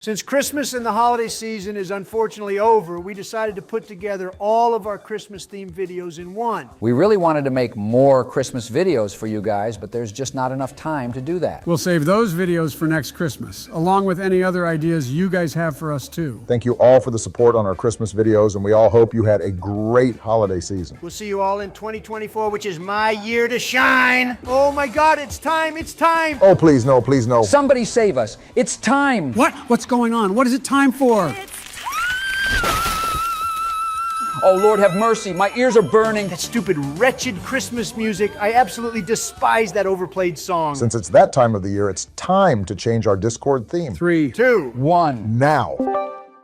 Since Christmas and the holiday season is unfortunately over, we decided to put together all of our Christmas-themed videos in one. We really wanted to make more Christmas videos for you guys, but there's just not enough time to do that. We'll save those videos for next Christmas, along with any other ideas you guys have for us too. Thank you all for the support on our Christmas videos, and we all hope you had a great holiday season. We'll see you all in 2024, which is my year to shine. Oh my God, it's time, it's time. Oh, please no, please no. Somebody save us. It's time. What? What's going on? What is it time for? Oh, Lord, have mercy. My ears are burning. That stupid, wretched Christmas music. I absolutely despise that overplayed song. Since it's that time of the year, it's time to change our Discord theme. 3, 2, 1. Now.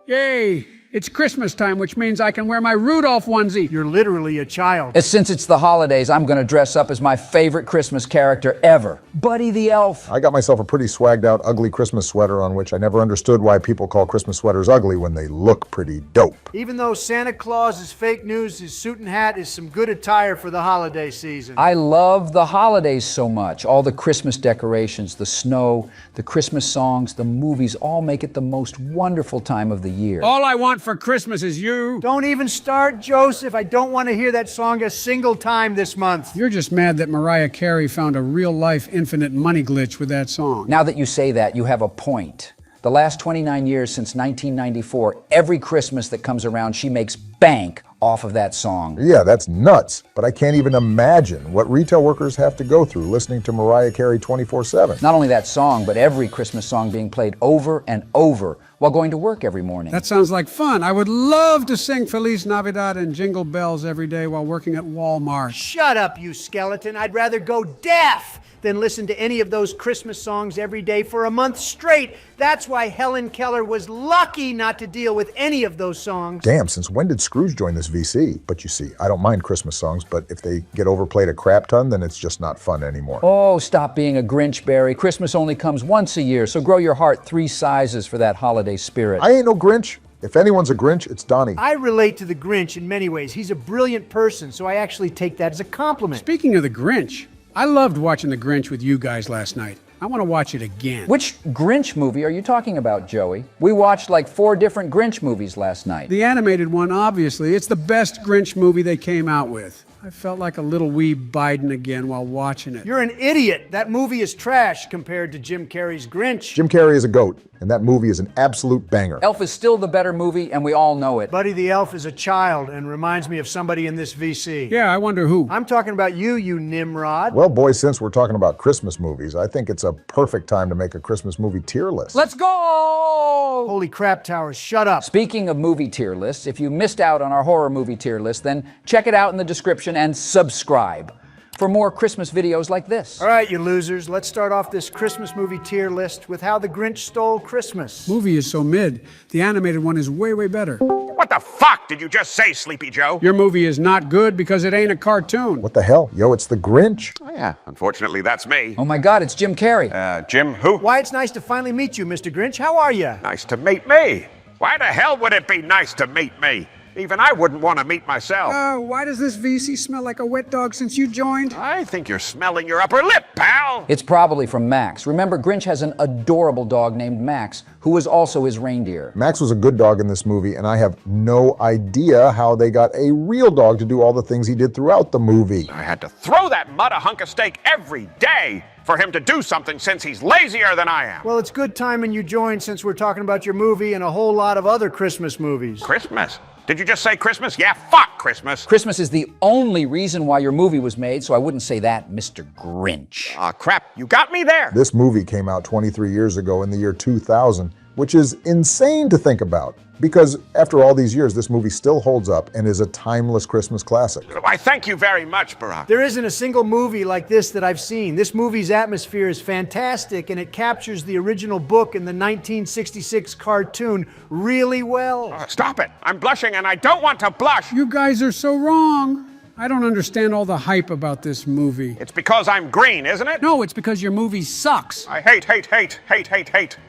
Yay! It's Christmas time, which means I can wear my Rudolph onesie. You're literally a child. Since it's the holidays, I'm going to dress up as my favorite Christmas character ever, Buddy the Elf. I got myself a pretty swagged out, ugly Christmas sweater on which I never understood why people call Christmas sweaters ugly when they look pretty dope. Even though Santa Claus is fake news, his suit and hat is some good attire for the holiday season. I love the holidays so much. All the Christmas decorations, the snow, the Christmas songs, the movies all make it the most wonderful time of the year. All I want for Christmas is you. Don't even start, Joseph. I don't want to hear that song a single time this month. You're just mad that Mariah Carey found a real-life infinite money glitch with that song. Now that you say that, you have a point. The last 29 years since 1994, every Christmas that comes around, she makes bank off of that song. Yeah, that's nuts, but I can't even imagine what retail workers have to go through listening to Mariah Carey 24/7. Not only that song, but every Christmas song being played over and over while going to work every morning. That sounds like fun. I would love to sing Feliz Navidad and Jingle Bells every day while working at Walmart. Shut up, you skeleton. I'd rather go deaf than listen to any of those Christmas songs every day for a month straight. That's why Helen Keller was lucky not to deal with any of those songs. Damn, since when did Scrooge join this VC? But you see, I don't mind Christmas songs, but if they get overplayed a crap ton, then it's just not fun anymore. Oh, stop being a Grinch, Barry. Christmas only comes once a year, so grow your heart 3 sizes for that holiday spirit. I ain't no Grinch. If anyone's a Grinch, it's Donnie. I relate to the Grinch in many ways. He's a brilliant person, so I actually take that as a compliment. Speaking of the Grinch, I loved watching The Grinch with you guys last night. I want to watch it again. Which Grinch movie are you talking about, Joey? We watched like 4 different Grinch movies last night. The animated one, obviously. It's the best Grinch movie they came out with. I felt like a little wee Biden again while watching it. You're an idiot. That movie is trash compared to Jim Carrey's Grinch. Jim Carrey is a goat, and that movie is an absolute banger. Elf is still the better movie, and we all know it. Buddy the Elf is a child and reminds me of somebody in this VC. Yeah, I wonder who. I'm talking about you, you Nimrod. Well, boys, since we're talking about Christmas movies, I think it's a perfect time to make a Christmas movie tier list. Let's go! Holy crap, Towers, shut up. Speaking of movie tier lists, if you missed out on our horror movie tier list, then check it out in the description and subscribe for more Christmas videos like this. All right, you losers, let's start off this Christmas movie tier list with How the Grinch Stole Christmas. Movie is so mid. The animated one is way, way better. What the fuck did you just say, Sleepy Joe? Your movie is not good because it ain't a cartoon. What the hell? Yo, it's the Grinch. Oh, yeah, unfortunately, that's me. Oh my God, it's Jim Carrey. Jim who? Why, it's nice to finally meet you, Mr. Grinch. How are you? Nice to meet me. Why the hell would it be nice to meet me? Even I wouldn't want to meet myself. Why does this VC smell like a wet dog since you joined? I think you're smelling your upper lip, pal. It's probably from Max. Remember, Grinch has an adorable dog named Max, who was also his reindeer. Max was a good dog in this movie, and I have no idea how they got a real dog to do all the things he did throughout the movie. I had to throw that mutt a hunk of steak every day for him to do something since he's lazier than I am. Well, it's good timing you joined since we're talking about your movie and a whole lot of other Christmas movies. Christmas? Did you just say Christmas? Yeah, fuck Christmas. Christmas is the only reason why your movie was made, so I wouldn't say that, Mr. Grinch. Aw, crap, you got me there. This movie came out 23 years ago in the year 2000, which is insane to think about. Because after all these years, this movie still holds up and is a timeless Christmas classic. Why, thank you very much, Barack. There isn't a single movie like this that I've seen. This movie's atmosphere is fantastic, and it captures the original book and the 1966 cartoon really well. Stop it. I'm blushing and I don't want to blush. You guys are so wrong. I don't understand all the hype about this movie. It's because I'm green, isn't it? No, it's because your movie sucks. I hate,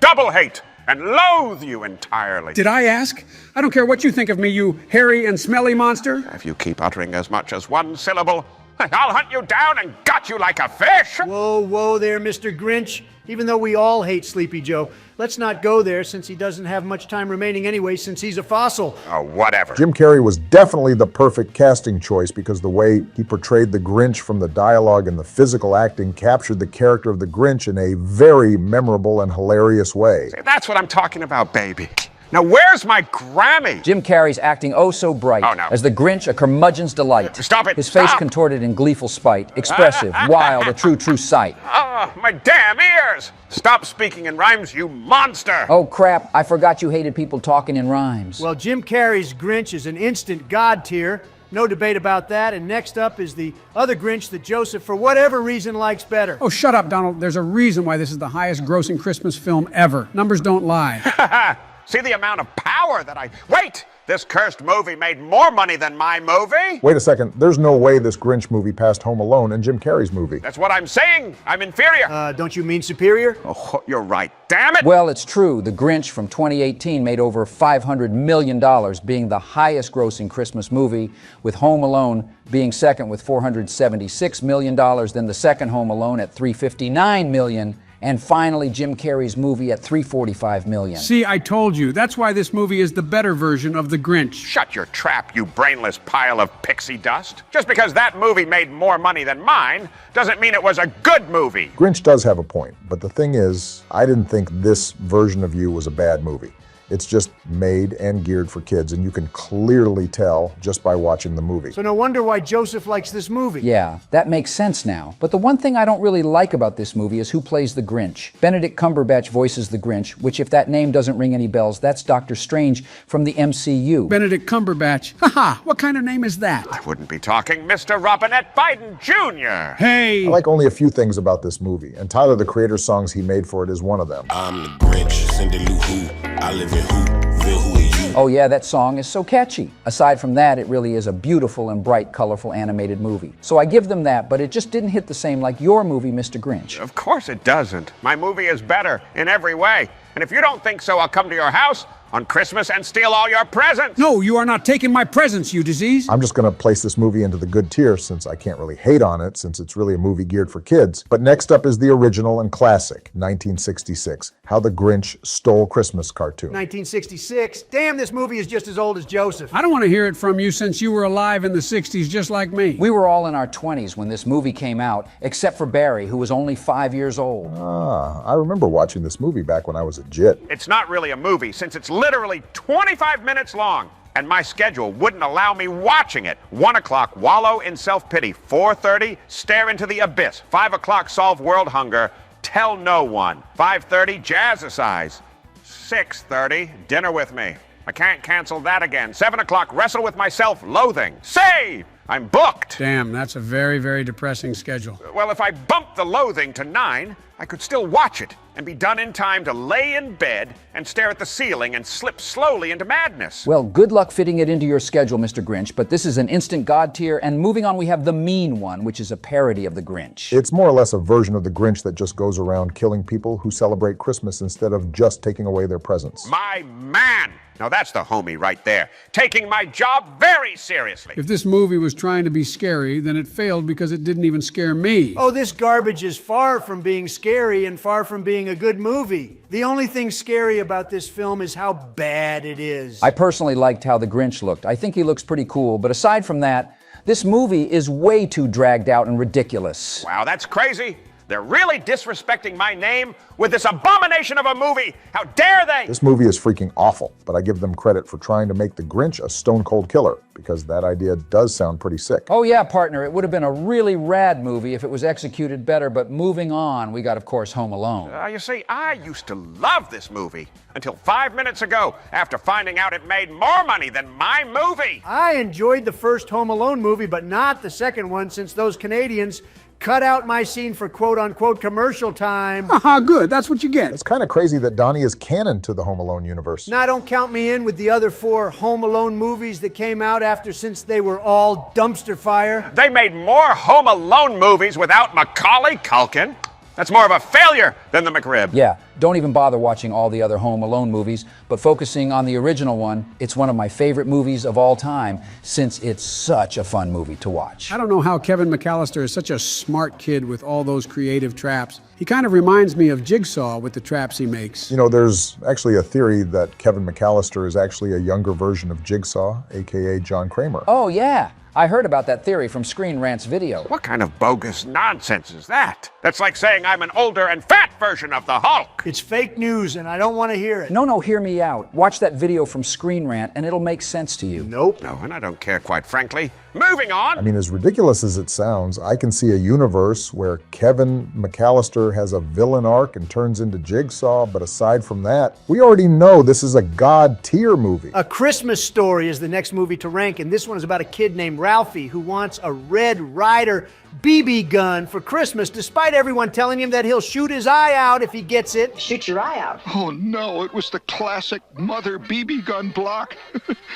double hate, and loathe you entirely. Did I ask? I don't care what you think of me, you hairy and smelly monster. If you keep uttering as much as one syllable, I'll hunt you down and gut you like a fish. Whoa, whoa there, Mr. Grinch. Even though we all hate Sleepy Joe, let's not go there since he doesn't have much time remaining anyway since he's a fossil. Oh, whatever. Jim Carrey was definitely the perfect casting choice because the way he portrayed the Grinch from the dialogue and the physical acting captured the character of the Grinch in a very memorable and hilarious way. That's what I'm talking about, baby. Now, where's my Grammy? Jim Carrey's acting oh so bright. Oh, no. As the Grinch, a curmudgeon's delight. Stop it. His face Stop. contorted in gleeful spite. Expressive, wild, a true sight. Oh, my damn ears! Stop speaking in rhymes, you monster! Oh crap, I forgot you hated people talking in rhymes. Well, Jim Carrey's Grinch is an instant God tier. No debate about that. And next up is the other Grinch that Joseph, for whatever reason, likes better. Oh, shut up, Donald. There's a reason why this is the highest grossing Christmas film ever. Numbers don't lie. See the amount of power that I... Wait! This cursed movie made more money than my movie? Wait a second, there's no way this Grinch movie passed Home Alone and Jim Carrey's movie. That's what I'm saying. I'm inferior. Don't you mean superior? Oh, you're right. Damn it! Well, it's true. The Grinch from 2018 made over $500 million, being the highest grossing Christmas movie, with Home Alone being second with $476 million, then the second Home Alone at $359 million, and finally Jim Carrey's movie at $345 million. See, I told you. That's why this movie is the better version of The Grinch. Shut your trap, you brainless pile of pixie dust. Just because that movie made more money than mine doesn't mean it was a good movie. Grinch does have a point, but the thing is, I didn't think this version of you was a bad movie. It's just made and geared for kids, and you can clearly tell just by watching the movie. So no wonder why Joseph likes this movie. Yeah, that makes sense now. But the one thing I don't really like about this movie is who plays the Grinch. Benedict Cumberbatch voices the Grinch, which if that name doesn't ring any bells, that's Doctor Strange from the MCU. Benedict Cumberbatch. Haha, what kind of name is that? I wouldn't be talking Mr. Robinette Biden Jr. Hey! I like only a few things about this movie, and Tyler, the Creator's songs he made for it, is one of them. I'm the Grinch, Cindy Lou Who. I live in Whoville, who are you? Oh yeah, that song is so catchy. Aside from that, it really is a beautiful and bright, colorful animated movie. So I give them that, but it just didn't hit the same like your movie, Mr. Grinch. Of course it doesn't. My movie is better in every way. And if you don't think so, I'll come to your house on Christmas and steal all your presents. No, you are not taking my presents, you disease. I'm just going to place this movie into the good tier since I can't really hate on it since it's really a movie geared for kids. But next up is the original and classic, 1966, How the Grinch Stole Christmas cartoon. 1966. Damn, this movie is just as old as Joseph. I don't want to hear it from you since you were alive in the 60s just like me. We were all in our 20s when this movie came out, except for Barry, who was only 5 years old. I remember watching this movie back when I was a jit. It's not really a movie since it's literally 25 minutes long. And my schedule wouldn't allow me watching it. 1 o'clock, wallow in self-pity. 4:30, stare into the abyss. 5 o'clock, solve world hunger. Tell no one. 5:30, jazzercise. 6:30, dinner with me. I can't cancel that again. 7 o'clock, wrestle with my self-loathing. Save! I'm booked. Damn, that's a very, very depressing schedule. Well, if I bump the loathing to 9, I could still watch it and be done in time to lay in bed and stare at the ceiling and slip slowly into madness. Well, good luck fitting it into your schedule, Mr. Grinch, but this is an instant God tier, and moving on we have The Mean One, which is a parody of The Grinch. It's more or less a version of the Grinch that just goes around killing people who celebrate Christmas instead of just taking away their presents. My man! Now that's the homie right there, taking my job very seriously. If this movie was trying to be scary, then it failed because it didn't even scare me. Oh, this garbage is far from being scary and far from being a good movie. The only thing scary about this film is how bad it is. I personally liked how The Grinch looked. I think he looks pretty cool, but aside from that, this movie is way too dragged out and ridiculous. Wow, that's crazy. They're really disrespecting my name with this abomination of a movie. How dare they? This movie is freaking awful, but I give them credit for trying to make the Grinch a stone-cold killer, because that idea does sound pretty sick. Oh yeah, partner, it would have been a really rad movie if it was executed better, but moving on, we got, of course, Home Alone. You see, I used to love this movie until 5 minutes ago, after finding out it made more money than my movie. I enjoyed the first Home Alone movie, but not the second one, since those Canadians cut out my scene for quote-unquote commercial time. Haha, good. That's what you get. It's kind of crazy that Donnie is canon to the Home Alone universe. Now, don't count me in with the other 4 Home Alone movies that came out after, since they were all dumpster fire. They made more Home Alone movies without Macaulay Culkin. That's more of a failure than the McRib. Yeah, don't even bother watching all the other Home Alone movies, but focusing on the original one, it's one of my favorite movies of all time since it's such a fun movie to watch. I don't know how Kevin McAllister is such a smart kid with all those creative traps. He kind of reminds me of Jigsaw with the traps he makes. You know, there's actually a theory that Kevin McAllister is actually a younger version of Jigsaw, aka John Kramer. Oh yeah, I heard about that theory from Screen Rant's video. What kind of bogus nonsense is that? That's like saying I'm an older and fat version of the Hulk. It's fake news, and I don't want to hear it. No, hear me out. Watch that video from Screen Rant and it'll make sense to you. Nope. No, and I don't care, quite frankly. Moving on. I mean, as ridiculous as it sounds, I can see a universe where Kevin McAllister has a villain arc and turns into Jigsaw, but aside from that, we already know this is a God tier movie. A Christmas Story is the next movie to rank, and this one is about a kid named Ralphie who wants a Red Ryder BB gun for Christmas, despite everyone telling him that he'll shoot his eye out if he gets it. Shoot your eye out. Oh no, it was the classic mother BB gun block.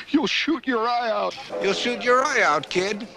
You'll shoot your eye out. You'll shoot your eye out, kid.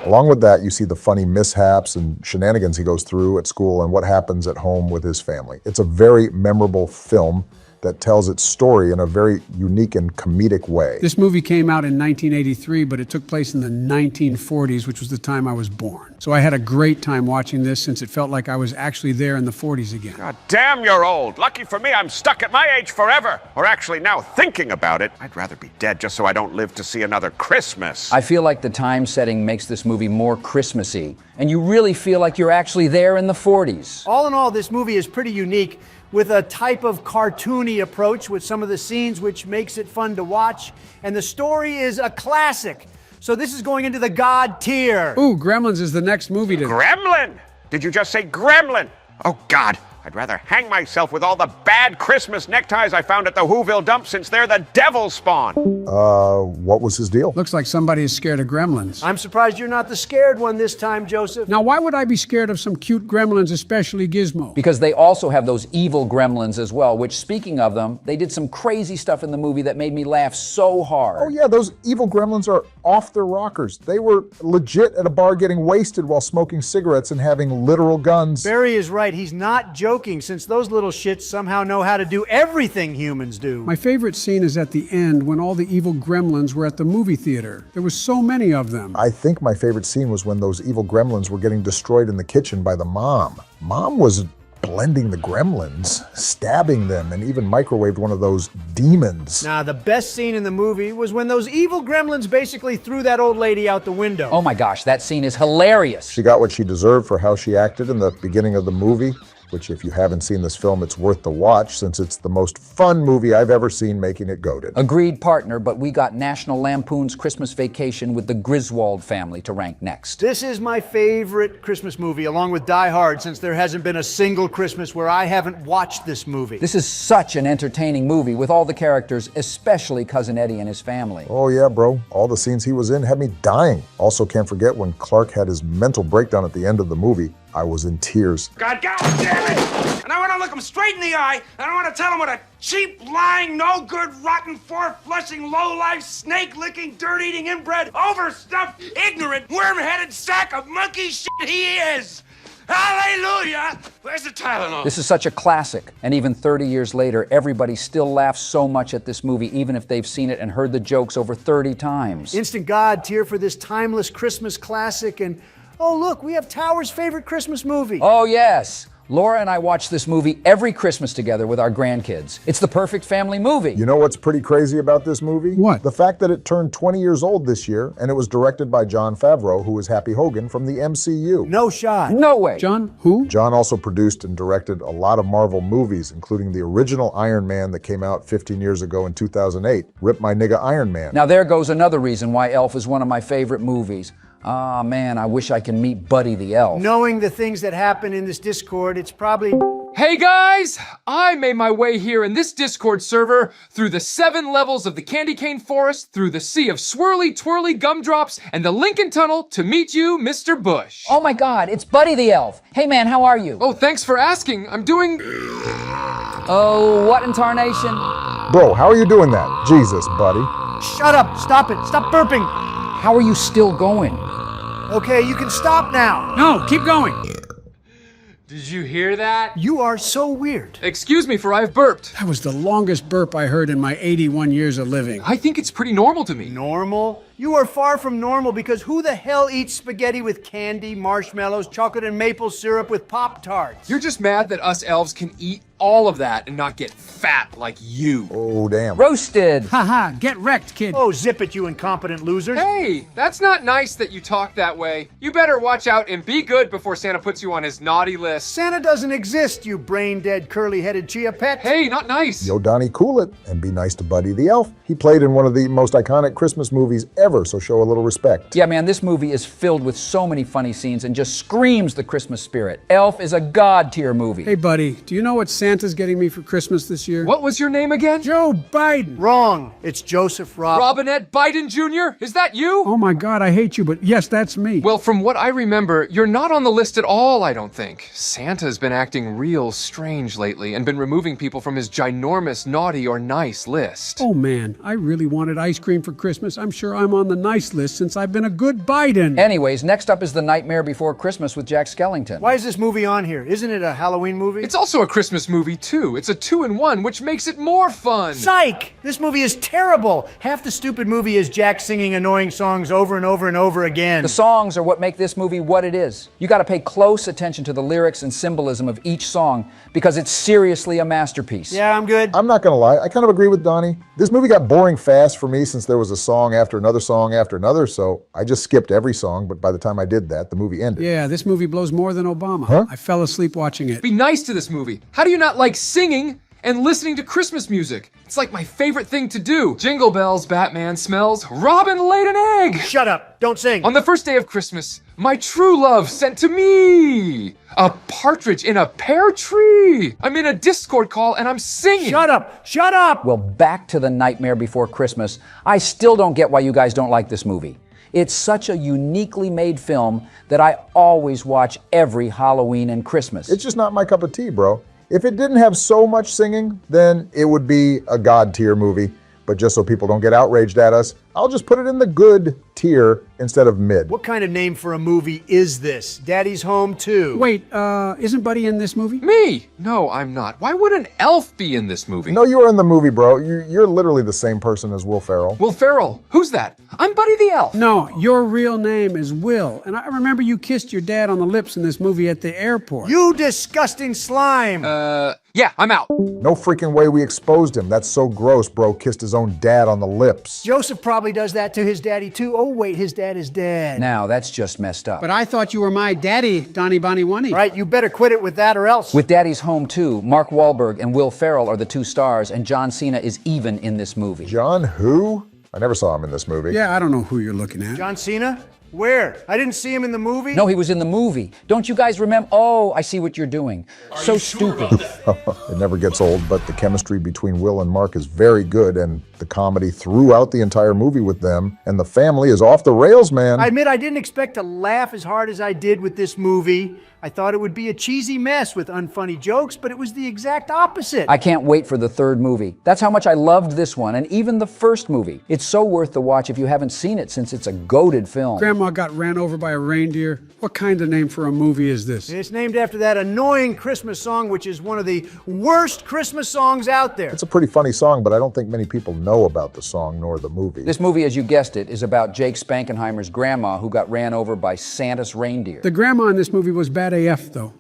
Along with that, you see the funny mishaps and shenanigans he goes through at school and what happens at home with his family. It's a very memorable film that tells its story in a very unique and comedic way. This movie came out in 1983, but it took place in the 1940s, which was the time I was born. So I had a great time watching this since it felt like I was actually there in the 40s again. God damn, you're old. Lucky for me, I'm stuck at my age forever. Or actually, now thinking about it, I'd rather be dead just so I don't live to see another Christmas. I feel like the time setting makes this movie more Christmassy, and you really feel like you're actually there in the 40s. All in all, this movie is pretty unique, with a type of cartoony approach with some of the scenes, which makes it fun to watch. And the story is a classic. So this is going into the God tier. Ooh, Gremlins is the next movie to... Gremlin? Did you just say gremlin? Oh, God. I'd rather hang myself with all the bad Christmas neckties I found at the Whoville dump since they're the devil's spawn. What was his deal? Looks like somebody is scared of gremlins. I'm surprised you're not the scared one this time, Joseph. Now, why would I be scared of some cute gremlins, especially Gizmo? Because they also have those evil gremlins as well, which, speaking of them, they did some crazy stuff in the movie that made me laugh so hard. Oh yeah, those evil gremlins are off their rockers. They were legit at a bar getting wasted while smoking cigarettes and having literal guns. Barry is right. He's not joking, since those little shits somehow know how to do everything humans do. My favorite scene is at the end when all the evil gremlins were at the movie theater. There were so many of them. I think my favorite scene was when those evil gremlins were getting destroyed in the kitchen by the mom. Mom was blending the gremlins, stabbing them, and even microwaved one of those demons. Now, the best scene in the movie was when those evil gremlins basically threw that old lady out the window. Oh my gosh, that scene is hilarious. She got what she deserved for how she acted in the beginning of the movie, which if you haven't seen this film, it's worth the watch since it's the most fun movie I've ever seen, making it goated. Agreed, partner, but we got National Lampoon's Christmas Vacation with the Griswold family to rank next. This is my favorite Christmas movie, along with Die Hard, since there hasn't been a single Christmas where I haven't watched this movie. This is such an entertaining movie with all the characters, especially Cousin Eddie and his family. Oh yeah, bro. All the scenes he was in had me dying. Also can't forget when Clark had his mental breakdown at the end of the movie. I was in tears. God damn it! And I want to look him straight in the eye, and I want to tell him what a cheap, lying, no good, rotten, four-flushing, low-life, snake-licking, dirt-eating, inbred, overstuffed, ignorant, worm-headed sack of monkey shit he is! Hallelujah! Where's the Tylenol? This is such a classic, and even 30 years later, everybody still laughs so much at this movie, even if they've seen it and heard the jokes over 30 times. Instant God tier for this timeless Christmas classic, and oh look, we have Tower's favorite Christmas movie. Oh yes! Laura and I watch this movie every Christmas together with our grandkids. It's the perfect family movie. You know what's pretty crazy about this movie? What? The fact that it turned 20 years old this year, and it was directed by Jon Favreau, who is Happy Hogan from the MCU. No shot. No way! John, who? Jon also produced and directed a lot of Marvel movies, including the original Iron Man that came out 15 years ago in 2008. Rip my nigga Iron Man. Now there goes another reason why Elf is one of my favorite movies. Ah, man, I wish I can meet Buddy the Elf. Knowing the things that happen in this Discord, it's probably... Hey guys! I made my way here in this Discord server through the 7 levels of the Candy Cane Forest, through the sea of swirly twirly gumdrops, and the Lincoln Tunnel to meet you, Mr. Bush. Oh my God, it's Buddy the Elf. Hey man, how are you? Oh, thanks for asking. I'm doing... Oh, what in tarnation? Bro, how are you doing that? Jesus, buddy. Shut up! Stop it! Stop burping! How are you still going? Okay, you can stop now. No, keep going. Did you hear that? You are so weird. Excuse me for I've burped. That was the longest burp I heard in my 81 years of living. I think it's pretty normal to me. Normal? You are far from normal because who the hell eats spaghetti with candy, marshmallows, chocolate and maple syrup with Pop-Tarts? You're just mad that us elves can eat all of that and not get fat like you. Oh, damn. Roasted. Haha, get wrecked, kid. Oh, zip it, you incompetent losers. Hey, that's not nice that you talk that way. You better watch out and be good before Santa puts you on his naughty list. Santa doesn't exist, you brain-dead, curly-headed chia pet. Hey, not nice. Yo, Donnie, cool it and be nice to Buddy the Elf. He played in one of the most iconic Christmas movies ever, so show a little respect. Yeah, man, this movie is filled with so many funny scenes and just screams the Christmas spirit. Elf is a god-tier movie. Hey, buddy, do you know what Santa's getting me for Christmas this year? What was your name again? Joe Biden. Wrong. It's Joseph Robinette Biden Jr.? Is that you? Oh my God, I hate you, but yes, that's me. Well, from what I remember, you're not on the list at all, I don't think. Santa's been acting real strange lately and been removing people from his ginormous naughty or nice list. Oh man, I really wanted ice cream for Christmas. I'm sure I'm on the nice list since I've been a good Biden. Anyways, next up is The Nightmare Before Christmas with Jack Skellington. Why is this movie on here? Isn't it a Halloween movie? It's also a Christmas movie, too. It's a 2-in-1, which makes it more fun. Psych! This movie is terrible. Half the stupid movie is Jack singing annoying songs over and over and over again. The songs are what make this movie what it is. You gotta pay close attention to the lyrics and symbolism of each song because it's seriously a masterpiece. Yeah, I'm good. I'm not gonna lie, I kind of agree with Donnie. This movie got boring fast for me since there was a song after another song after another, so I just skipped every song, but by the time I did that, the movie ended. Yeah, this movie blows more than Obama. Huh? I fell asleep watching it. Be nice to this movie. How do you not like singing and listening to Christmas music? It's like my favorite thing to do. Jingle bells, Batman smells, Robin laid an egg. Shut up. Don't sing. On the first day of Christmas, my true love sent to me a partridge in a pear tree. I'm in a Discord call and I'm singing. Shut up. Shut up. Well, back to The Nightmare Before Christmas. I still don't get why you guys don't like this movie. It's such a uniquely made film that I always watch every Halloween and Christmas. It's just not my cup of tea, bro. If it didn't have so much singing, then it would be a god tier movie. But just so people don't get outraged at us, I'll just put it in the good tier instead of mid. What kind of name for a movie is this? Daddy's Home 2. Wait, isn't Buddy in this movie? Me? No, I'm not. Why would an elf be in this movie? No, you are in the movie, bro. You're literally the same person as Will Ferrell. Will Ferrell? Who's that? I'm Buddy the Elf. No, your real name is Will. And I remember you kissed your dad on the lips in this movie at the airport. You disgusting slime. Yeah, I'm out. No freaking way we exposed him. That's so gross, bro. Kissed his own dad on the lips. Joseph probably does that to his daddy too. Oh wait, his dad is dead. Now, that's just messed up. But I thought you were my daddy, Donnie Bonnie Wunny. Right, you better quit it with that or else. With Daddy's Home 2, Mark Wahlberg and Will Ferrell are the two stars, and John Cena is even in this movie. John who? I never saw him in this movie. Yeah, I don't know who you're looking at. John Cena? Where? I didn't see him in the movie. No, he was in the movie. Don't you guys remember? Oh, I see what you're doing. So stupid. It never gets old, but the chemistry between Will and Mark is very good, and the comedy throughout the entire movie with them, and the family is off the rails, man. I admit I didn't expect to laugh as hard as I did with this movie. I thought it would be a cheesy mess with unfunny jokes, but it was the exact opposite. I can't wait for the third movie. That's how much I loved this one, and even the first movie. It's so worth the watch if you haven't seen it, since it's a goated film. Grandma got ran over by a reindeer. What kind of name for a movie is this? It's named after that annoying Christmas song, which is one of the worst Christmas songs out there. It's a pretty funny song, but I don't think many people know about the song nor the movie. This movie, as you guessed it, is about Jake Spankenheimer's grandma who got ran over by Santa's reindeer. The grandma in this movie was bad AF, though.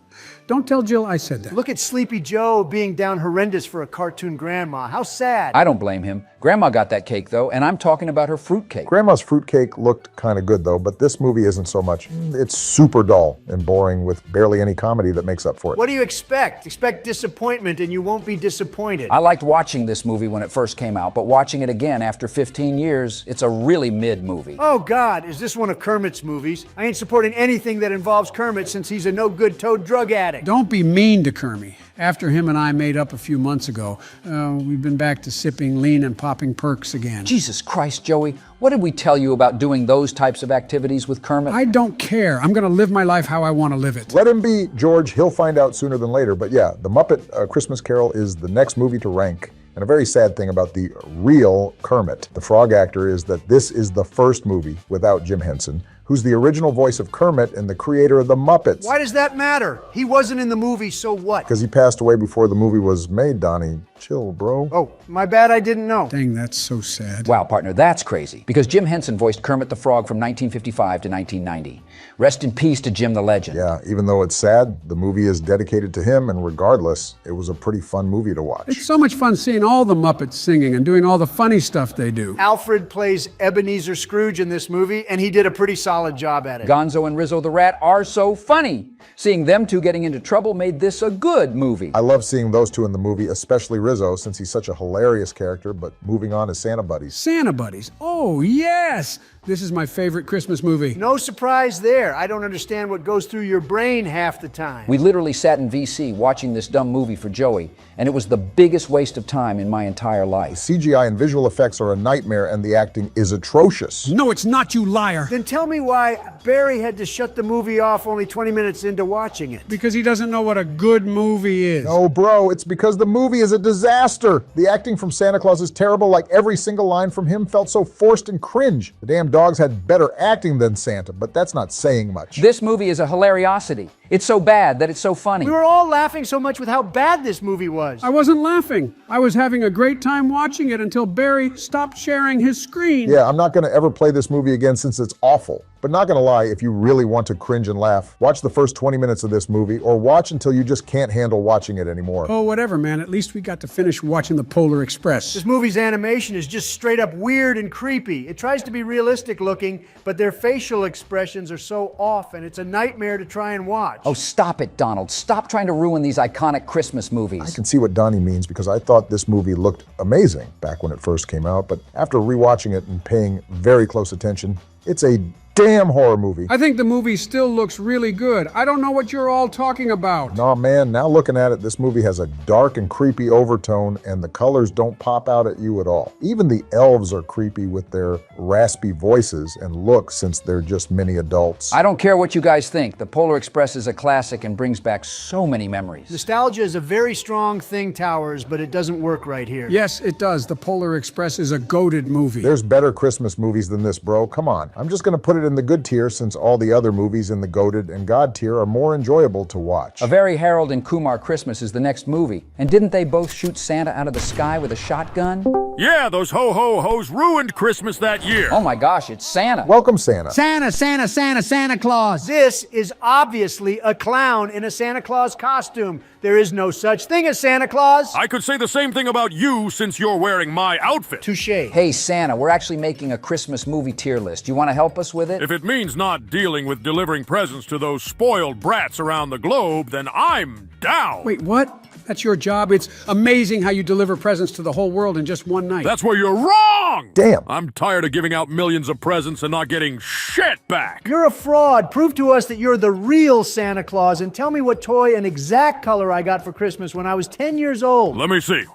Don't tell Jill I said that. Look at Sleepy Joe being down horrendous for a cartoon grandma. How sad. I don't blame him. Grandma got that cake, though, and I'm talking about her fruitcake. Grandma's fruitcake looked kind of good, though, but this movie isn't so much. It's super dull and boring with barely any comedy that makes up for it. What do you expect? Expect disappointment and you won't be disappointed. I liked watching this movie when it first came out, but watching it again after 15 years, it's a really mid movie. Oh God, is this one of Kermit's movies? I ain't supporting anything that involves Kermit since he's a no-good toad drug addict. Don't be mean to Kermit. After him and I made up a few months ago, we've been back to sipping lean and popping perks again. Jesus Christ, Joey, what did we tell you about doing those types of activities with Kermit? I don't care. I'm going to live my life how I want to live it. Let him be, George. He'll find out sooner than later. But yeah, The Muppet Christmas Carol is the next movie to rank. And a very sad thing about the real Kermit, the frog actor, is that this is the first movie without Jim Henson, who's the original voice of Kermit and the creator of the Muppets. Why does that matter? He wasn't in the movie, so what? Because he passed away before the movie was made, Donnie. Chill, bro. Oh, my bad, I didn't know. Dang, that's so sad. Wow, partner, that's crazy. Because Jim Henson voiced Kermit the Frog from 1955 to 1990. Rest in peace to Jim the Legend. Yeah, even though it's sad, the movie is dedicated to him, and regardless, it was a pretty fun movie to watch. It's so much fun seeing all the Muppets singing and doing all the funny stuff they do. Alfred plays Ebenezer Scrooge in this movie, and he did a pretty solid job at it. Gonzo and Rizzo the Rat are so funny. Seeing them two getting into trouble made this a good movie. I love seeing those two in the movie, especially Rizzo, since he's such a hilarious character, but moving on to Santa Buddies. Santa Buddies. Oh, yes! This is my favorite Christmas movie. No surprise there. I don't understand what goes through your brain half the time. We literally sat in VC watching this dumb movie for Joey, and it was the biggest waste of time in my entire life. CGI and visual effects are a nightmare, and the acting is atrocious. No, it's not, you liar. Then tell me why Barry had to shut the movie off only 20 minutes into watching it. Because he doesn't know what a good movie is. No, bro, it's because the movie is a disaster. The acting from Santa Claus is terrible, like every single line from him felt so forced and cringe. The damn dogs had better acting than Santa, but that's not saying much. This movie is a hilariosity. It's so bad that it's so funny. We were all laughing so much with how bad this movie was. I wasn't laughing. I was having a great time watching it until Barry stopped sharing his screen. Yeah, I'm not going to ever play this movie again since it's awful. But not gonna lie, if you really want to cringe and laugh, watch the first 20 minutes of this movie, or watch until you just can't handle watching it anymore. Oh, whatever, man. At least we got to finish watching the Polar Express. This movie's animation is just straight up weird and creepy. It tries to be realistic looking, but their facial expressions are so off, and it's a nightmare to try and watch. Oh, stop it, Donald. Stop trying to ruin these iconic Christmas I movies. can see what Donnie means because I thought this movie looked amazing back when it first came out, but after rewatching it and paying very close attention, it's a damn horror movie. I think the movie still looks really good. I don't know what you're all talking about. Nah, man, now looking at it, this movie has a dark and creepy overtone, and the colors don't pop out at you at all. Even the elves are creepy with their raspy voices and looks since they're just mini adults. I don't care what you guys think. The Polar Express is a classic and brings back so many memories. Nostalgia is a very strong thing, Towers, but it doesn't work right here. Yes, it does. The Polar Express is a goated movie. There's better Christmas movies than this, bro. Come on. I'm just gonna put it in the good tier since all the other movies in the goated and God tier are more enjoyable to watch. A Very Harold and Kumar Christmas is the next movie. And didn't they both shoot Santa out of the sky with a shotgun? Yeah, those ho-ho-hos ruined Christmas that year. Oh my gosh, it's Santa. Welcome, Santa. Santa Claus. This is obviously a clown in a Santa Claus costume. There is no such thing as Santa Claus. I could say the same thing about you since you're wearing my outfit. Touché. Hey, Santa, we're actually making a Christmas movie tier list. You want to help us with it? If it means not dealing with delivering presents to those spoiled brats around the globe, then I'm down. Wait, what? That's your job? It's amazing how you deliver presents to the whole world in just one night. That's where you're wrong! Damn. I'm tired of giving out millions of presents and not getting shit back. You're a fraud. Prove to us that you're the real Santa Claus and tell me what toy and exact color I got for Christmas when I was 10 years old. Let me see.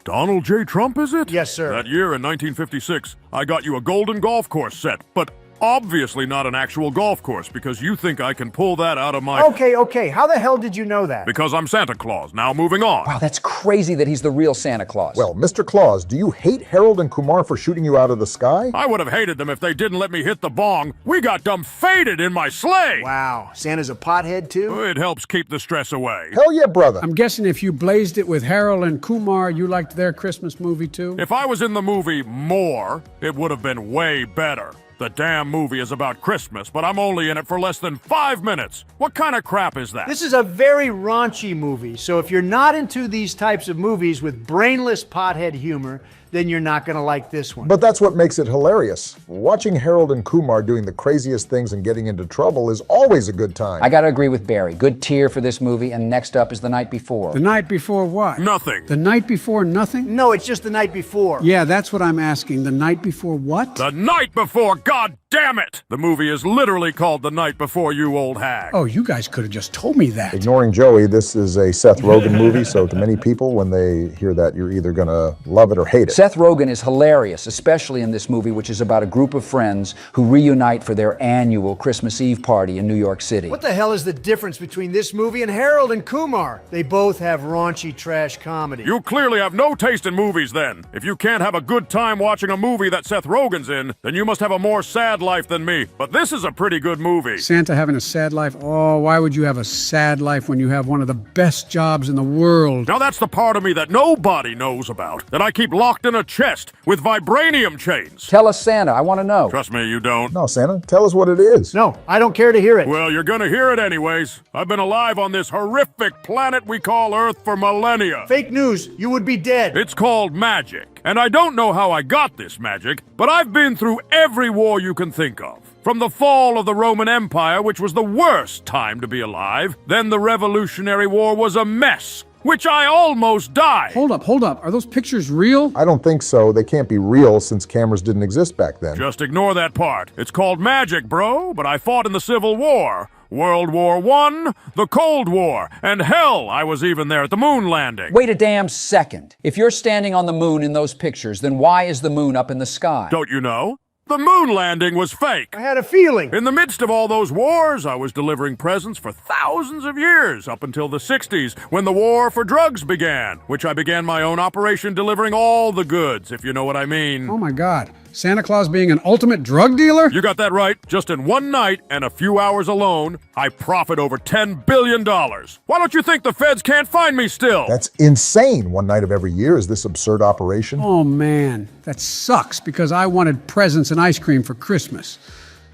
Donald J. Trump, is it? Yes, sir. That year in 1956, I got you a golden golf course set, but obviously not an actual golf course because you think I can pull that out of my... Okay. How the hell did you know that? Because I'm Santa Claus. Now moving on. Wow, that's crazy that he's the real Santa Claus. Well, Mr. Claus, do you hate Harold and Kumar for shooting you out of the sky? I would have hated them if they didn't let me hit the bong. We got dumb faded in my sleigh. Wow, Santa's a pothead too? It helps keep the stress away. Hell yeah, brother. I'm guessing if you blazed it with Harold and Kumar, you liked their Christmas movie too? If I was in the movie more, it would have been way better. The damn movie is about Christmas, but I'm only in it for less than 5 minutes. What kind of crap is that? This is a very raunchy movie, so if you're not into these types of movies with brainless pothead humor, then you're not going to like this one. But that's what makes it hilarious. Watching Harold and Kumar doing the craziest things and getting into trouble is always a good time. I gotta agree with Barry. Good tier for this movie, and next up is The Night Before. The night before what? Nothing. The night before nothing? No, it's just the night before. Yeah, that's what I'm asking. The night before what? The night before, god damn it! The movie is literally called The Night Before, you old hag. Oh, you guys could have just told me that. Ignoring Joey, this is a Seth Rogen movie, so to many people, when they hear that, you're either gonna love it or hate it. Seth Rogen is hilarious, especially in this movie, which is about a group of friends who reunite for their annual Christmas Eve party in New York City. What the hell is the difference between this movie and Harold and Kumar? They both have raunchy trash comedy. You clearly have no taste in movies then. If you can't have a good time watching a movie that Seth Rogen's in, then you must have a more more sad life than me, but this is a pretty good movie. Santa having a sad life? Oh, why would you have a sad life when you have one of the best jobs in the world? Now that's the part of me that nobody knows about, that I keep locked in a chest with vibranium chains. Tell us, Santa. I want to know. Trust me, you don't. No, Santa, tell us what it is. No, I don't care to hear it. Well, you're gonna hear it anyways. I've been alive on this horrific planet we call Earth for millennia. Fake news. You would be dead. It's called magic. And I don't know how I got this magic, but I've been through every war you can think of. From the fall of the Roman Empire, which was the worst time to be alive, then the Revolutionary War was a mess, which I almost died. Hold up. Are those pictures real? I don't think so. They can't be real since cameras didn't exist back then. Just ignore that part. It's called magic, bro, but I fought in the Civil War. World War I, the Cold War, and hell, I was even there at the moon landing. Wait a damn second. If you're standing on the moon in those pictures, then why is the moon up in the sky? Don't you know? The moon landing was fake. I had a feeling. In the midst of all those wars, I was delivering presents for thousands of years, up until the 60s, when the war for drugs began, which I began my own operation delivering all the goods, if you know what I mean. Oh my God. Santa Claus being an ultimate drug dealer? You got that right. Just in one night and a few hours alone, I profit over $10 billion. Why don't you think the feds can't find me still? That's insane. One night of every year is this absurd operation. Oh man, that sucks because I wanted presents and ice cream for Christmas.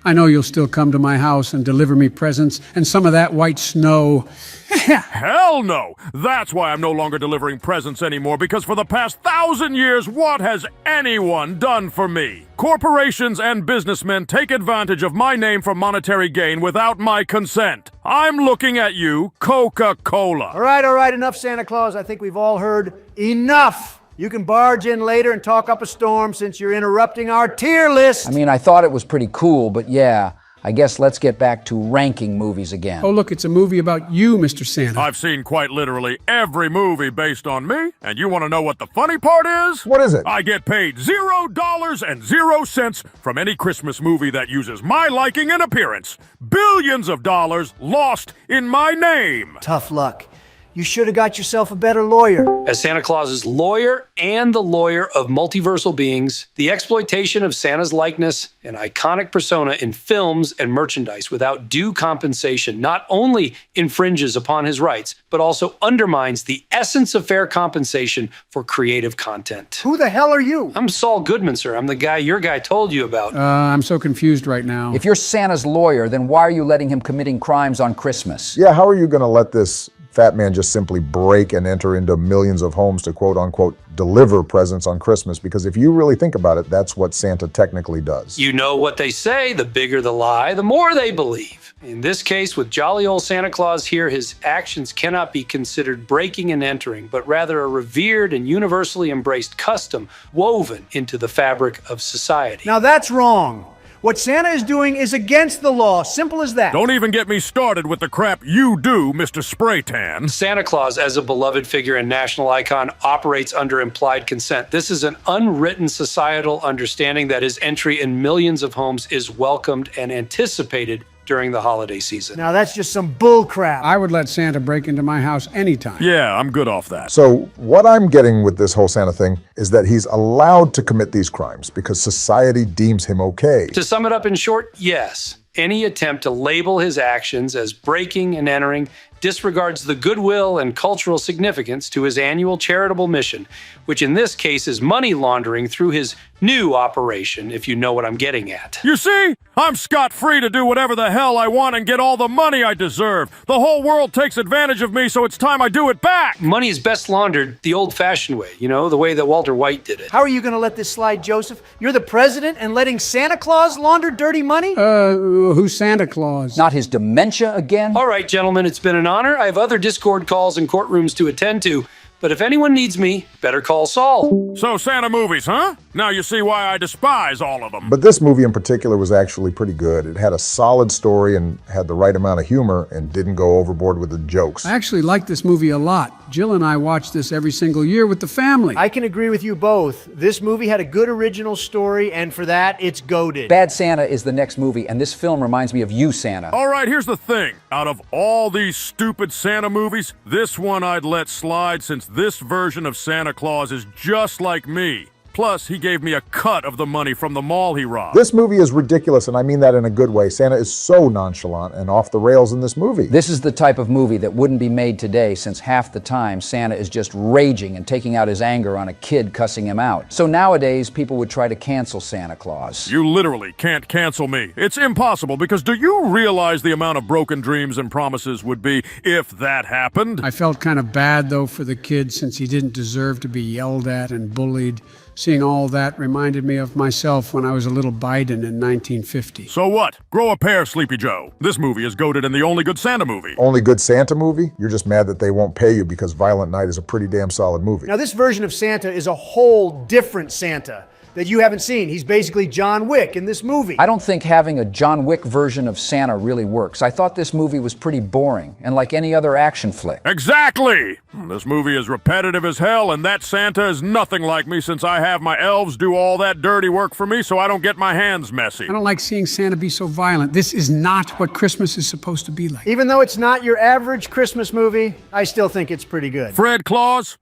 I know you'll still come to my house and deliver me presents and some of that white snow. Hell no! That's why I'm no longer delivering presents anymore, because for the past 1,000 years, what has anyone done for me? Corporations and businessmen take advantage of my name for monetary gain without my consent. I'm looking at you, Coca-Cola. All right, enough, Santa Claus. I think we've all heard enough. You can barge in later and talk up a storm since you're interrupting our tier list. I mean, I thought it was pretty cool, but yeah, I guess let's get back to ranking movies again. Oh, look, it's a movie about you, Mr. Santa. I've seen quite literally every movie based on me, and you want to know what the funny part is? What is it? I get paid $0.00 from any Christmas movie that uses my liking and appearance. Billions of dollars lost in my name. Tough luck. You should have got yourself a better lawyer. As Santa Claus's lawyer and the lawyer of multiversal beings, the exploitation of Santa's likeness and iconic persona in films and merchandise without due compensation not only infringes upon his rights, but also undermines the essence of fair compensation for creative content. Who the hell are you? I'm Saul Goodman, sir. I'm the guy your guy told you about. I'm so confused right now. If you're Santa's lawyer, then why are you letting him committing crimes on Christmas? Yeah, how are you going to let this fat man just simply break and enter into millions of homes to quote unquote deliver presents on Christmas? Because if you really think about it, that's what Santa technically does. You know what they say, the bigger the lie, the more they believe. In this case, with jolly old Santa Claus here, his actions cannot be considered breaking and entering, but rather a revered and universally embraced custom woven into the fabric of society. Now that's wrong. What Santa is doing is against the law. Simple as that. Don't even get me started with the crap you do, Mr. Spraytan. Santa Claus, as a beloved figure and national icon, operates under implied consent. This is an unwritten societal understanding that his entry in millions of homes is welcomed and anticipated during the holiday season. Now that's just some bull crap. I would let Santa break into my house anytime. Yeah, I'm good off that. So what I'm getting with this whole Santa thing is that he's allowed to commit these crimes because society deems him okay. To sum it up in short, yes. Any attempt to label his actions as breaking and entering disregards the goodwill and cultural significance to his annual charitable mission, which in this case is money laundering through his new operation, if you know what I'm getting at. You see? I'm scot-free to do whatever the hell I want and get all the money I deserve. The whole world takes advantage of me, so it's time I do it back. Money is best laundered the old-fashioned way, you know, the way that Walter White did it. How are you going to let this slide, Joseph? You're the president and letting Santa Claus launder dirty money? Who's Santa Claus? Not his dementia again? All right, gentlemen, it's been an honor. I have other Discord calls and courtrooms to attend to, but if anyone needs me, better call Saul. So Santa movies, huh? Now you see why I despise all of them. But this movie in particular was actually pretty good. It had a solid story and had the right amount of humor and didn't go overboard with the jokes. I actually like this movie a lot. Jill and I watch this every single year with the family. I can agree with you both. This movie had a good original story, and for that, it's goated. Bad Santa is the next movie, and this film reminds me of you, Santa. All right, here's the thing. Out of all these stupid Santa movies, this one I'd let slide since this version of Santa Claus is just like me. Plus, he gave me a cut of the money from the mall he robbed. This movie is ridiculous, and I mean that in a good way. Santa is so nonchalant and off the rails in this movie. This is the type of movie that wouldn't be made today, since half the time Santa is just raging and taking out his anger on a kid cussing him out. So nowadays, people would try to cancel Santa Claus. You literally can't cancel me. It's impossible, because do you realize the amount of broken dreams and promises would be if that happened? I felt kind of bad, though, for the kid, since he didn't deserve to be yelled at and bullied. Seeing all that reminded me of myself when I was a little Biden in 1950. So what? Grow a pair, Sleepy Joe. This movie is goated in the Only Good Santa movie. Only Good Santa movie? You're just mad that they won't pay you because Violent Night is a pretty damn solid movie. Now, this version of Santa is a whole different Santa that you haven't seen. He's basically John Wick in this movie. I don't think having a John Wick version of Santa really works. I thought this movie was pretty boring and like any other action flick. Exactly! This movie is repetitive as hell, and that Santa is nothing like me, since I have my elves do all that dirty work for me so I don't get my hands messy. I don't like seeing Santa be so violent. This is not what Christmas is supposed to be like. Even though it's not your average Christmas movie, I still think it's pretty good. Fred Claus?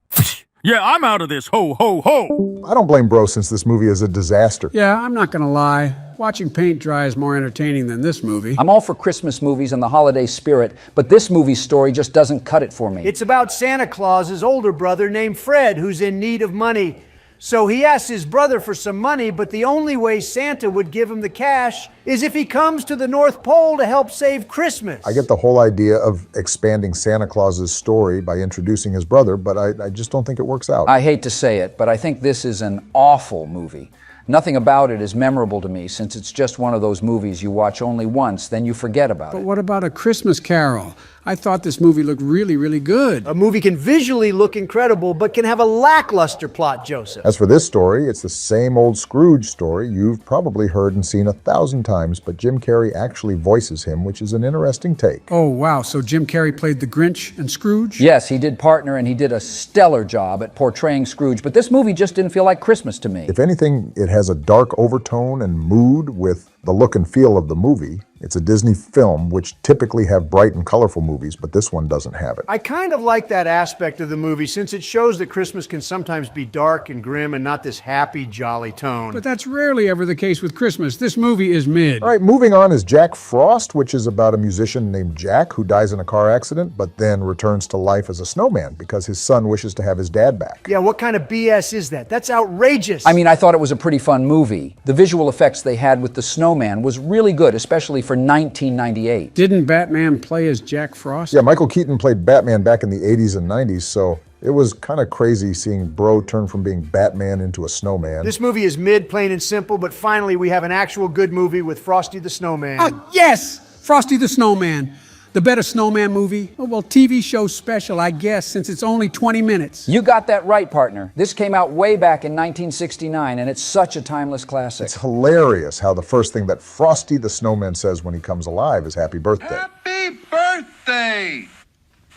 Yeah, I'm out of this. Ho, ho, ho! I don't blame Bro, since this movie is a disaster. Yeah, I'm not gonna lie. Watching paint dry is more entertaining than this movie. I'm all for Christmas movies and the holiday spirit, but this movie's story just doesn't cut it for me. It's about Santa Claus's older brother named Fred, who's in need of money. So he asks his brother for some money, but the only way Santa would give him the cash is if he comes to the North Pole to help save Christmas. I get the whole idea of expanding Santa Claus's story by introducing his brother, but I just don't think it works out. I hate to say it, but I think this is an awful movie. Nothing about it is memorable to me, since it's just one of those movies you watch only once, then you forget about it. But what about A Christmas Carol? I thought this movie looked really, really good. A movie can visually look incredible, but can have a lackluster plot, Joseph. As for this story, it's the same old Scrooge story you've probably heard and seen 1,000 times, but Jim Carrey actually voices him, which is an interesting take. Oh, wow. So Jim Carrey played the Grinch and Scrooge? Yes, he did partner, and he did a stellar job at portraying Scrooge, but this movie just didn't feel like Christmas to me. If anything, it has a dark overtone and mood with the look and feel of the movie. It's a Disney film, which typically have bright and colorful movies, but this one doesn't have it. I kind of like that aspect of the movie, since it shows that Christmas can sometimes be dark and grim and not this happy, jolly tone. But that's rarely ever the case with Christmas. This movie is mid. All right, moving on is Jack Frost, which is about a musician named Jack who dies in a car accident, but then returns to life as a snowman because his son wishes to have his dad back. Yeah, what kind of BS is that? That's outrageous. I mean, I thought it was a pretty fun movie. The visual effects they had with the snowman was really good, especially for 1998. Didn't Batman play as Jack Frost? Yeah, Michael Keaton played Batman back in the 80s and 90s, so it was kind of crazy seeing Bro turn from being Batman into a snowman. This movie is mid, plain and simple, but finally we have an actual good movie with Frosty the Snowman. Yes! Frosty the Snowman. The better snowman movie? Oh, well, TV show special, I guess, since it's only 20 minutes. You got that right, partner. This came out way back in 1969, and it's such a timeless classic. It's hilarious how the first thing that Frosty the Snowman says when he comes alive is happy birthday. Happy birthday!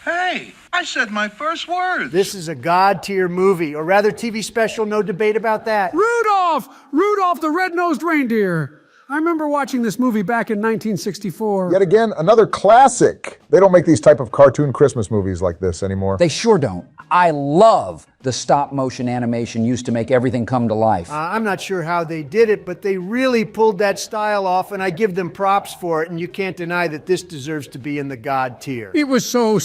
Hey, I said my first words. This is a God-tier movie, or rather TV special, no debate about that. Rudolph! Rudolph the Red-Nosed Reindeer! I remember watching this movie back in 1964. Yet again, another classic. They don't make these type of cartoon Christmas movies like this anymore. They sure don't. I love the stop-motion animation used to make everything come to life. I'm not sure how they did it, but they really pulled that style off, and I give them props for it, and you can't deny that this deserves to be in the God tier. It was so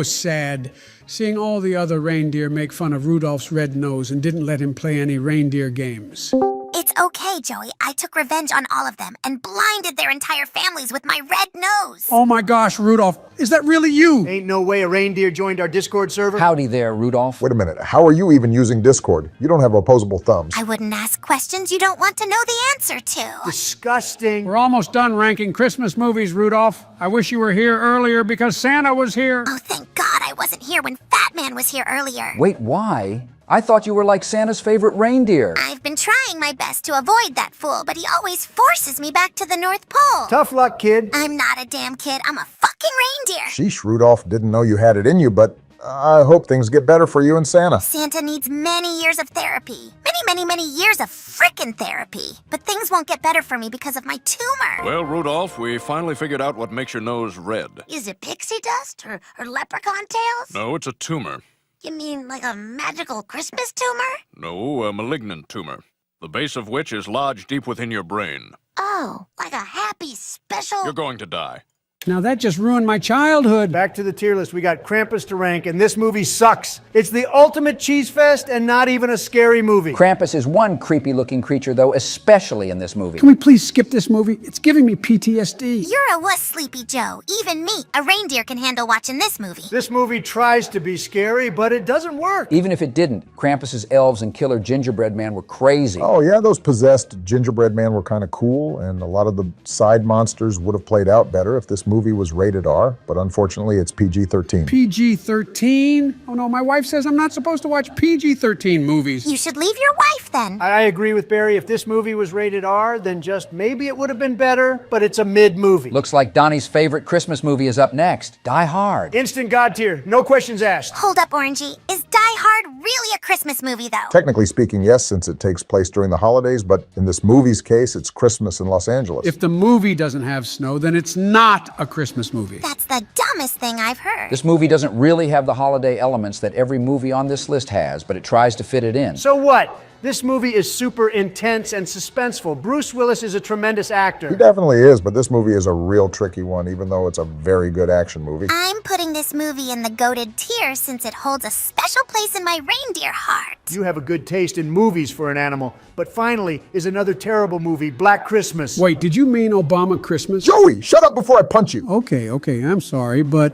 sad seeing all the other reindeer make fun of Rudolph's red nose and didn't let him play any reindeer games. It's okay, Joey. I took revenge on all of them and blinded their entire families with my red nose. Oh my gosh, Rudolph, is that really you? Ain't no way a reindeer joined our Discord server. Howdy there, Rudolph. Wait a minute, how are you even using Discord? You don't have opposable thumbs. I wouldn't ask questions you don't want to know the answer to. Disgusting. We're almost done ranking Christmas movies, Rudolph. I wish you were here earlier because Santa was here. Oh, thank God I wasn't here when Fat Man was here earlier. Wait, why? I thought you were like Santa's favorite reindeer. I've been trying my best to avoid that fool, but he always forces me back to the North Pole. Tough luck, kid. I'm not a damn kid. I'm a fucking reindeer. Sheesh, Rudolph, didn't know you had it in you, but I hope things get better for you and Santa. Santa needs many years of therapy. Many years of frickin' therapy. But things won't get better for me because of my tumor. Well, Rudolph, we finally figured out what makes your nose red. Is it pixie dust or leprechaun tails? No, it's a tumor. You mean like a magical Christmas tumor? No, a malignant tumor, the base of which is lodged deep within your brain. Oh, like a happy special... You're going to die. Now that just ruined my childhood. Back to the tier list. We got Krampus to rank, and this movie sucks. It's the ultimate cheese fest and not even a scary movie. Krampus is one creepy-looking creature, though, especially in this movie. Can we please skip this movie? It's giving me PTSD. You're a wuss, Sleepy Joe. Even me, a reindeer, can handle watching this movie. This movie tries to be scary, but it doesn't work. Even if it didn't, Krampus's elves and killer gingerbread man were crazy. Oh yeah, those possessed gingerbread man were kind of cool, and a lot of the side monsters would have played out better if this movie was rated R, but unfortunately it's PG-13. PG-13? Oh no, my wife says I'm not supposed to watch PG-13 movies. You should leave your wife then. I agree with Barry. If this movie was rated R, then just maybe it would have been better, but it's a mid movie. Looks like Donnie's favorite Christmas movie is up next, Die Hard. Instant God tier, no questions asked. Hold up, Orangey. Is Die Hard really a Christmas movie, though? Technically speaking, yes, since it takes place during the holidays, but in this movie's case, it's Christmas in Los Angeles. If the movie doesn't have snow, then it's not a Christmas movie. That's the dumbest thing I've heard. This movie doesn't really have the holiday elements that every movie on this list has, but it tries to fit it in. So what? This movie is super intense and suspenseful. Bruce Willis is a tremendous actor. He definitely is, but this movie is a real tricky one, even though it's a very good action movie. I'm putting this movie in the goated tier since it holds a special place in my reindeer heart. You have a good taste in movies for an animal, but finally is another terrible movie, Black Christmas. Wait, did you mean Obama Christmas? Joey, shut up before I punch you. Okay, I'm sorry, but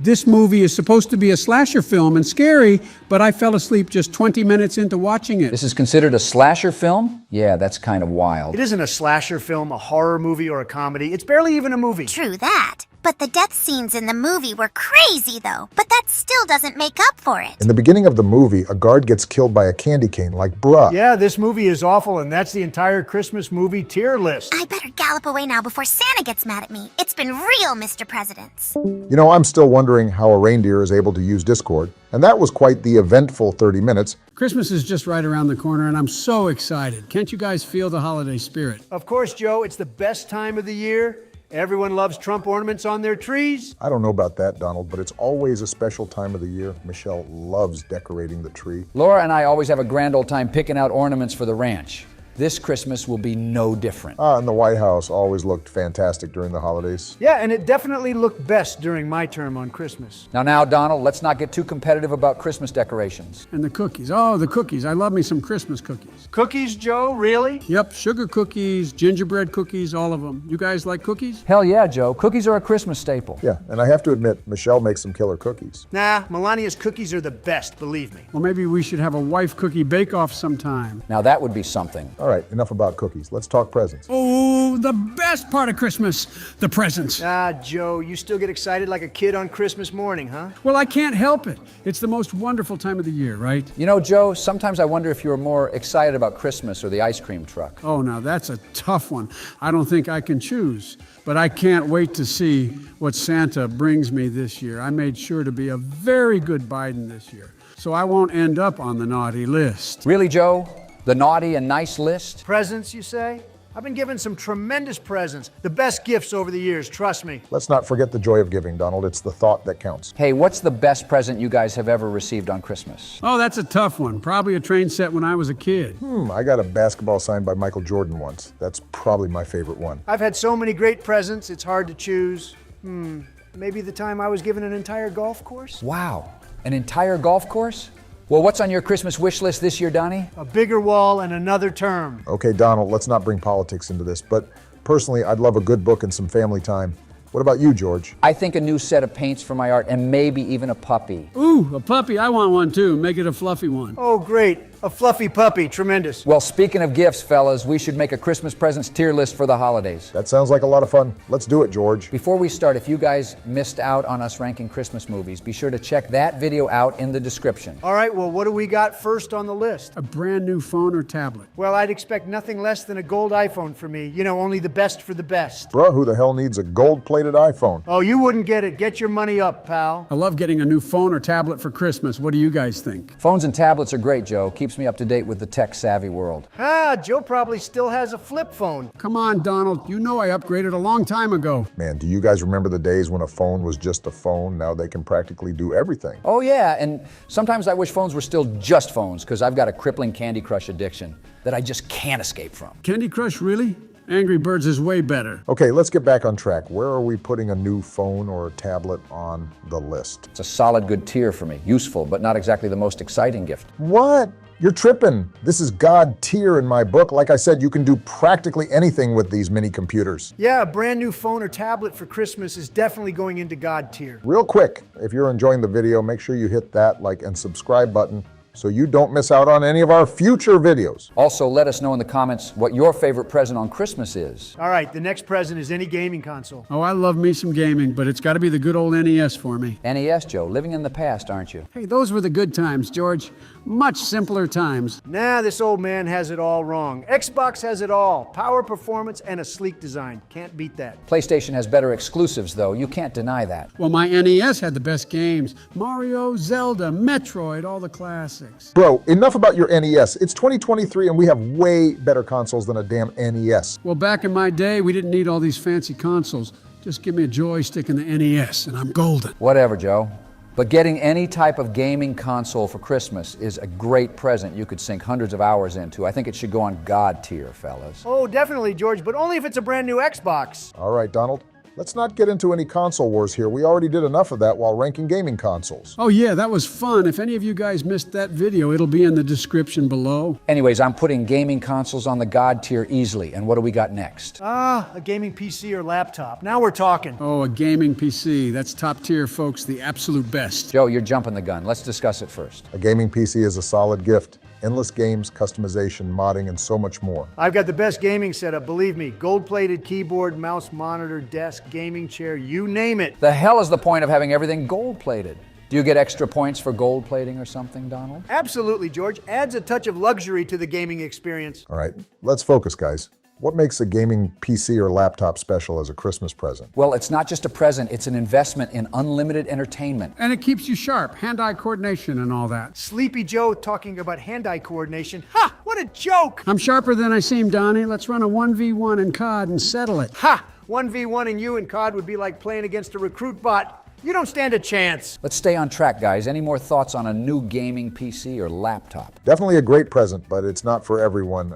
this movie is supposed to be a slasher film and scary, but I fell asleep just 20 minutes into watching it. This is considered a slasher film? Yeah, that's kind of wild. It isn't a slasher film, a horror movie, or a comedy. It's barely even a movie. True that. But the death scenes in the movie were crazy, though. But that still doesn't make up for it. In the beginning of the movie, a guard gets killed by a candy cane, like bruh. Yeah, this movie is awful, and that's the entire Christmas movie tier list. I better gallop away now before Santa gets mad at me. It's been real, Mr. Presidents. You know, I'm still wondering how a reindeer is able to use Discord, and that was quite the eventful 30 minutes. Christmas is just right around the corner, and I'm so excited. Can't you guys feel the holiday spirit? Of course, Joe, it's the best time of the year. Everyone loves Trump ornaments on their trees. I don't know about that, Donald, but it's always a special time of the year. Michelle loves decorating the tree. Laura and I always have a grand old time picking out ornaments for the ranch. This Christmas will be no different. And the White House always looked fantastic during the holidays. Yeah, and it definitely looked best during my term on Christmas. Now, Donald, let's not get too competitive about Christmas decorations. And the cookies. Oh, the cookies. I love me some Christmas cookies. Cookies, Joe? Really? Yep, sugar cookies, gingerbread cookies, all of them. You guys like cookies? Hell yeah, Joe. Cookies are a Christmas staple. Yeah, and I have to admit, Michelle makes some killer cookies. Nah, Melania's cookies are the best, believe me. Well, maybe we should have a wife cookie bake-off sometime. Now, that would be something. All right, enough about cookies. Let's talk presents. Oh, the best part of Christmas, the presents. Ah, Joe, you still get excited like a kid on Christmas morning, huh? Well, I can't help it. It's the most wonderful time of the year, right? You know, Joe, sometimes I wonder if you were more excited about Christmas or the ice cream truck. Oh, now that's a tough one. I don't think I can choose, but I can't wait to see what Santa brings me this year. I made sure to be a very good Biden this year, so I won't end up on the naughty list. Really, Joe? The naughty and nice list? Presents, you say? I've been given some tremendous presents. The best gifts over the years, trust me. Let's not forget the joy of giving, Donald. It's the thought that counts. Hey, what's the best present you guys have ever received on Christmas? Oh, that's a tough one. Probably a train set when I was a kid. I got a basketball signed by Michael Jordan once. That's probably my favorite one. I've had so many great presents, it's hard to choose. Maybe the time I was given an entire golf course? Wow, an entire golf course? Well, what's on your Christmas wish list this year, Donnie? A bigger wall and another term. Okay, Donald, let's not bring politics into this, but personally, I'd love a good book and some family time. What about you, George? I think a new set of paints for my art and maybe even a puppy. Ooh, a puppy. I want one too. Make it a fluffy one. Oh, great. A fluffy puppy. Tremendous. Well, speaking of gifts, fellas, we should make a Christmas presents tier list for the holidays. That sounds like a lot of fun. Let's do it, George. Before we start, if you guys missed out on us ranking Christmas movies, be sure to check that video out in the description. All right, well, what do we got first on the list? A brand new phone or tablet. Well, I'd expect nothing less than a gold iPhone for me. You know, only the best for the best. Bruh, who the hell needs a gold-plated iPhone? Oh, you wouldn't get it. Get your money up, pal. I love getting a new phone or tablet for Christmas. What do you guys think? Phones and tablets are great, Joe. Keep keeps me up to date with the tech-savvy world. Ah, Joe probably still has a flip phone. Come on, Donald. You know I upgraded a long time ago. Man, do you guys remember the days when a phone was just a phone? Now they can practically do everything. Oh yeah, and sometimes I wish phones were still just phones, because I've got a crippling Candy Crush addiction that I just can't escape from. Candy Crush, really? Angry Birds is way better. Okay, let's get back on track. Where are we putting a new phone or a tablet on the list? It's a solid good tier for me. Useful, but not exactly the most exciting gift. What? You're tripping. This is God tier in my book. Like I said, you can do practically anything with these mini computers. Yeah, a brand new phone or tablet for Christmas is definitely going into God tier. Real quick, if you're enjoying the video, make sure you hit that like and subscribe button so you don't miss out on any of our future videos. Also, let us know in the comments what your favorite present on Christmas is. All right, the next present is any gaming console. Oh, I love me some gaming, but it's got to be the good old NES for me. NES, Joe, living in the past, aren't you? Hey, those were the good times, George. Much simpler times. Nah, this old man has it all wrong. Xbox has it all. Power, performance, and a sleek design. Can't beat that. PlayStation has better exclusives, though. You can't deny that. Well, my NES had the best games. Mario, Zelda, Metroid, all the classics. Bro, enough about your NES. It's 2023 and we have way better consoles than a damn NES. Well, back in my day, we didn't need all these fancy consoles. Just give me a joystick and the NES, and I'm golden. Whatever, Joe. But getting any type of gaming console for Christmas is a great present you could sink hundreds of hours into. I think it should go on God tier, fellas. Oh, definitely, George, but only if it's a brand new Xbox. All right, Donald. Let's not get into any console wars here. We already did enough of that while ranking gaming consoles. Oh yeah, that was fun. If any of you guys missed that video, it'll be in the description below. Anyways, I'm putting gaming consoles on the God tier easily. And what do we got next? Ah, a gaming PC or laptop. Now we're talking. Oh, a gaming PC. That's top tier, folks. The absolute best. Joe, you're jumping the gun. Let's discuss it first. A gaming PC is a solid gift. Endless games, customization, modding, and so much more. I've got the best gaming setup, believe me. Gold-plated keyboard, mouse, monitor, desk, gaming chair, you name it. The hell is the point of having everything gold-plated? Do you get extra points for gold plating or something, Donald? Absolutely, George. Adds a touch of luxury to the gaming experience. All right, let's focus, guys. What makes a gaming PC or laptop special as a Christmas present? Well, it's not just a present, it's an investment in unlimited entertainment. And it keeps you sharp, hand-eye coordination and all that. Sleepy Joe talking about hand-eye coordination. Ha! What a joke! I'm sharper than I seem, Donnie. Let's run a 1v1 in COD and settle it. Ha! 1v1 and you in COD would be like playing against a recruit bot. You don't stand a chance. Let's stay on track, guys. Any more thoughts on a new gaming PC or laptop? Definitely a great present, but it's not for everyone.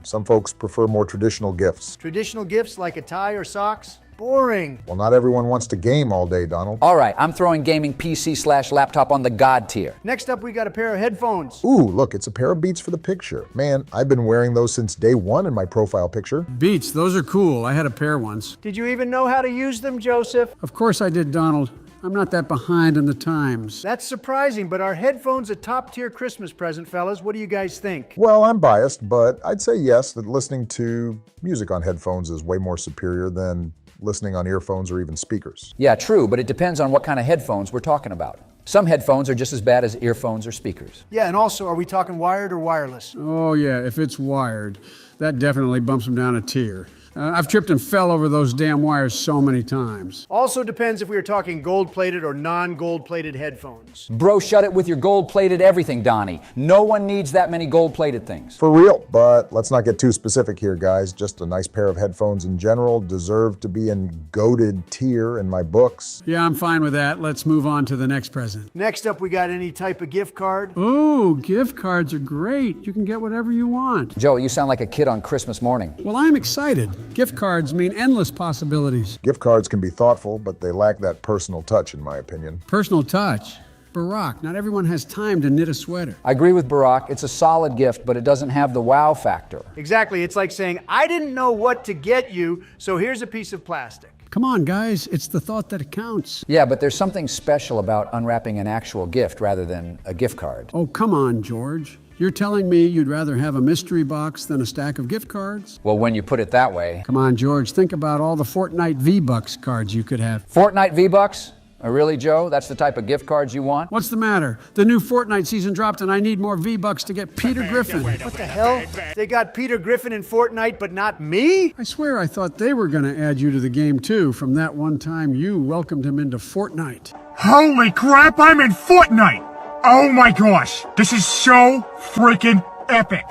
Some folks prefer more traditional gifts. Traditional gifts like a tie or socks? Boring. Well, not everyone wants to game all day, Donald. All right, I'm throwing gaming PC/laptop on the God tier. Next up, we got a pair of headphones. Ooh, look, it's a pair of Beats for the picture. Man, I've been wearing those since day one in my profile picture. Beats, those are cool. I had a pair once. Did you even know how to use them, Joseph? Of course I did, Donald. I'm not that behind in the times. That's surprising, but are headphones a top-tier Christmas present, fellas? What do you guys think? Well, I'm biased, but I'd say yes, that listening to music on headphones is way more superior than listening on earphones or even speakers. Yeah, true, but it depends on what kind of headphones we're talking about. Some headphones are just as bad as earphones or speakers. Yeah, and also, are we talking wired or wireless? Oh yeah, if it's wired, that definitely bumps them down a tier. I've tripped and fell over those damn wires so many times. Also depends if we are talking gold-plated or non-gold-plated headphones. Bro, shut it with your gold-plated everything, Donnie. No one needs that many gold-plated things. For real, but let's not get too specific here, guys. Just a nice pair of headphones in general deserve to be in goated tier in my books. Yeah, I'm fine with that. Let's move on to the next present. Next up, we got any type of gift card. Ooh, gift cards are great. You can get whatever you want. Joe, you sound like a kid on Christmas morning. Well, I'm excited. Gift cards mean endless possibilities. Gift cards can be thoughtful, but they lack that personal touch, in my opinion. Personal touch? Barack, not everyone has time to knit a sweater. I agree with Barack. It's a solid gift, but it doesn't have the wow factor. Exactly. It's like saying, I didn't know what to get you, so here's a piece of plastic. Come on, guys. It's the thought that counts. Yeah, but there's something special about unwrapping an actual gift rather than a gift card. Oh, come on, George. You're telling me you'd rather have a mystery box than a stack of gift cards? Well, when you put it that way. Come on, George. Think about all the Fortnite V-Bucks cards you could have. Fortnite V-Bucks? Oh, really, Joe? That's the type of gift cards you want? What's the matter? The new Fortnite season dropped and I need more V-Bucks to get Peter Griffin. What the hell? They got Peter Griffin in Fortnite, but not me? I swear I thought they were going to add you to the game, too, from that one time you welcomed him into Fortnite. Holy crap, I'm in Fortnite! Oh my gosh, this is so freaking epic.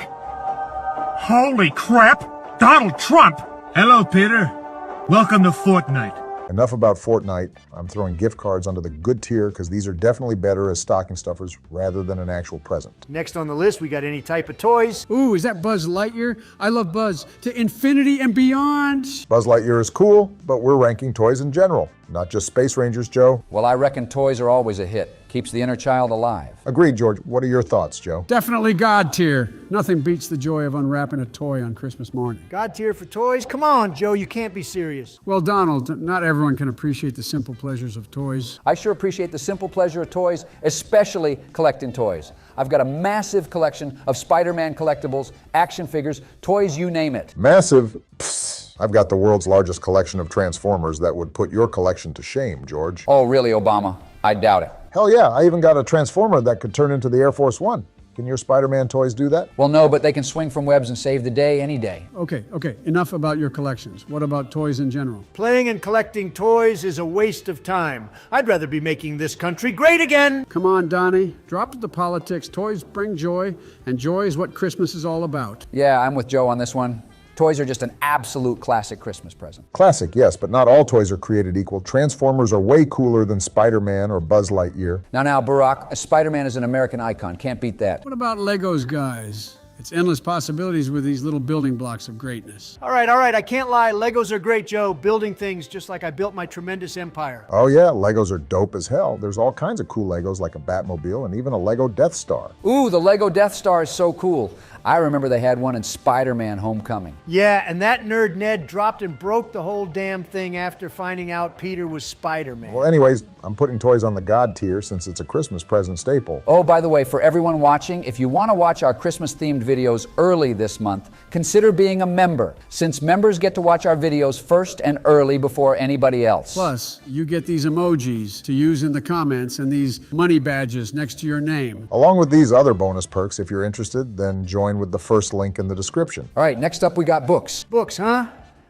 Holy crap, Donald Trump. Hello, Peter. Welcome to Fortnite. Enough about Fortnite. I'm throwing gift cards onto the good tier because these are definitely better as stocking stuffers rather than an actual present. Next on the list, we got any type of toys. Ooh, is that Buzz Lightyear? I love Buzz. To infinity and beyond. Buzz Lightyear is cool, but we're ranking toys in general, not just Space Rangers, Joe. Well, I reckon toys are always a hit. Keeps the inner child alive. Agreed, George. What are your thoughts, Joe? Definitely God tier. Nothing beats the joy of unwrapping a toy on Christmas morning. God tier for toys? Come on, Joe, you can't be serious. Well, Donald, not everyone can appreciate the simple pleasures of toys. I sure appreciate the simple pleasure of toys, especially collecting toys. I've got a massive collection of Spider-Man collectibles, action figures, toys, you name it. Massive? Psst. I've got the world's largest collection of Transformers that would put your collection to shame, George. Oh, really, Obama? I doubt it. Hell yeah, I even got a Transformer that could turn into the Air Force One. Can your Spider-Man toys do that? Well, no, but they can swing from webs and save the day any day. Okay, enough about your collections. What about toys in general? Playing and collecting toys is a waste of time. I'd rather be making this country great again. Come on, Donnie. Drop the politics. Toys bring joy, and joy is what Christmas is all about. Yeah, I'm with Joe on this one. Toys are just an absolute classic Christmas present. Classic, yes, but not all toys are created equal. Transformers are way cooler than Spider-Man or Buzz Lightyear. Now, Barack, Spider-Man is an American icon. Can't beat that. What about Legos, guys? It's endless possibilities with these little building blocks of greatness. All right, I can't lie. Legos are great, Joe. Building things just like I built my tremendous empire. Oh yeah, Legos are dope as hell. There's all kinds of cool Legos like a Batmobile and even a Lego Death Star. Ooh, the Lego Death Star is so cool. I remember they had one in Spider-Man Homecoming. Yeah, and that nerd Ned dropped and broke the whole damn thing after finding out Peter was Spider-Man. Well, anyways, I'm putting toys on the God tier since it's a Christmas present staple. Oh, by the way, for everyone watching, if you want to watch our Christmas-themed videos early this month, consider being a member, since members get to watch our videos first and early before anybody else. Plus, you get these emojis to use in the comments and these money badges next to your name. Along with these other bonus perks, if you're interested, then join with the first link in the description. All right, next up we got books. Books, huh?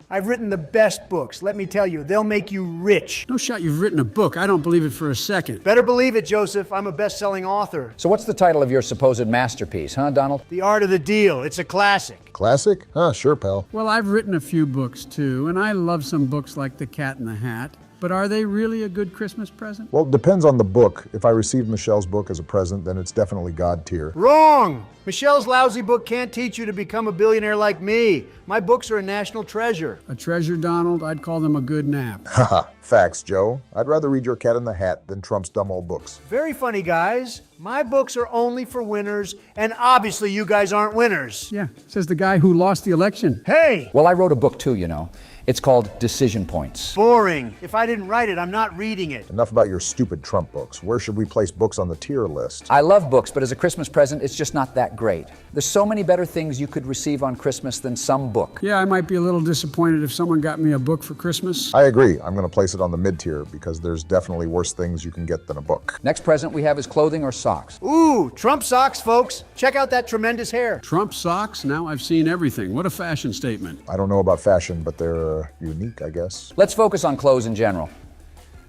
I've written the best books. Let me tell you, they'll make you rich. No shot you've written a book. I don't believe it for a second. Better believe it, Joseph. I'm a best-selling author. So what's the title of your supposed masterpiece, huh, Donald? The Art of the Deal. It's a classic. Classic? Huh, sure, pal. Well, I've written a few books too, and I love some books like The Cat in the Hat. But are they really a good Christmas present? Well, it depends on the book. If I received Michelle's book as a present, then it's definitely God tier. Wrong! Michelle's lousy book can't teach you to become a billionaire like me. My books are a national treasure. A treasure, Donald? I'd call them a good nap. Haha, facts, Joe. I'd rather read your Cat in the Hat than Trump's dumb old books. Very funny, guys. My books are only for winners, and obviously you guys aren't winners. Yeah, says the guy who lost the election. Hey! Well, I wrote a book too, you know. It's called Decision Points. Boring. If I didn't write it, I'm not reading it. Enough about your stupid Trump books. Where should we place books on the tier list? I love books, but as a Christmas present, it's just not that great. There's so many better things you could receive on Christmas than some book. Yeah, I might be a little disappointed if someone got me a book for Christmas. I agree. I'm going to place it on the mid-tier because there's definitely worse things you can get than a book. Next present we have is clothing or socks. Ooh, Trump socks, folks. Check out that tremendous hair. Trump socks? Now I've seen everything. What a fashion statement. I don't know about fashion, but they're unique, I guess. Let's focus on clothes in general.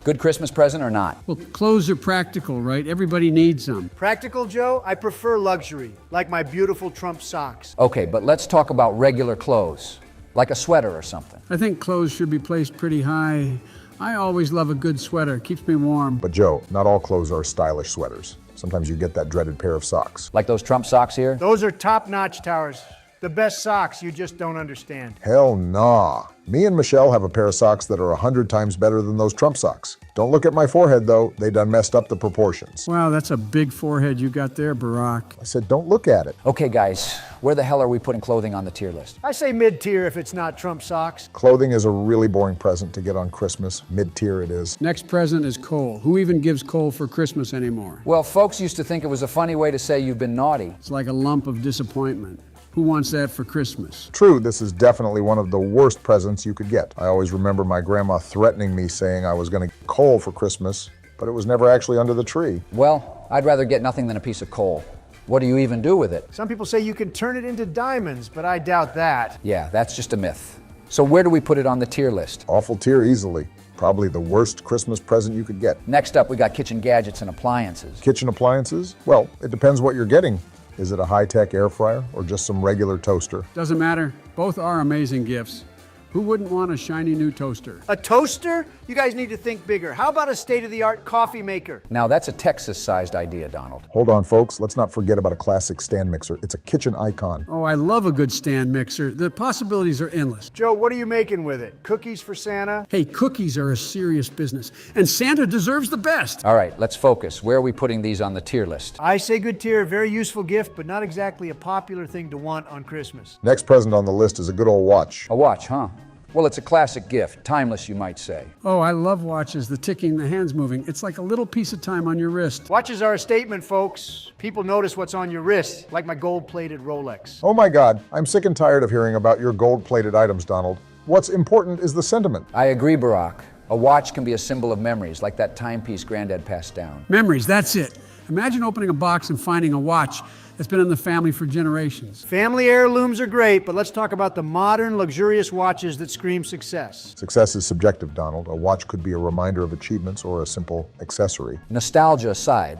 Good Christmas present or not? Well, clothes are practical, right? Everybody needs them. Practical, Joe? I prefer luxury, like my beautiful Trump socks. Okay, but let's talk about regular clothes, like a sweater or something. I think clothes should be placed pretty high. I always love a good sweater. Keeps me warm. But Joe, not all clothes are stylish sweaters. Sometimes you get that dreaded pair of socks. Like those Trump socks here? Those are top-notch, Towers. The best socks, you just don't understand. Hell nah. Me and Michelle have a pair of socks that are 100 times better than those Trump socks. Don't look at my forehead, though. They done messed up the proportions. Wow, that's a big forehead you got there, Barack. I said, don't look at it. Okay, guys, where the hell are we putting clothing on the tier list? I say mid-tier if it's not Trump socks. Clothing is a really boring present to get on Christmas. Mid-tier it is. Next present is coal. Who even gives coal for Christmas anymore? Well, folks used to think it was a funny way to say you've been naughty. It's like a lump of disappointment. Who wants that for Christmas? True, this is definitely one of the worst presents you could get. I always remember my grandma threatening me saying I was going to get coal for Christmas, but it was never actually under the tree. Well, I'd rather get nothing than a piece of coal. What do you even do with it? Some people say you can turn it into diamonds, but I doubt that. Yeah, that's just a myth. So where do we put it on the tier list? Awful tier easily. Probably the worst Christmas present you could get. Next up, we got kitchen gadgets and appliances. Kitchen appliances? Well, it depends what you're getting. Is it a high-tech air fryer or just some regular toaster? Doesn't matter. Both are amazing gifts. Who wouldn't want a shiny new toaster? A toaster? You guys need to think bigger. How about a state-of-the-art coffee maker? Now, that's a Texas-sized idea, Donald. Hold on, folks. Let's not forget about a classic stand mixer. It's a kitchen icon. Oh, I love a good stand mixer. The possibilities are endless. Joe, what are you making with it? Cookies for Santa? Hey, cookies are a serious business, and Santa deserves the best. All right, let's focus. Where are we putting these on the tier list? I say good tier, very useful gift, but not exactly a popular thing to want on Christmas. Next present on the list is a good old watch. A watch, huh? Well, it's a classic gift. Timeless, you might say. Oh, I love watches. The ticking, the hands moving. It's like a little piece of time on your wrist. Watches are a statement, folks. People notice what's on your wrist, like my gold-plated Rolex. Oh my God, I'm sick and tired of hearing about your gold-plated items, Donald. What's important is the sentiment. I agree, Barack. A watch can be a symbol of memories, like that timepiece Granddad passed down. Memories, that's it. Imagine opening a box and finding a watch that's been in the family for generations. Family heirlooms are great, but let's talk about the modern, luxurious watches that scream success. Success is subjective, Donald. A watch could be a reminder of achievements or a simple accessory. Nostalgia aside,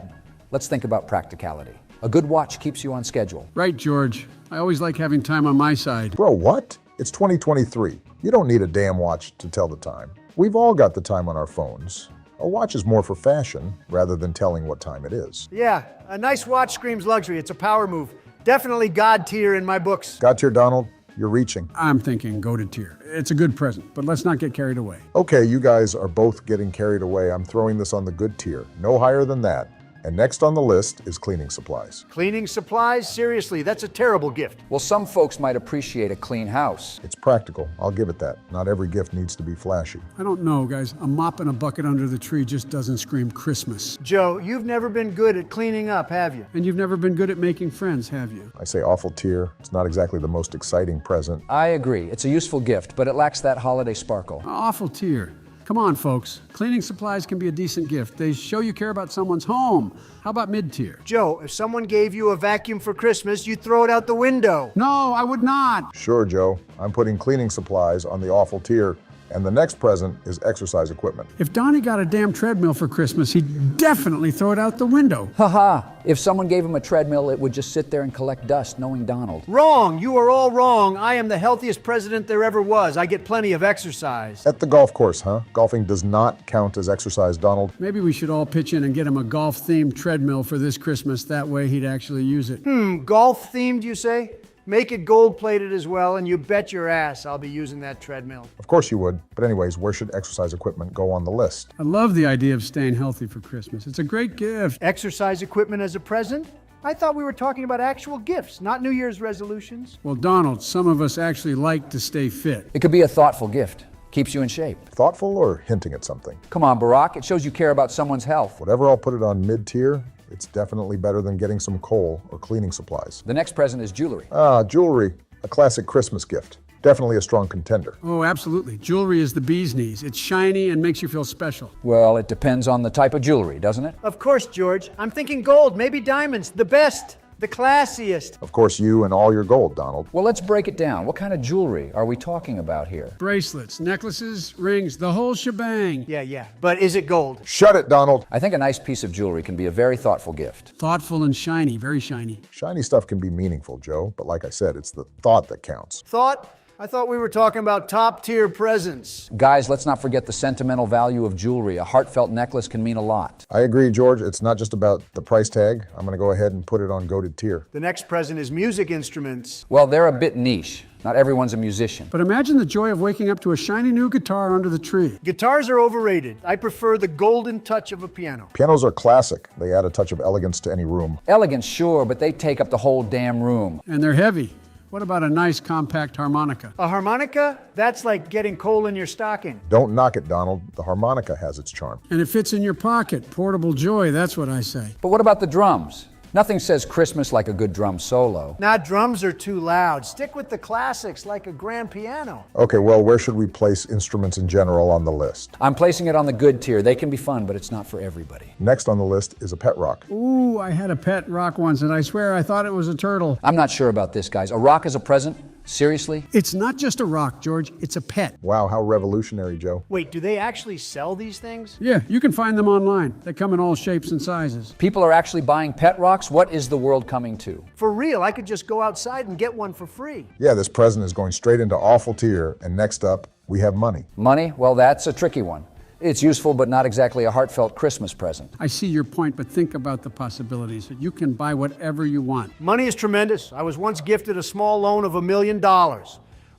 let's think about practicality. A good watch keeps you on schedule. Right, George. I always like having time on my side. Bro, what? It's 2023. You don't need a damn watch to tell the time. We've all got the time on our phones. A watch is more for fashion rather than telling what time it is. Yeah, a nice watch screams luxury. It's a power move. Definitely God tier in my books. God tier, Donald? You're reaching. I'm thinking go to tier. It's a good present, but let's not get carried away. Okay, you guys are both getting carried away. I'm throwing this on the good tier. No higher than that. And next on the list is cleaning supplies. Cleaning supplies? Seriously, that's a terrible gift. Well, some folks might appreciate a clean house. It's practical. I'll give it that. Not every gift needs to be flashy. I don't know, guys. A mop and a bucket under the tree just doesn't scream Christmas. Joe, you've never been good at cleaning up, have you? And you've never been good at making friends, have you? I say awful tier. It's not exactly the most exciting present. I agree. It's a useful gift, but it lacks that holiday sparkle. Awful tier. Come on, folks. Cleaning supplies can be a decent gift. They show you care about someone's home. How about mid-tier? Joe, if someone gave you a vacuum for Christmas, you'd throw it out the window. No, I would not. Sure, Joe. I'm putting cleaning supplies on the awful tier. And the next present is exercise equipment. If Donnie got a damn treadmill for Christmas, he'd definitely throw it out the window. Ha! If someone gave him a treadmill, it would just sit there and collect dust, knowing Donald. Wrong! You are all wrong. I am the healthiest president there ever was. I get plenty of exercise. At the golf course, huh? Golfing does not count as exercise, Donald. Maybe we should all pitch in and get him a golf-themed treadmill for this Christmas. That way he'd actually use it. Golf-themed, you say? Make it gold-plated as well, and you bet your ass I'll be using that treadmill. Of course you would. But anyways, where should exercise equipment go on the list? I love the idea of staying healthy for Christmas. It's a great gift. Exercise equipment as a present? I thought we were talking about actual gifts, not New Year's resolutions. Well, Donald, some of us actually like to stay fit. It could be a thoughtful gift. Keeps you in shape. Thoughtful or hinting at something? Come on, Barack. It shows you care about someone's health. Whatever, I'll put it on mid-tier. It's definitely better than getting some coal or cleaning supplies. The next present is jewelry. Jewelry. A classic Christmas gift. Definitely a strong contender. Oh, absolutely. Jewelry is the bee's knees. It's shiny and makes you feel special. Well, it depends on the type of jewelry, doesn't it? Of course, George. I'm thinking gold, maybe diamonds. The best. The classiest. Of course, you and all your gold, Donald. Well, let's break it down. What kind of jewelry are we talking about here? Bracelets, necklaces, rings, the whole shebang. Yeah. But is it gold? Shut it, Donald. I think a nice piece of jewelry can be a very thoughtful gift. Thoughtful and shiny, very shiny. Shiny stuff can be meaningful, Joe, but like I said, it's the thought that counts. Thought? I thought we were talking about top-tier presents. Guys, let's not forget the sentimental value of jewelry. A heartfelt necklace can mean a lot. I agree, George. It's not just about the price tag. I'm going to go ahead and put it on goated tier. The next present is music instruments. Well, they're a bit niche. Not everyone's a musician. But imagine the joy of waking up to a shiny new guitar under the tree. Guitars are overrated. I prefer the golden touch of a piano. Pianos are classic. They add a touch of elegance to any room. Elegance, sure, but they take up the whole damn room. And they're heavy. What about a nice compact harmonica? A harmonica? That's like getting coal in your stocking. Don't knock it, Donald. The harmonica has its charm. And it fits in your pocket. Portable joy, that's what I say. But what about the drums? Nothing says Christmas like a good drum solo. Drums are too loud. Stick with the classics like a grand piano. Okay, well, where should we place instruments in general on the list? I'm placing it on the good tier. They can be fun, but it's not for everybody. Next on the list is a pet rock. Ooh, I had a pet rock once, and I swear I thought it was a turtle. I'm not sure about this, guys. A rock is a present, Seriously? It's not just a rock, George. It's a pet. Wow, how revolutionary, Joe. Wait, do they actually sell these things? Yeah, you can find them online. They come in all shapes and sizes. People are actually buying pet rocks? What is the world coming to? For real, I could just go outside and get one for free. Yeah, this present is going straight into awful tier. And next up, we have money. Money? Well, that's a tricky one. It's useful, but not exactly a heartfelt Christmas present. I see your point, but think about the possibilities that you can buy whatever you want. Money is tremendous. I was once gifted a small loan of $1 million.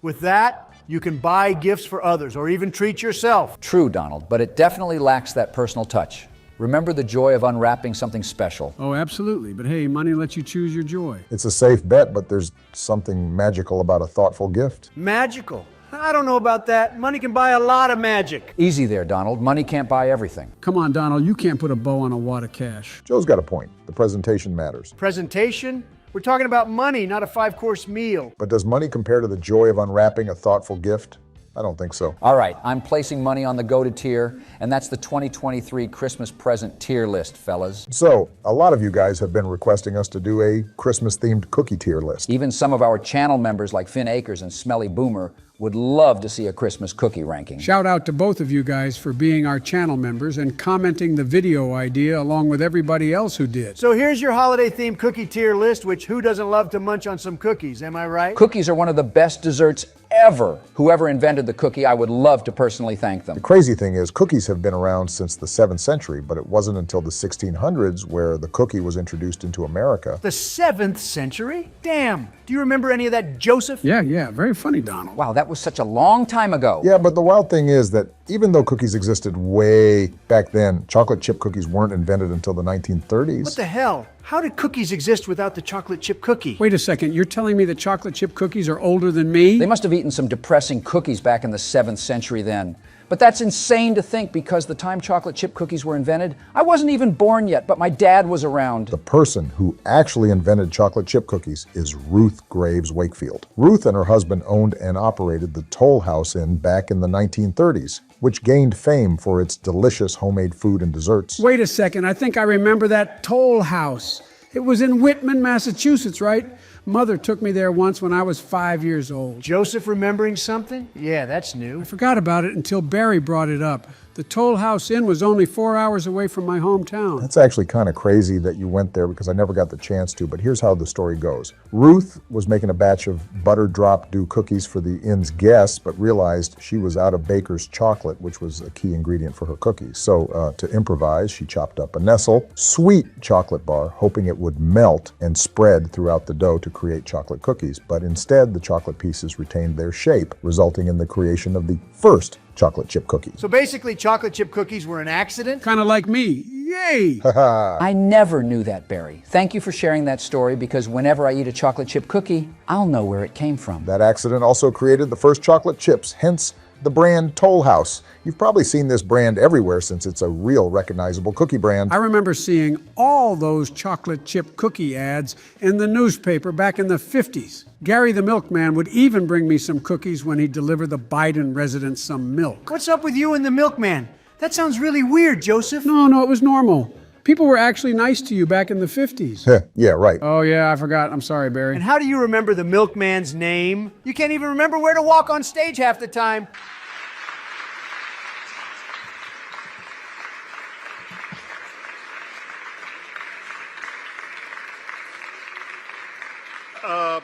With that, you can buy gifts for others or even treat yourself. True, Donald, but it definitely lacks that personal touch. Remember the joy of unwrapping something special. Oh, absolutely. But hey, money lets you choose your joy. It's a safe bet, but there's something magical about a thoughtful gift. Magical? I don't know about that. Money can buy a lot of magic. Easy there, Donald. Money can't buy everything. Come on, Donald, you can't put a bow on a wad of cash. Joe's got a point. The presentation matters. Presentation? We're talking about money, not a 5-course meal. But does money compare to the joy of unwrapping a thoughtful gift? I don't think so. All right, I'm placing money on the go-to tier, and that's the 2023 Christmas present tier list, fellas. So, a lot of you guys have been requesting us to do a Christmas-themed cookie tier list. Even some of our channel members like Finn Akers and Smelly Boomer would love to see a Christmas cookie ranking. Shout out to both of you guys for being our channel members and commenting the video idea along with everybody else who did. So here's your holiday-themed cookie tier list, which who doesn't love to munch on some cookies, am I right? Cookies are one of the best desserts ever. Whoever invented the cookie, I would love to personally thank them. The crazy thing is, cookies have been around since the 7th century, but it wasn't until the 1600s where the cookie was introduced into America. The 7th century? Damn. Do you remember any of that, Joseph? Yeah, very funny, Donald. Wow, that was such a long time ago. Yeah, but the wild thing is that even though cookies existed way back then, chocolate chip cookies weren't invented until the 1930s. What the hell? How did cookies exist without the chocolate chip cookie? Wait a second, you're telling me that chocolate chip cookies are older than me? They must have eaten some depressing cookies back in the 7th century then. But that's insane to think because the time chocolate chip cookies were invented, I wasn't even born yet, but my dad was around. The person who actually invented chocolate chip cookies is Ruth Graves Wakefield. Ruth and her husband owned and operated the Toll House Inn back in the 1930s, which gained fame for its delicious homemade food and desserts. Wait a second, I think I remember that Toll House. It was in Whitman, Massachusetts, right? Mother took me there once when I was 5 years old. Joseph remembering something? Yeah, that's new. I forgot about it until Barry brought it up. The Toll House Inn was only 4 hours away from my hometown. That's actually kind of crazy that you went there because I never got the chance to, but here's how the story goes. Ruth was making a batch of butter drop dew cookies for the inn's guests, but realized she was out of baker's chocolate, which was a key ingredient for her cookies. So to improvise, she chopped up a Nestle sweet chocolate bar, hoping it would melt and spread throughout the dough to create chocolate cookies. But instead, the chocolate pieces retained their shape, resulting in the creation of the first chocolate chip cookie. So basically, chocolate chip cookies were an accident? Kind of like me. Yay! I never knew that, Barry. Thank you for sharing that story because whenever I eat a chocolate chip cookie, I'll know where it came from. That accident also created the first chocolate chips, hence the brand Toll House. You've probably seen this brand everywhere since it's a real recognizable cookie brand. I remember seeing all those chocolate chip cookie ads in the newspaper back in the 50s. Gary the milkman would even bring me some cookies when he'd deliver the Biden residents some milk. What's up with you and the milkman? That sounds really weird, Joseph. No, it was normal. People were actually nice to you back in the 50s. Yeah, right. Oh, yeah, I forgot. I'm sorry, Barry. And how do you remember the milkman's name? You can't even remember where to walk on stage half the time.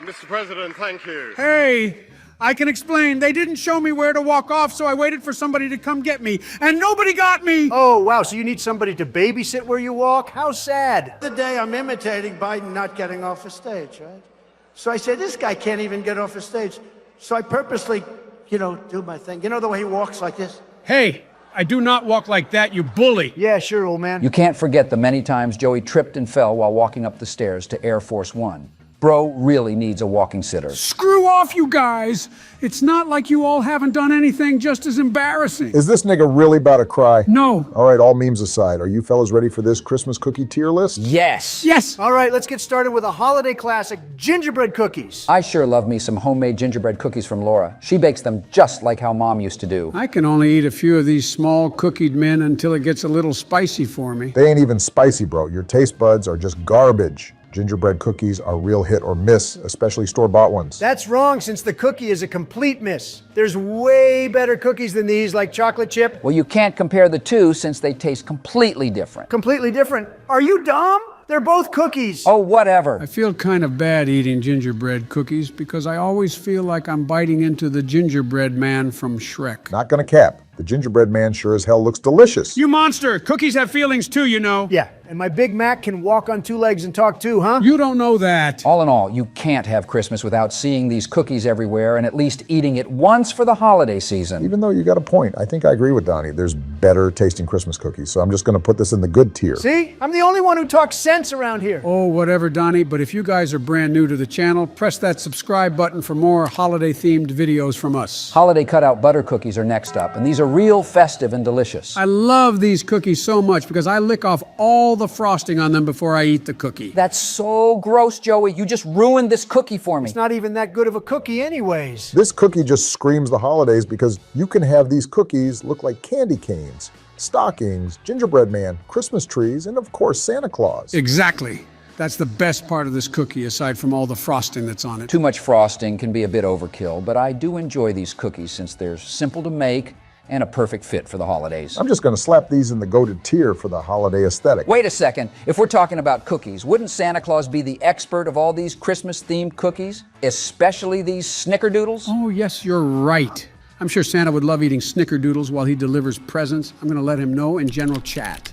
Mr. President, thank you. Hey, I can explain. They didn't show me where to walk off, so I waited for somebody to come get me, and nobody got me. Oh, wow, so you need somebody to babysit where you walk? How sad. The day I'm imitating Biden not getting off a stage, right? So I said, this guy can't even get off a stage. So I purposely, do my thing. You know the way he walks like this? Hey, I do not walk like that, you bully. Yeah, sure, old man. You can't forget the many times Joey tripped and fell while walking up the stairs to Air Force One. Bro really needs a walking sitter. Screw off, you guys. It's not like you all haven't done anything just as embarrassing. Is this nigga really about to cry? No. All right, all memes aside, are you fellas ready for this Christmas cookie tier list? Yes. Yes. All right, let's get started with a holiday classic, gingerbread cookies. I sure love me some homemade gingerbread cookies from Laura. She bakes them just like how Mom used to do. I can only eat a few of these small cookied men until it gets a little spicy for me. They ain't even spicy, bro. Your taste buds are just garbage. Gingerbread cookies are real hit or miss, especially store-bought ones. That's wrong, since the cookie is a complete miss. There's way better cookies than these, like chocolate chip. Well, you can't compare the two since they taste completely different. Completely different? Are you dumb? They're both cookies. Oh, whatever. I feel kind of bad eating gingerbread cookies because I always feel like I'm biting into the gingerbread man from Shrek. Not gonna cap. The gingerbread man sure as hell looks delicious. You monster! Cookies have feelings too, you know. Yeah, and my Big Mac can walk on two legs and talk too, huh? You don't know that. All in all, you can't have Christmas without seeing these cookies everywhere and at least eating it once for the holiday season. Even though you got a point, I think I agree with Donnie. There's better tasting Christmas cookies, so I'm just gonna put this in the good tier. See? I'm the only one who talks sense around here. Oh, whatever, Donnie, but if you guys are brand new to the channel, press that subscribe button for more holiday-themed videos from us. Holiday cutout butter cookies are next up, and these are real festive and delicious. I love these cookies so much because I lick off all the frosting on them before I eat the cookie. That's so gross, Joey. You just ruined this cookie for me. It's not even that good of a cookie anyways. This cookie just screams the holidays because you can have these cookies look like candy canes, stockings, gingerbread man, Christmas trees, and of course Santa Claus. Exactly. That's the best part of this cookie, aside from all the frosting that's on it. Too much frosting can be a bit overkill, but I do enjoy these cookies since they're simple to make and a perfect fit for the holidays. I'm just gonna slap these in the goated tier for the holiday aesthetic. Wait a second. If we're talking about cookies, wouldn't Santa Claus be the expert of all these Christmas-themed cookies, especially these snickerdoodles? Oh, yes, you're right. I'm sure Santa would love eating snickerdoodles while he delivers presents. I'm gonna let him know in general chat.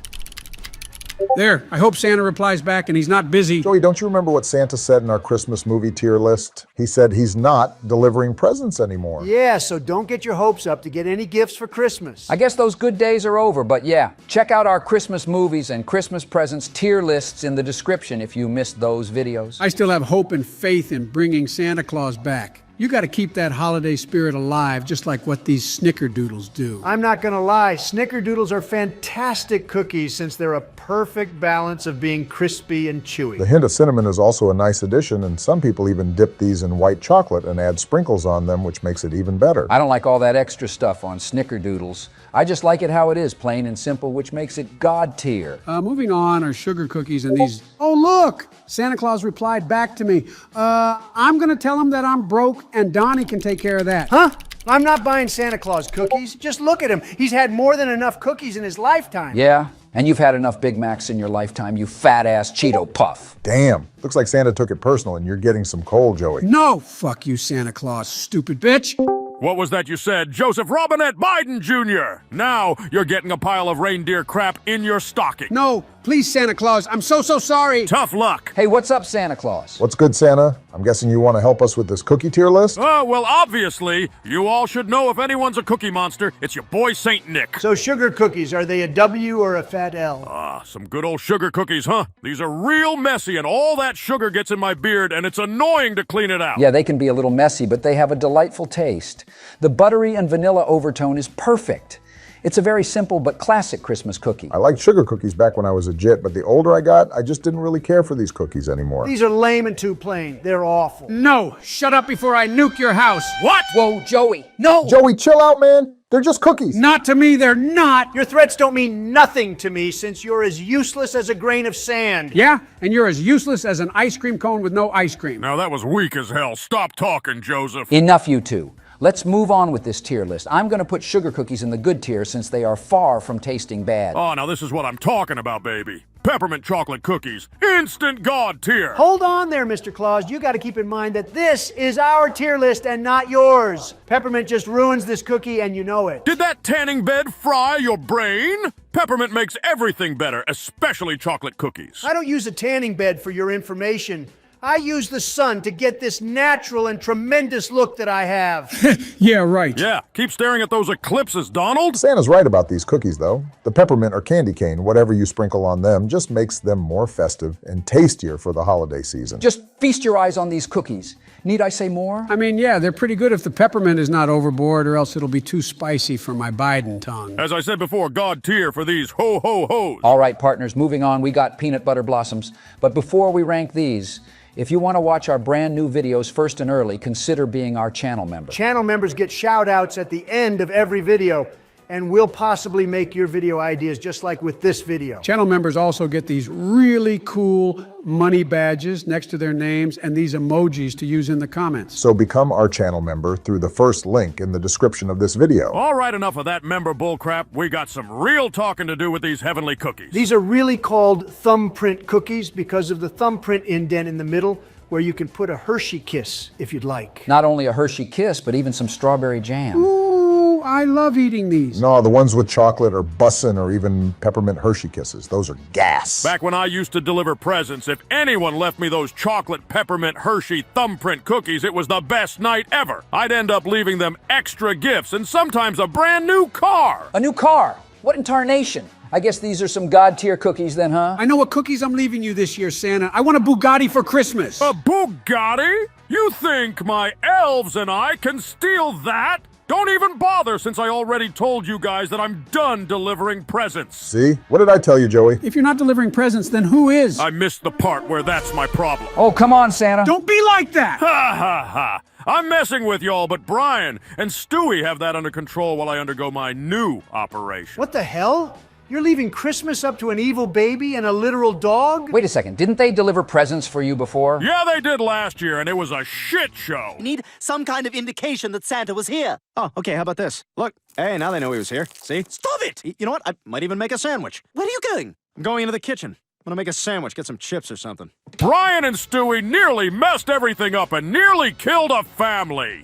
There, I hope Santa replies back and he's not busy. Joey, don't you remember what Santa said in our Christmas movie tier list? He said he's not delivering presents anymore. Yeah, so don't get your hopes up to get any gifts for Christmas. I guess those good days are over, but yeah, check out our Christmas movies and Christmas presents tier lists in the description if you missed those videos. I still have hope and faith in bringing Santa Claus back. You got to keep that holiday spirit alive, just like what these snickerdoodles do. I'm not gonna lie, snickerdoodles are fantastic cookies since they're a perfect balance of being crispy and chewy. The hint of cinnamon is also a nice addition, and some people even dip these in white chocolate and add sprinkles on them, which makes it even better. I don't like all that extra stuff on snickerdoodles. I just like it how it is, plain and simple, which makes it God tier. Moving on are sugar cookies and these. Oh, look! Santa Claus replied back to me. I'm gonna tell him that I'm broke and Donnie can take care of that. Huh? I'm not buying Santa Claus cookies. Just look at him. He's had more than enough cookies in his lifetime. Yeah, and you've had enough Big Macs in your lifetime, you fat-ass Cheeto puff. Damn, looks like Santa took it personal and you're getting some coal, Joey. No! Fuck you, Santa Claus, stupid bitch! What was that you said? Joseph Robinette Biden Jr. Now you're getting a pile of reindeer crap in your stocking. No, please, Santa Claus, I'm so sorry. Tough luck. Hey, what's up, Santa Claus? What's good, Santa? I'm guessing you want to help us with this cookie tier list? Oh, well, obviously, you all should know if anyone's a cookie monster, it's your boy Saint Nick. So sugar cookies, are they a W or a fat L? Ah, some good old sugar cookies, huh? These are real messy, and all that sugar gets in my beard, and it's annoying to clean it out. Yeah, they can be a little messy, but they have a delightful taste. The buttery and vanilla overtone is perfect. It's a very simple but classic Christmas cookie. I liked sugar cookies back when I was a jit, but the older I got, I just didn't really care for these cookies anymore. These are lame and too plain. They're awful. No, shut up before I nuke your house. What? Whoa, Joey, no! Joey, chill out, man. They're just cookies. Not to me, they're not. Your threats don't mean nothing to me since you're as useless as a grain of sand. Yeah, and you're as useless as an ice cream cone with no ice cream. Now that was weak as hell. Stop talking, Joseph. Enough, you two. Let's move on with this tier list. I'm going to put sugar cookies in the good tier since they are far from tasting bad. Oh, now this is what I'm talking about, baby. Peppermint chocolate cookies. Instant God tier. Hold on there, Mr. Claus. You got to keep in mind that this is our tier list and not yours. Peppermint just ruins this cookie and you know it. Did that tanning bed fry your brain? Peppermint makes everything better, especially chocolate cookies. I don't use a tanning bed for your information. I use the sun to get this natural and tremendous look that I have. Yeah, right. Yeah, keep staring at those eclipses, Donald. Santa's right about these cookies, though. The peppermint or candy cane, whatever you sprinkle on them, just makes them more festive and tastier for the holiday season. Just feast your eyes on these cookies. Need I say more? I mean, yeah, they're pretty good if the peppermint is not overboard, or else it'll be too spicy for my Biden tongue. As I said before, God tier for these ho-ho-hos. All right, partners, moving on. We got peanut butter blossoms. But before we rank these, if you want to watch our brand new videos first and early, consider being our channel member. Channel members get shout outs at the end of every video. and we'll possibly make your video ideas just like with this video. Channel members also get these really cool money badges next to their names and these emojis to use in the comments. So become our channel member through the first link in the description of this video. All right, enough of that member bullcrap. We got some real talking to do with these heavenly cookies. These are really called thumbprint cookies because of the thumbprint indent in the middle where you can put a Hershey Kiss if you'd like. Not only a Hershey Kiss, but even some strawberry jam. Ooh, I love eating these. No, the ones with chocolate or bussin' or even peppermint Hershey Kisses. Those are gas. Back when I used to deliver presents, if anyone left me those chocolate peppermint Hershey thumbprint cookies, it was the best night ever. I'd end up leaving them extra gifts and sometimes a brand new car. A new car? What in tarnation? I guess these are some God-tier cookies then, huh? I know what cookies I'm leaving you this year, Santa. I want a Bugatti for Christmas. A Bugatti? You think my elves and I can steal that? Don't even bother, since I already told you guys that I'm done delivering presents. See? What did I tell you, Joey? If you're not delivering presents, then who is? I missed the part where that's my problem. Oh, come on, Santa. Don't be like that! Ha ha ha! I'm messing with y'all, but Brian and Stewie have that under control while I undergo my new operation. What the hell? You're leaving Christmas up to an evil baby and a literal dog? Wait a second, didn't they deliver presents for you before? Yeah, they did last year, and it was a shit show. Need some kind of indication that Santa was here. Oh, okay, how about this? Look, hey, now they know he was here. See? Stop it! You know what? I might even make a sandwich. Where are you going? I'm going into the kitchen. I'm gonna make a sandwich, get some chips or something. Brian and Stewie nearly messed everything up and nearly killed a family.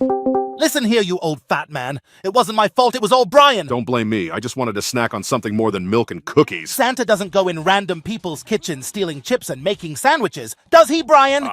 Listen here, you old fat man. It wasn't my fault, it was all Brian. Don't blame me. I just wanted to snack on something more than milk and cookies. Santa doesn't go in random people's kitchens stealing chips and making sandwiches. Does he, Brian?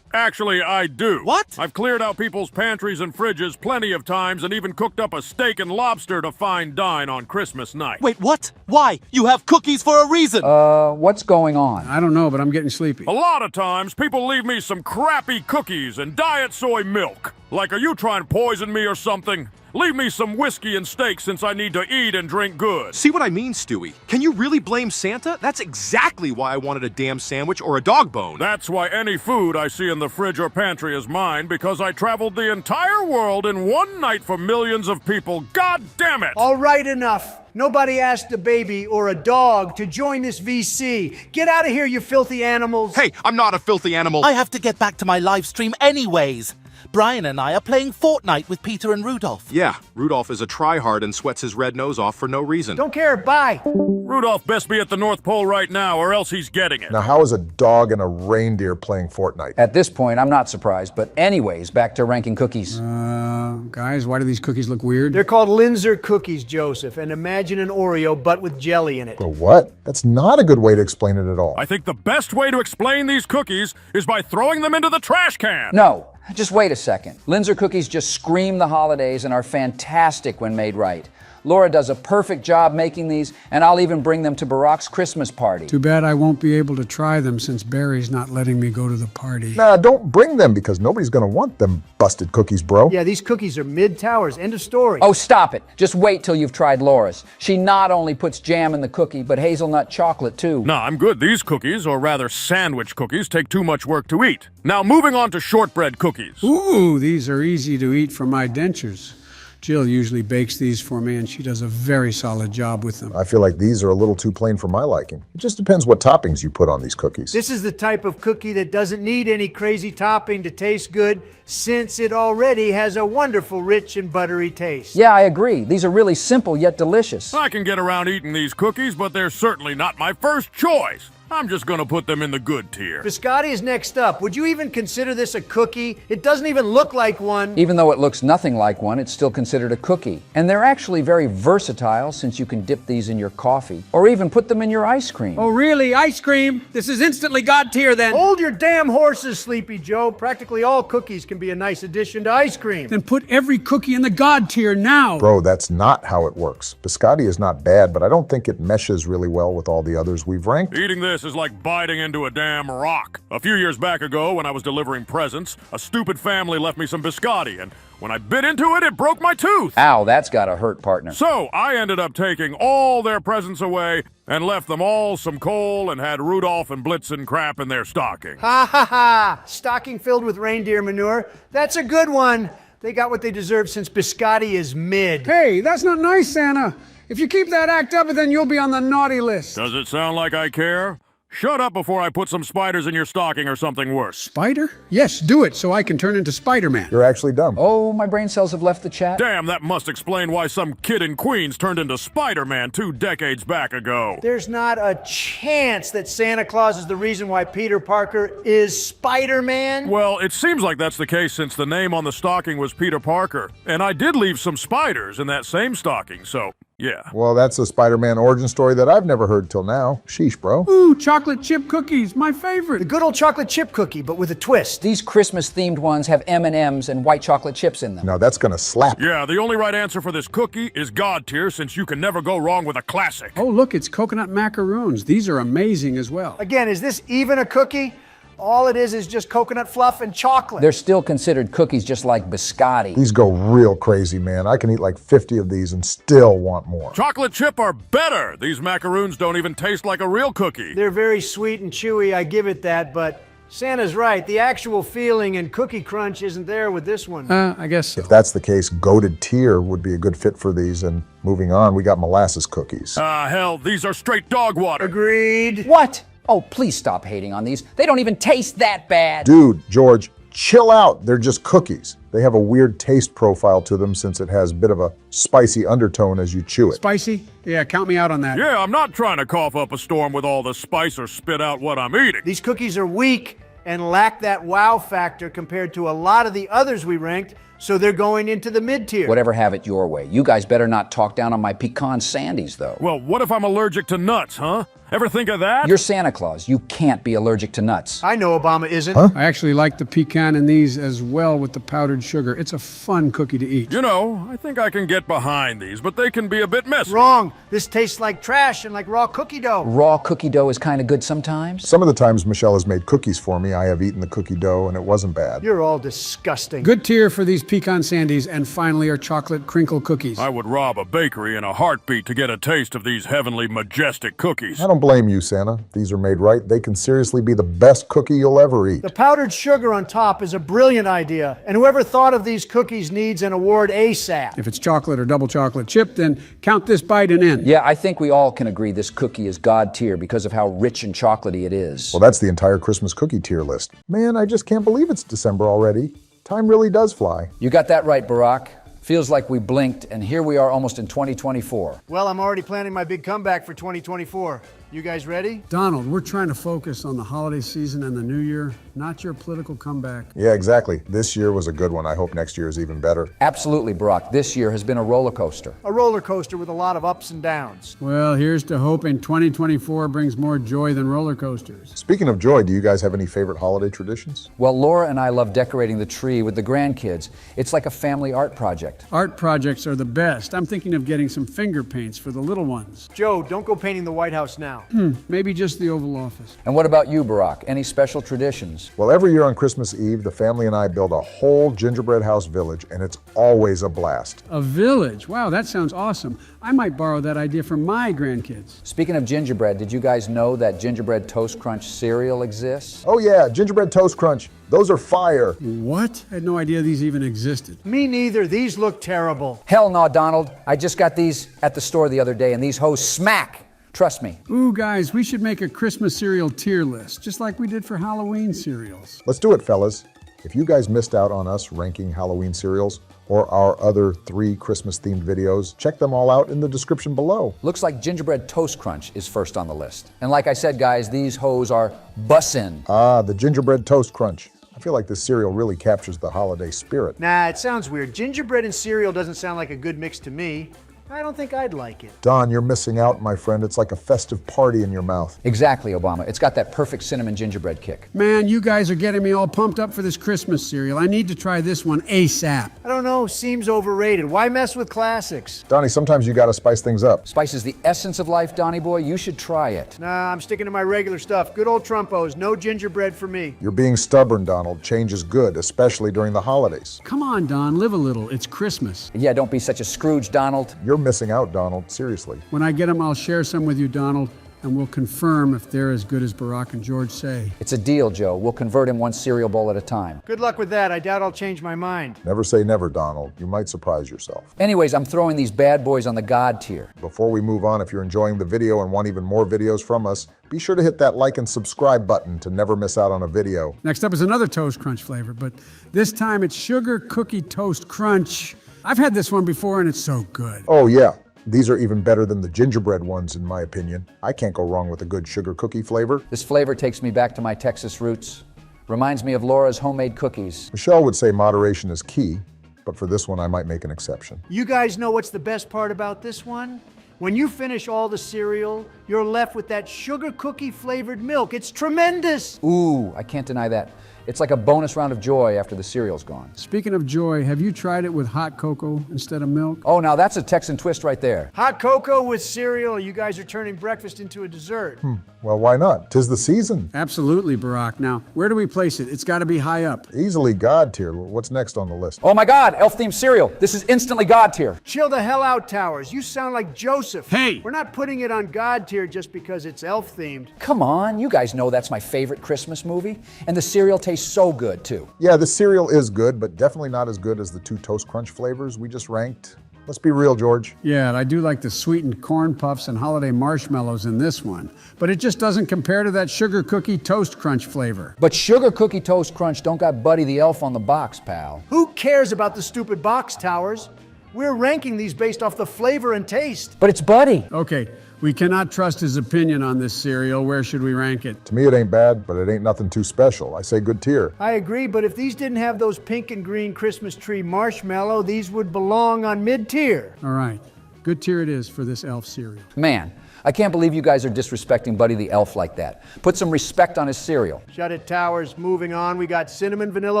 Actually, I do. What? I've cleared out people's pantries and fridges plenty of times and even cooked up a steak and lobster to fine dine on Christmas night. Wait, what? Why? You have cookies for a reason. What's going on? I don't know, but I'm getting sleepy. A lot of times, people leave me some crappy cookies and diet soy milk. Like, are you trying to poison me or something? Leave me some whiskey and steak since I need to eat and drink good. See what I mean, Stewie? Can you really blame Santa? That's exactly why I wanted a damn sandwich or a dog bone. That's why any food I see in the fridge or pantry is mine, because I traveled the entire world in one night for millions of people. God damn it! All right, enough. Nobody asked a baby or a dog to join this VC. Get out of here, you filthy animals. Hey, I'm not a filthy animal. I have to get back to my live stream anyways. Brian and I are playing Fortnite with Peter and Rudolph. Yeah, Rudolph is a tryhard and sweats his red nose off for no reason. Don't care, bye. Rudolph best be at the North Pole right now, or else he's getting it. Now, how is a dog and a reindeer playing Fortnite? At this point, I'm not surprised, but anyways, back to ranking cookies. Guys, why do these cookies look weird? They're called Linzer cookies, Joseph, and imagine an Oreo, but with jelly in it. The what? That's not a good way to explain it at all. I think the best way to explain these cookies is by throwing them into the trash can. No, just wait a second. Linzer cookies just scream the holidays and are fantastic when made right. Laura does a perfect job making these, and I'll even bring them to Barack's Christmas party. Too bad I won't be able to try them since Barry's not letting me go to the party. Nah, don't bring them because nobody's gonna want them busted cookies, bro. Yeah, these cookies are mid-towers. End of story. Oh, stop it. Just wait till you've tried Laura's. She not only puts jam in the cookie, but hazelnut chocolate too. Nah, I'm good. These cookies, or rather sandwich cookies, take too much work to eat. Now, moving on to shortbread cookies. Ooh, these are easy to eat from my dentures. Jill usually bakes these for me, and she does a very solid job with them. I feel like these are a little too plain for my liking. It just depends what toppings you put on these cookies. This is the type of cookie that doesn't need any crazy topping to taste good, since it already has a wonderful, rich and buttery taste. Yeah, I agree. These are really simple yet delicious. I can get around eating these cookies, but they're certainly not my first choice. I'm just gonna put them in the good tier. Biscotti is next up. Would you even consider this a cookie? It doesn't even look like one. Even though it looks nothing like one, it's still considered a cookie. And they're actually very versatile since you can dip these in your coffee or even put them in your ice cream. Oh, really? Ice cream? This is instantly God tier then. Hold your damn horses, Sleepy Joe. Practically all cookies can be a nice addition to ice cream. Then put every cookie in the God tier now. Bro, that's not how it works. Biscotti is not bad, but I don't think it meshes really well with all the others we've ranked. Eating this is like biting into a damn rock. A few years back ago, when I was delivering presents, a stupid family left me some biscotti, and when I bit into it, it broke my tooth. Ow, that's gotta hurt, partner. So I ended up taking all their presents away and left them all some coal and had Rudolph and Blitzen crap in their stocking. Ha ha ha! Stocking filled with reindeer manure. That's a good one. They got what they deserve since biscotti is mid. Hey, that's not nice, Santa. If you keep that act up, then you'll be on the naughty list. Does it sound like I care? Shut up before I put some spiders in your stocking or something worse. Spider? Yes, do it so I can turn into Spider-Man. You're actually dumb. Oh, my brain cells have left the chat. Damn, that must explain why some kid in Queens turned into Spider-Man 2 decades back ago. There's not a chance that Santa Claus is the reason why Peter Parker is Spider-Man. Well, it seems like that's the case since the name on the stocking was Peter Parker. And I did leave some spiders in that same stocking, so yeah. Well, that's a Spider-Man origin story that I've never heard till now. Sheesh, bro. Ooh, chocolate chip cookies, my favorite. The good old chocolate chip cookie, but with a twist. These Christmas-themed ones have M&Ms and white chocolate chips in them. No, that's gonna slap. Yeah, the only right answer for this cookie is God tier since you can never go wrong with a classic. Oh, look, it's coconut macaroons. These are amazing as well. Again, is this even a cookie? All it is just coconut fluff and chocolate. They're still considered cookies just like biscotti. These go real crazy, man. I can eat like 50 of these and still want more. Chocolate chip are better. These macaroons don't even taste like a real cookie. They're very sweet and chewy, I give it that, but Santa's right. The actual feeling and cookie crunch isn't there with this one. I guess so. If that's the case, goated tier would be a good fit for these. And moving on, we got molasses cookies. Hell, these are straight dog water. Agreed. What? Oh, please stop hating on these. They don't even taste that bad. Dude, George, chill out. They're just cookies. They have a weird taste profile to them since it has a bit of a spicy undertone as you chew it. Spicy? Yeah, count me out on that. Yeah, I'm not trying to cough up a storm with all the spice or spit out what I'm eating. These cookies are weak and lack that wow factor compared to a lot of the others we ranked, so they're going into the mid-tier. Whatever, have it your way. You guys better not talk down on my pecan sandies, though. Well, what if I'm allergic to nuts, huh? Ever think of that? You're Santa Claus. You can't be allergic to nuts. I know Obama isn't. Huh? I actually like the pecan in these as well with the powdered sugar. It's a fun cookie to eat. You know, I think I can get behind these, but they can be a bit messy. Wrong. This tastes like trash and like raw cookie dough. Raw cookie dough is kind of good sometimes. Some of the times Michelle has made cookies for me, I have eaten the cookie dough and it wasn't bad. You're all disgusting. Good tier for these pecan sandies, and finally our chocolate crinkle cookies. I would rob a bakery in a heartbeat to get a taste of these heavenly, majestic cookies. I don't blame you, Santa. These are made right. They can seriously be the best cookie you'll ever eat. The powdered sugar on top is a brilliant idea, and whoever thought of these cookies needs an award ASAP. If it's chocolate or double chocolate chip, then count this bite and in. Yeah, I think we all can agree this cookie is God tier because of how rich and chocolatey it is. Well, that's the entire Christmas cookie tier list. Man, I just can't believe it's December already. Time really does fly. You got that right, Barack. Feels like we blinked, and here we are almost in 2024. Well, I'm already planning my big comeback for 2024. You guys ready? Donald, we're trying to focus on the holiday season and the new year, not your political comeback. Yeah, exactly. This year was a good one. I hope next year is even better. Absolutely, Barack. This year has been a roller coaster. A roller coaster with a lot of ups and downs. Well, here's to hoping 2024 brings more joy than roller coasters. Speaking of joy, do you guys have any favorite holiday traditions? Well, Laura and I love decorating the tree with the grandkids. It's like a family art project. Art projects are the best. I'm thinking of getting some finger paints for the little ones. Joe, don't go painting the White House now. Maybe just the Oval Office. And what about you, Barack? Any special traditions? Well, every year on Christmas Eve, the family and I build a whole gingerbread house village, and it's always a blast. A village? Wow, that sounds awesome. I might borrow that idea from my grandkids. Speaking of gingerbread, did you guys know that gingerbread toast crunch cereal exists? Oh yeah, gingerbread toast crunch. Those are fire. What? I had no idea these even existed. Me neither. These look terrible. Hell no, Donald. I just got these at the store the other day, and these hoes smack. Trust me. Ooh, guys, we should make a Christmas cereal tier list, just like we did for Halloween cereals. Let's do it, fellas. If you guys missed out on us ranking Halloween cereals or our other 3 Christmas-themed videos, check them all out in the description below. Looks like gingerbread toast crunch is first on the list. And like I said, guys, these hoes are bussin'. Ah, the gingerbread toast crunch. I feel like this cereal really captures the holiday spirit. Nah, it sounds weird. Gingerbread and cereal doesn't sound like a good mix to me. I don't think I'd like it. Don, you're missing out, my friend. It's like a festive party in your mouth. Exactly, Obama. It's got that perfect cinnamon gingerbread kick. Man, you guys are getting me all pumped up for this Christmas cereal. I need to try this one ASAP. I don't know, seems overrated. Why mess with classics? Donnie, sometimes you gotta spice things up. Spice is the essence of life, Donnie boy. You should try it. Nah, I'm sticking to my regular stuff. Good old Trumpos, no gingerbread for me. You're being stubborn, Donald. Change is good, especially during the holidays. Come on, Don, live a little. It's Christmas. Yeah, don't be such a Scrooge, Donald. You're missing out, Donald. Seriously. When I get them, I'll share some with you, Donald. and we'll confirm if they're as good as Barack and George say. It's a deal, Joe. We'll convert him one cereal bowl at a time. Good luck with that. I doubt I'll change my mind. Never say never, Donald. You might surprise yourself. Anyways, I'm throwing these bad boys on the God tier. Before we move on, if you're enjoying the video and want even more videos from us, be sure to hit that like and subscribe button to never miss out on a video. Next up is another Toast Crunch flavor, but this time it's Sugar Cookie Toast Crunch. I've had this one before and it's so good. Oh yeah, these are even better than the gingerbread ones in my opinion. I can't go wrong with a good sugar cookie flavor. This flavor takes me back to my Texas roots. Reminds me of Laura's homemade cookies. Michelle would say moderation is key, but for this one I might make an exception. You guys know what's the best part about this one? When you finish all the cereal, you're left with that sugar cookie flavored milk. It's tremendous. Ooh, I can't deny that. It's like a bonus round of joy after the cereal's gone. Speaking of joy, have you tried it with hot cocoa instead of milk? Oh, now that's a Texan twist right there. Hot cocoa with cereal. You guys are turning breakfast into a dessert. Well, why not? 'Tis the season. Absolutely, Barack. Now, where do we place it? It's got to be high up. Easily God tier. What's next on the list? Oh my God, elf-themed cereal. This is instantly God tier. Chill the hell out, Towers. You sound like Joseph. Hey! We're not putting it on God tier just because it's elf-themed. Come on, you guys know that's my favorite Christmas movie. And the cereal tastes so good, too. Yeah, the cereal is good, but definitely not as good as the two Toast Crunch flavors we just ranked. Let's be real, George. Yeah, I do like the sweetened corn puffs and holiday marshmallows in this one, but it just doesn't compare to that Sugar Cookie Toast Crunch flavor. But Sugar Cookie Toast Crunch don't got Buddy the Elf on the box, pal. Who cares about the stupid box, Towers? We're ranking these based off the flavor and taste. But it's Buddy. Okay, we cannot trust his opinion on this cereal. Where should we rank it? To me, it ain't bad, but it ain't nothing too special. I say good tier. I agree, but if these didn't have those pink and green Christmas tree marshmallow, these would belong on mid-tier. All right, good tier it is for this elf cereal. Man, I can't believe you guys are disrespecting Buddy the Elf like that. Put some respect on his cereal. Shut it, Towers. Moving on, we got cinnamon vanilla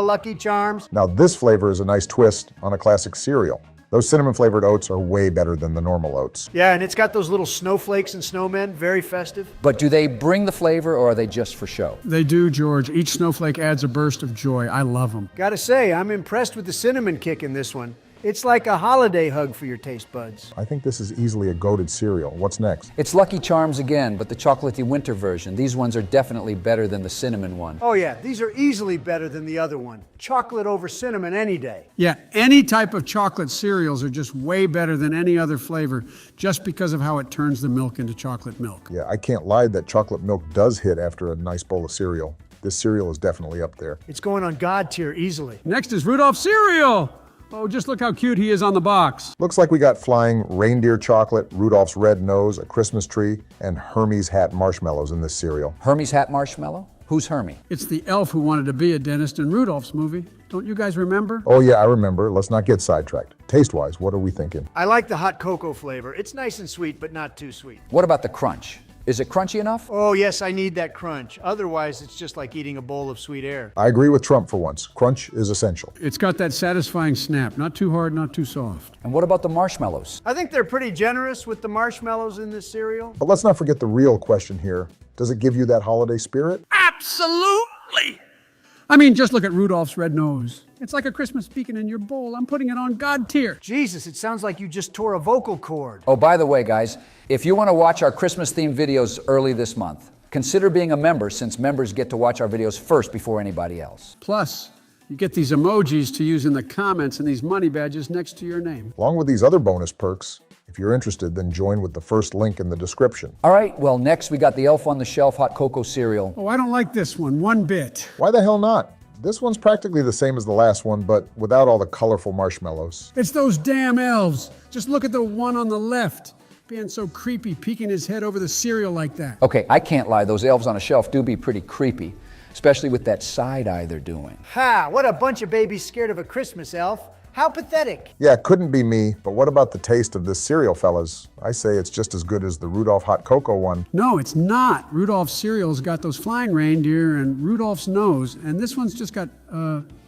Lucky Charms. Now, this flavor is a nice twist on a classic cereal. Those cinnamon-flavored oats are way better than the normal oats. Yeah, and it's got those little snowflakes and snowmen, very festive. But do they bring the flavor or are they just for show? They do, George. Each snowflake adds a burst of joy. I love them. Gotta say, I'm impressed with the cinnamon kick in this one. It's like a holiday hug for your taste buds. I think this is easily a goated cereal. What's next? It's Lucky Charms again, but the chocolatey winter version. These ones are definitely better than the cinnamon one. Oh yeah, these are easily better than the other one. Chocolate over cinnamon any day. Yeah, any type of chocolate cereals are just way better than any other flavor just because of how it turns the milk into chocolate milk. Yeah, I can't lie that chocolate milk does hit after a nice bowl of cereal. This cereal is definitely up there. It's going on God tier easily. Next is Rudolph cereal. Oh, just look how cute he is on the box. Looks like we got flying reindeer chocolate, Rudolph's red nose, a Christmas tree, and Hermes hat marshmallows in this cereal. Hermes hat marshmallow? Who's Hermie? It's the elf who wanted to be a dentist in Rudolph's movie. Don't you guys remember? Oh yeah, I remember. Let's not get sidetracked. Taste-wise, what are we thinking? I like the hot cocoa flavor. It's nice and sweet, but not too sweet. What about the crunch? Is it crunchy enough? Oh yes, I need that crunch. Otherwise, it's just like eating a bowl of sweet air. I agree with Trump for once. Crunch is essential. It's got that satisfying snap. Not too hard, not too soft. And what about the marshmallows? I think they're pretty generous with the marshmallows in this cereal. But let's not forget the real question here. Does it give you that holiday spirit? Absolutely! I mean, just look at Rudolph's red nose. It's like a Christmas beacon in your bowl. I'm putting it on God tier. Jesus, it sounds like you just tore a vocal cord. Oh, by the way, guys, if you want to watch our Christmas-themed videos early this month, consider being a member since members get to watch our videos first before anybody else. Plus, you get these emojis to use in the comments and these money badges next to your name. Along with these other bonus perks, if you're interested, then join with the first link in the description. All right, well, next we got the Elf on the Shelf hot cocoa cereal. Oh, I don't like this one bit. Why the hell not? This one's practically the same as the last one, but without all the colorful marshmallows. It's those damn elves. Just look at the one on the left. Being so creepy, peeking his head over the cereal like that. Okay, I can't lie, those elves on a shelf do be pretty creepy, especially with that side eye they're doing. Ha! What a bunch of babies scared of a Christmas elf. How pathetic. Yeah, couldn't be me, but what about the taste of this cereal, fellas? I say it's just as good as the Rudolph hot cocoa one. No, it's not. Rudolph's cereal's got those flying reindeer and Rudolph's nose, and this one's just got,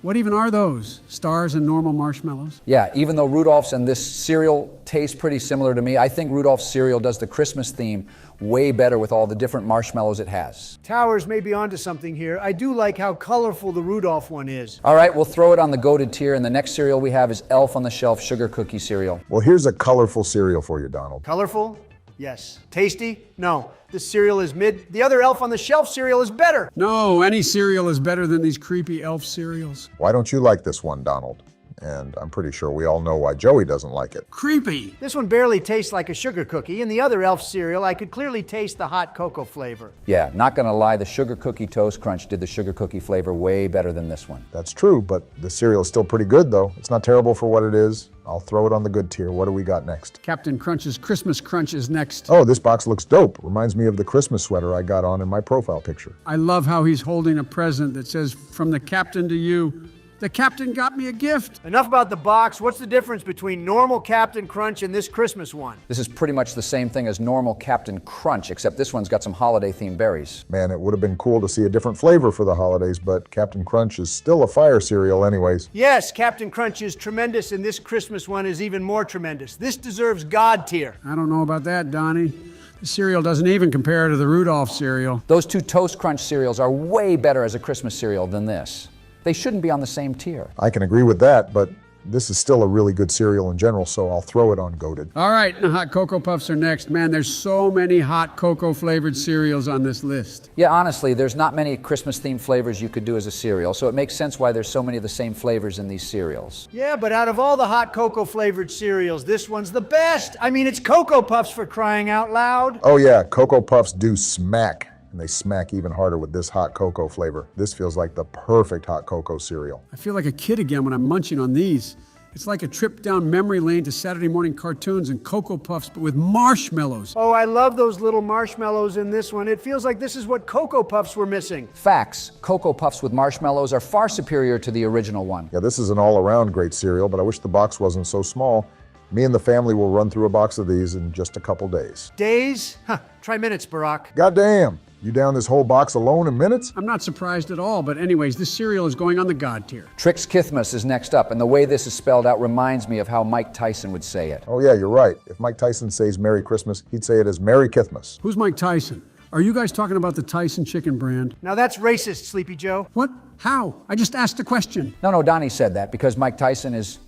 what even are those? Stars and normal marshmallows? Yeah, even though Rudolph's and this cereal taste pretty similar to me, I think Rudolph's cereal does the Christmas theme way better with all the different marshmallows it has. Towers may be onto something here. I do like how colorful the Rudolph one is. All right, we'll throw it on the goated tier, and the next cereal we have is Elf on the Shelf Sugar Cookie cereal. Well, here's a colorful cereal for you, Donald. Colorful? Yes. Tasty? No. This cereal is mid. The other Elf on the Shelf cereal is better. No, any cereal is better than these creepy elf cereals. Why don't you like this one, Donald? And I'm pretty sure we all know why Joey doesn't like it. Creepy. This one barely tastes like a sugar cookie. In the other Elf cereal, I could clearly taste the hot cocoa flavor. Yeah, not gonna lie, the Sugar Cookie Toast Crunch did the sugar cookie flavor way better than this one. That's true, but the cereal is still pretty good, though. It's not terrible for what it is. I'll throw it on the good tier. What do we got next? Captain Crunch's Christmas Crunch is next. Oh, this box looks dope. Reminds me of the Christmas sweater I got on in my profile picture. I love how he's holding a present that says, "From the captain to you." The captain got me a gift. Enough about the box. What's the difference between normal Captain Crunch and this Christmas one? This is pretty much the same thing as normal Captain Crunch, except this one's got some holiday-themed berries. Man, it would have been cool to see a different flavor for the holidays, but Captain Crunch is still a fire cereal anyways. Yes, Captain Crunch is tremendous, and this Christmas one is even more tremendous. This deserves God tier. I don't know about that, Donnie. The cereal doesn't even compare to the Rudolph cereal. Those two Toast Crunch cereals are way better as a Christmas cereal than this. They shouldn't be on the same tier. I can agree with that, but this is still a really good cereal in general, so I'll throw it on Goated. All right, the hot cocoa puffs are next. Man, there's so many hot cocoa flavored cereals on this list. Yeah, honestly, there's not many Christmas-themed flavors you could do as a cereal, so it makes sense why there's so many of the same flavors in these cereals. Yeah, but out of all the hot cocoa flavored cereals, this one's the best. I mean, it's Cocoa Puffs for crying out loud. Oh yeah, Cocoa Puffs do smack. And they smack even harder with this hot cocoa flavor. This feels like the perfect hot cocoa cereal. I feel like a kid again when I'm munching on these. It's like a trip down memory lane to Saturday morning cartoons and Cocoa Puffs, but with marshmallows. Oh, I love those little marshmallows in this one. It feels like this is what Cocoa Puffs were missing. Facts. Cocoa Puffs with marshmallows are far superior to the original one. Yeah, this is an all-around great cereal, but I wish the box wasn't so small. Me and the family will run through a box of these in just a couple days. Days? Huh, try minutes, Barack. Goddamn! You down this whole box alone in minutes? I'm not surprised at all, but anyways, this cereal is going on the God tier. Trix Kithmas is next up, and the way this is spelled out reminds me of how Mike Tyson would say it. Oh yeah, you're right. If Mike Tyson says Merry Christmas, he'd say it as Merry Kithmas. Who's Mike Tyson? Are you guys talking about the Tyson chicken brand? Now that's racist, Sleepy Joe. What? How? I just asked a question. No, Donnie said that because Mike Tyson is,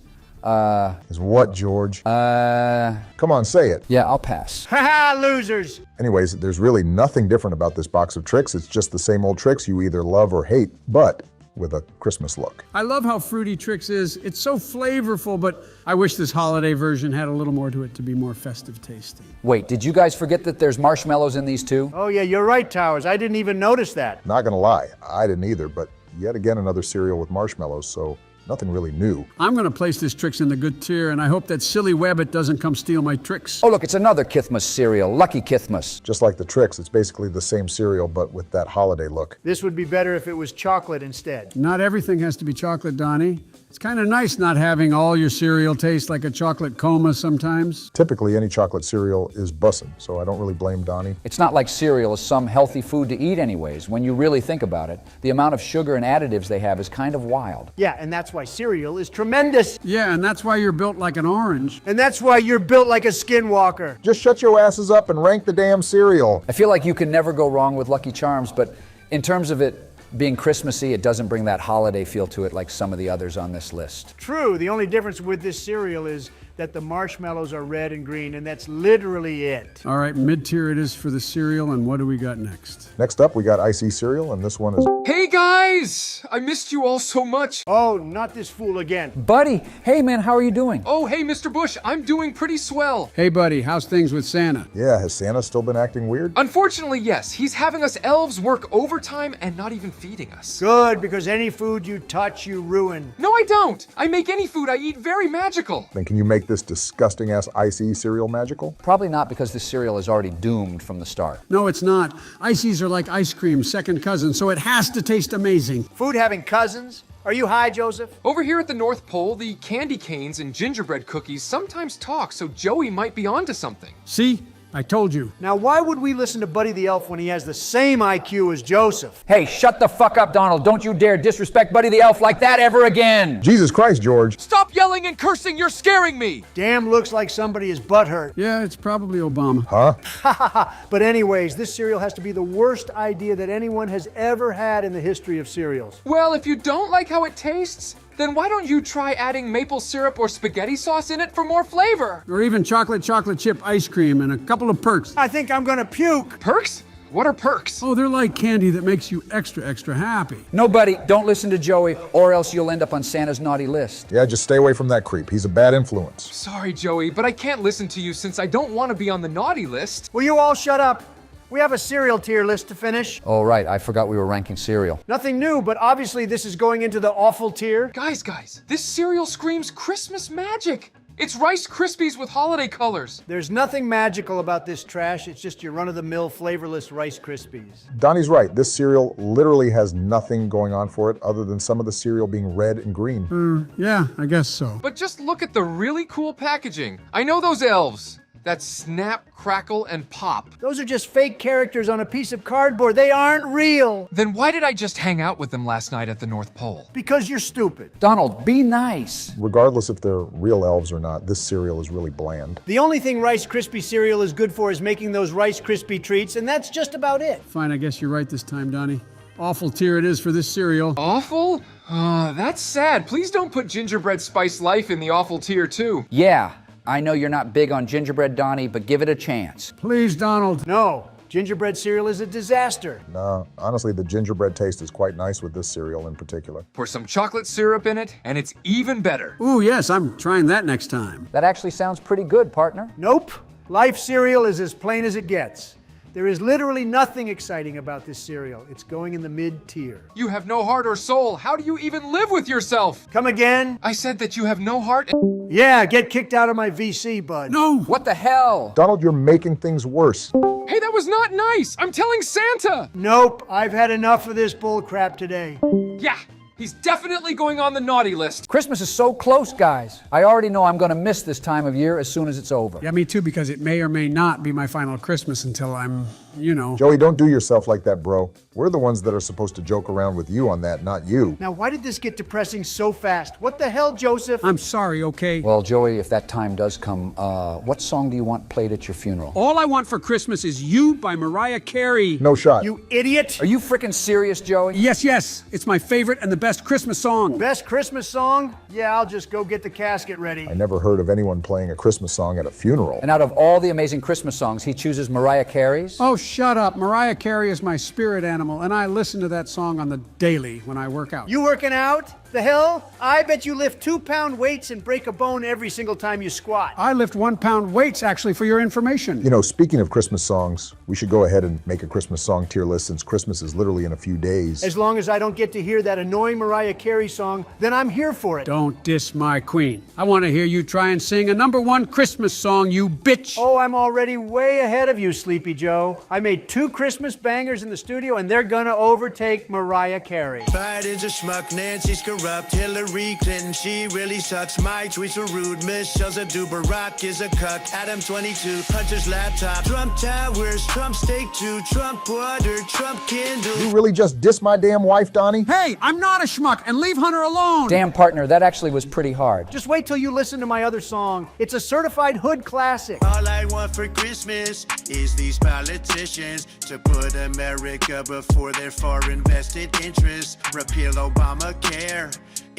Is what, George? Come on, say it. Yeah, I'll pass. Ha ha, losers! Anyways, there's really nothing different about this box of Trix. It's just the same old Trix you either love or hate, but with a Christmas look. I love how fruity Trix is. It's so flavorful, but I wish this holiday version had a little more to it to be more festive tasting. Wait, did you guys forget that there's marshmallows in these too? Oh yeah, you're right, Towers. I didn't even notice that. Not gonna lie, I didn't either, but yet again another cereal with marshmallows, so nothing really new. I'm going to place this Trix in the good tier, and I hope that silly Wabbit doesn't come steal my tricks. Oh, look, it's another Kithmas cereal, Lucky Kithmas. Just like the Trix, it's basically the same cereal, but with that holiday look. This would be better if it was chocolate instead. Not everything has to be chocolate, Donnie. It's kind of nice not having all your cereal taste like a chocolate coma sometimes. Typically, any chocolate cereal is bussin', so I don't really blame Donnie. It's not like cereal is some healthy food to eat anyways. When you really think about it, the amount of sugar and additives they have is kind of wild. Yeah, and that's why cereal is tremendous. Yeah, and that's why you're built like an orange. And that's why you're built like a skinwalker. Just shut your asses up and rank the damn cereal. I feel like you can never go wrong with Lucky Charms, but in terms of it being Christmassy, it doesn't bring that holiday feel to it like some of the others on this list. True, the only difference with this cereal is that the marshmallows are red and green, and that's literally it. All right, mid-tier it is for the cereal, and what do we got next? Next up, we got Icy cereal, and this one is... Hey guys! I missed you all so much. Oh, not this fool again. Buddy, hey man, how are you doing? Oh, hey Mr. Bush, I'm doing pretty swell. Hey buddy, how's things with Santa? Yeah, has Santa still been acting weird? Unfortunately, yes. He's having us elves work overtime and not even feeding us. Good, because any food you touch, you ruin. No, I don't. I make any food I eat very magical. Then can you make this disgusting ass Icy cereal magical? Probably not, because this cereal is already doomed from the start. No, it's not. Ices are like ice cream, second cousin, so it has to taste amazing. Food having cousins? Are you high, Joseph? Over here at the North Pole, the candy canes and gingerbread cookies sometimes talk, so Joey might be onto something. See? I told you. Now, why would we listen to Buddy the Elf when he has the same IQ as Joseph? Hey, shut the fuck up, Donald. Don't you dare disrespect Buddy the Elf like that ever again. Jesus Christ, George. Stop yelling and cursing, you're scaring me. Damn looks like somebody is butthurt. Yeah, it's probably Obama. Huh? But anyways, this cereal has to be the worst idea that anyone has ever had in the history of cereals. Well, if you don't like how it tastes, Then why don't you try adding maple syrup or spaghetti sauce in it for more flavor? Or even chocolate chip ice cream and a couple of perks. I think I'm gonna puke. Perks? What are perks? Oh, they're like candy that makes you extra happy. Nobody, don't listen to Joey, or else you'll end up on Santa's naughty list. Yeah, just stay away from that creep. He's a bad influence. Sorry, Joey, but I can't listen to you since I don't want to be on the naughty list. Will you all shut up? We have a cereal tier list to finish. Oh, right, I forgot we were ranking cereal. Nothing new, but obviously this is going into the awful tier. Guys, this cereal screams Christmas magic. It's Rice Krispies with holiday colors. There's nothing magical about this trash. It's just your run-of-the-mill flavorless Rice Krispies. Donnie's right. This cereal literally has nothing going on for it other than some of the cereal being red and green. Yeah, I guess so. But just look at the really cool packaging. I know those elves. That snap, crackle, and pop. Those are just fake characters on a piece of cardboard. They aren't real. Then why did I just hang out with them last night at the North Pole? Because you're stupid. Donald, be nice. Regardless if they're real elves or not, this cereal is really bland. The only thing Rice Krispie cereal is good for is making those Rice Krispie treats, and that's just about it. Fine, I guess you're right this time, Donnie. Awful tier it is for this cereal. Awful? That's sad. Please don't put Gingerbread Spice Life in the awful tier too. Yeah, I know you're not big on gingerbread, Donnie, but give it a chance. Please, Donald. No, gingerbread cereal is a disaster. No, honestly, the gingerbread taste is quite nice with this cereal in particular. Pour some chocolate syrup in it, and it's even better. Ooh, yes, I'm trying that next time. That actually sounds pretty good, partner. Nope. Life cereal is as plain as it gets. There is literally nothing exciting about this cereal. It's going in the mid-tier. You have no heart or soul. How do you even live with yourself? Come again? I said that you have no heart. Yeah, get kicked out of my VC, bud. No! What the hell? Donald, you're making things worse. Hey, that was not nice. I'm telling Santa. Nope, I've had enough of this bull crap today. Yeah. He's definitely going on the naughty list. Christmas is so close, guys. I already know I'm going to miss this time of year as soon as it's over. Yeah, me too, because it may or may not be my final Christmas until I'm, you know. Joey, don't do yourself like that, bro. We're the ones that are supposed to joke around with you on that, not you. Now, why did this get depressing so fast? What the hell, Joseph? I'm sorry, okay? Well, Joey, if that time does come, what song do you want played at your funeral? All I Want for Christmas is You by Mariah Carey. No shot. You idiot. Are you frickin' serious, Joey? Yes. It's my favorite and the best Christmas song. Best Christmas song? Yeah, I'll just go get the casket ready. I never heard of anyone playing a Christmas song at a funeral. And out of all the amazing Christmas songs, he chooses Mariah Carey's? Oh, shut up. Mariah Carey is my spirit animal, and I listen to that song on the daily when I work out. You working out? The hell? I bet you lift 2-pound weights and break a bone every single time you squat. I lift 1-pound weights, actually, for your information. You know, speaking of Christmas songs, we should go ahead and make a Christmas song tier list since Christmas is literally in a few days. As long as I don't get to hear that annoying Mariah Carey song, then I'm here for it. Don't diss my queen. I want to hear you try and sing a #1 Christmas song, you bitch. Oh, I'm already way ahead of you, Sleepy Joe. I made 2 Christmas bangers in the studio, and they're gonna overtake Mariah Carey. Biden's a schmuck, Nancy's corrupt, Hillary Clinton, she really sucks. My tweets were rude, Michelle's a duper, Barack is a cuck, Adam 22, Hunter's laptop, Trump towers, Trump steak 2, Trump water, Trump Kindle. You really just diss my damn wife, Donnie? Hey, I'm not a schmuck, and leave Hunter alone. Damn, partner, that actually was pretty hard. Just wait till you listen to my other song. It's a certified hood classic. All I want for Christmas is these politicians to put America before their foreign vested interests. Repeal Obamacare.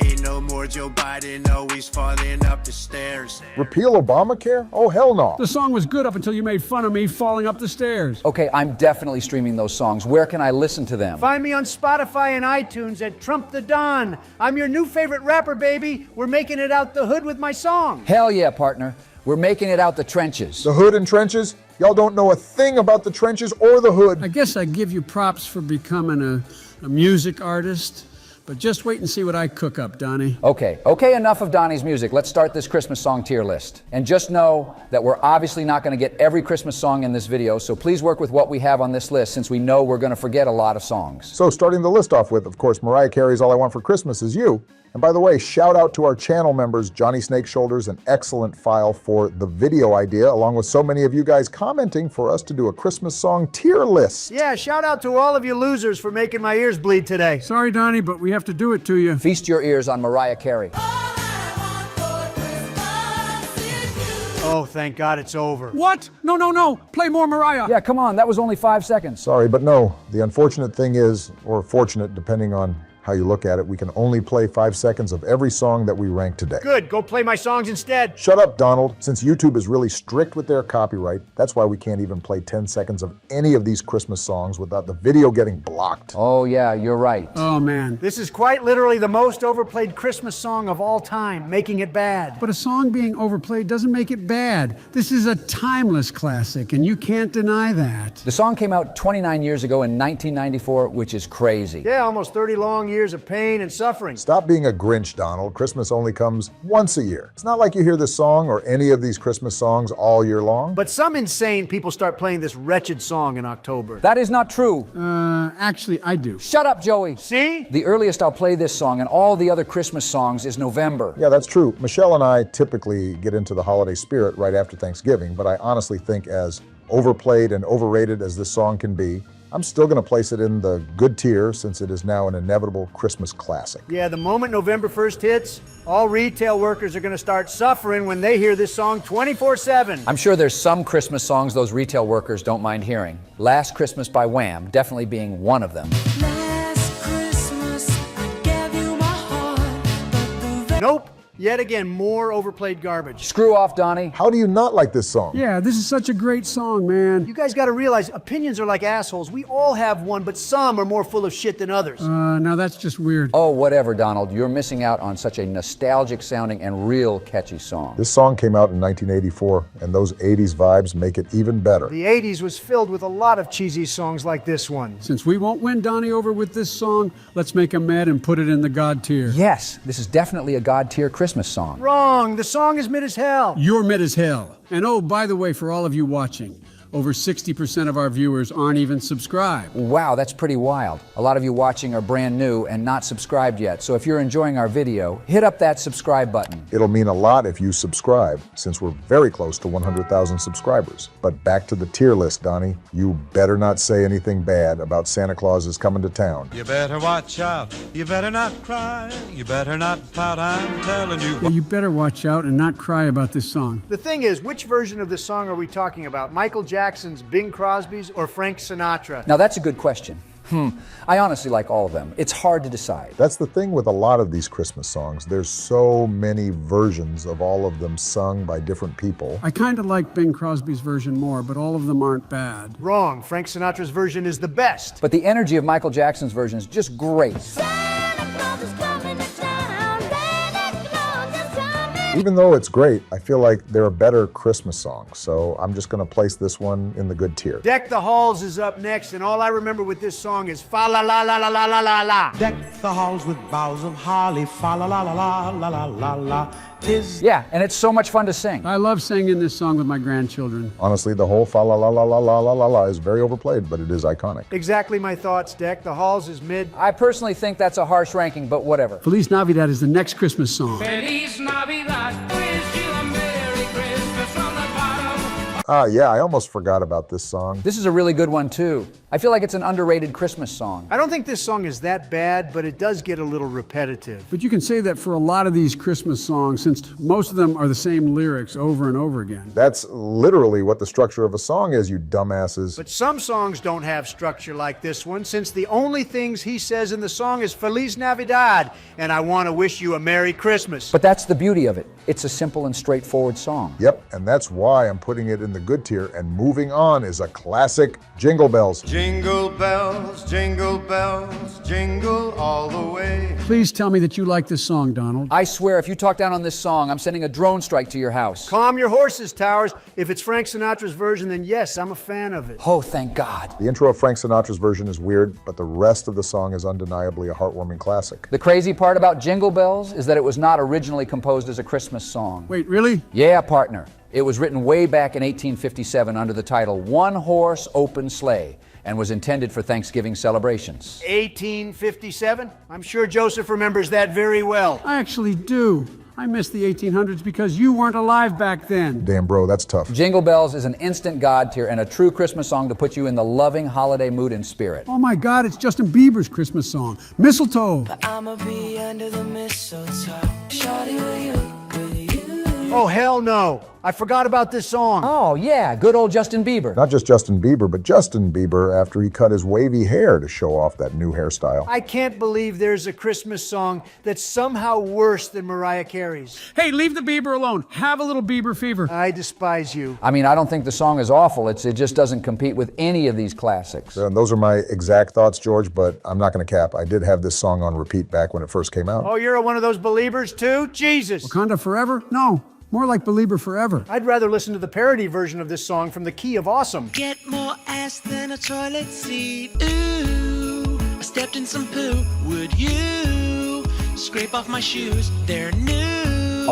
Ain't no more Joe Biden always falling up the stairs. Repeal Obamacare? Oh, hell no. The song was good up until you made fun of me falling up the stairs. Okay, I'm definitely streaming those songs. Where can I listen to them? Find me on Spotify and iTunes at Trump the Don. I'm your new favorite rapper, baby. We're making it out the hood with my song. Hell yeah, partner. We're making it out the trenches. The hood and trenches? Y'all don't know a thing about the trenches or the hood. I guess I give you props for becoming a music artist. But just wait and see what I cook up, Donnie. Okay, enough of Donnie's music. Let's start this Christmas song tier list. And just know that we're obviously not going to get every Christmas song in this video, so please work with what we have on this list since we know we're going to forget a lot of songs. So starting the list off with, of course, Mariah Carey's All I Want for Christmas Is You. And by the way, shout out to our channel members, Johnny Snake Shoulders, an excellent file for the video idea, along with so many of you guys commenting for us to do a Christmas song tier list. Yeah, shout out to all of you losers for making my ears bleed today. Sorry, Donnie, but we have to do it to you. Feast your ears on Mariah Carey. Oh, thank God it's over. What? No. Play more Mariah. Yeah, come on. That was only 5 seconds. Sorry, but no. The unfortunate thing is, or fortunate, depending on how you look at it, we can only play 5 seconds of every song that we rank today. Good, go play my songs instead. Shut up, Donald. Since YouTube is really strict with their copyright, that's why we can't even play 10 seconds of any of these Christmas songs without the video getting blocked. Oh yeah, you're right. Oh man. This is quite literally the most overplayed Christmas song of all time, making it bad. But a song being overplayed doesn't make it bad. This is a timeless classic, and you can't deny that. The song came out 29 years ago in 1994, which is crazy. Yeah, almost 30 long years of pain and suffering. Stop being a Grinch, Donald. Christmas only comes once a year. It's not like you hear this song or any of these Christmas songs all year long. But some insane people start playing this wretched song in October. That is not true. Actually, I do. Shut up, Joey. See? The earliest I'll play this song and all the other Christmas songs is November. Yeah, that's true. Michelle and I typically get into the holiday spirit right after Thanksgiving, but I honestly think as overplayed and overrated as this song can be, I'm still going to place it in the good tier since it is now an inevitable Christmas classic. Yeah, the moment November 1st hits, all retail workers are going to start suffering when they hear this song 24/7. I'm sure there's some Christmas songs those retail workers don't mind hearing. Last Christmas by Wham definitely being one of them. Last Christmas, I gave you my heart, but Nope. Yet again, more overplayed garbage. Screw off, Donnie. How do you not like this song? Yeah, this is such a great song, man. You guys got to realize opinions are like assholes. We all have one, but some are more full of shit than others. Now that's just weird. Oh, whatever, Donald. You're missing out on such a nostalgic sounding and real catchy song. This song came out in 1984, and those 80s vibes make it even better. The 80s was filled with a lot of cheesy songs like this one. Since we won't win Donnie over with this song, let's make him mad and put it in the God tier. Yes, this is definitely a God tier Christmas song. Wrong. The song is mid as hell. You're mid as hell. And oh, by the way, for all of you watching, over 60% of our viewers aren't even subscribed. Wow, that's pretty wild. A lot of you watching are brand new and not subscribed yet. So if you're enjoying our video, hit up that subscribe button. It'll mean a lot if you subscribe, since we're very close to 100,000 subscribers. But back to the tier list, Donnie. You better not say anything bad about Santa Claus is coming to town. You better watch out. You better not cry. You better not pout. I'm telling you. Yeah, you better watch out and not cry about this song. The thing is, which version of this song are we talking about? Michael Jackson's, Bing Crosby's, or Frank Sinatra? Now that's a good question. I honestly like all of them. It's hard to decide. That's the thing with a lot of these Christmas songs. There's so many versions of all of them sung by different people. I kind of like Bing Crosby's version more, but all of them aren't bad. Wrong. Frank Sinatra's version is the best. But the energy of Michael Jackson's version is just great. Even though it's great, I feel like there are better Christmas songs, so I'm just going to place this one in the good tier. Deck the Halls is up next, and all I remember with this song is fa la la la la la la la la. Deck the halls with boughs of holly, fa la la la la la la la la. Yeah, and it's so much fun to sing. I love singing this song with my grandchildren. Honestly, the whole fa la la la la la la la la is very overplayed, but it is iconic. Exactly my thoughts, Deck the Halls is mid. I personally think that's a harsh ranking, but whatever. Feliz Navidad is the next Christmas song. Feliz Navidad, wish you a Merry Christmas from the bottom. Yeah, I almost forgot about this song. This is a really good one, too. I feel like it's an underrated Christmas song. I don't think this song is that bad, but it does get a little repetitive. But you can say that for a lot of these Christmas songs, since most of them are the same lyrics over and over again. That's literally what the structure of a song is, you dumbasses. But some songs don't have structure like this one, since the only things he says in the song is Feliz Navidad, and I want to wish you a Merry Christmas. But that's the beauty of it. It's a simple and straightforward song. Yep, and that's why I'm putting it in the good tier, and moving on is a classic, Jingle Bells. Jingle bells, jingle all the way. Please tell me that you like this song, Donald. I swear, if you talk down on this song, I'm sending a drone strike to your house. Calm your horses, Towers. If it's Frank Sinatra's version, then yes, I'm a fan of it. Oh, thank God. The intro of Frank Sinatra's version is weird, but the rest of the song is undeniably a heartwarming classic. The crazy part about Jingle Bells is that it was not originally composed as a Christmas song. Wait, really? Yeah, partner. It was written way back in 1857 under the title One Horse Open Sleigh and was intended for Thanksgiving celebrations. 1857? I'm sure Joseph remembers that very well. I actually do. I miss the 1800s because you weren't alive back then. Damn, bro, that's tough. Jingle Bells is an instant God tier and a true Christmas song to put you in the loving holiday mood and spirit. Oh my God, it's Justin Bieber's Christmas song, Mistletoe. But I'ma be under the mistletoe. Shawty with you. Oh, hell no. I forgot about this song. Oh, yeah, good old Justin Bieber. Not just Justin Bieber, but Justin Bieber after he cut his wavy hair to show off that new hairstyle. I can't believe there's a Christmas song that's somehow worse than Mariah Carey's. Hey, leave the Bieber alone. Have a little Bieber fever. I despise you. I mean, I don't think the song is awful. It just doesn't compete with any of these classics. And those are my exact thoughts, George, but I'm not going to cap. I did have this song on repeat back when it first came out. Oh, you're one of those believers too? Jesus. Wakanda Forever? No, more like Belieber Forever. I'd rather listen to the parody version of this song from the Key of Awesome. Get more ass than a toilet seat. Ooh, I stepped in some poo. Would you scrape off my shoes? They're new.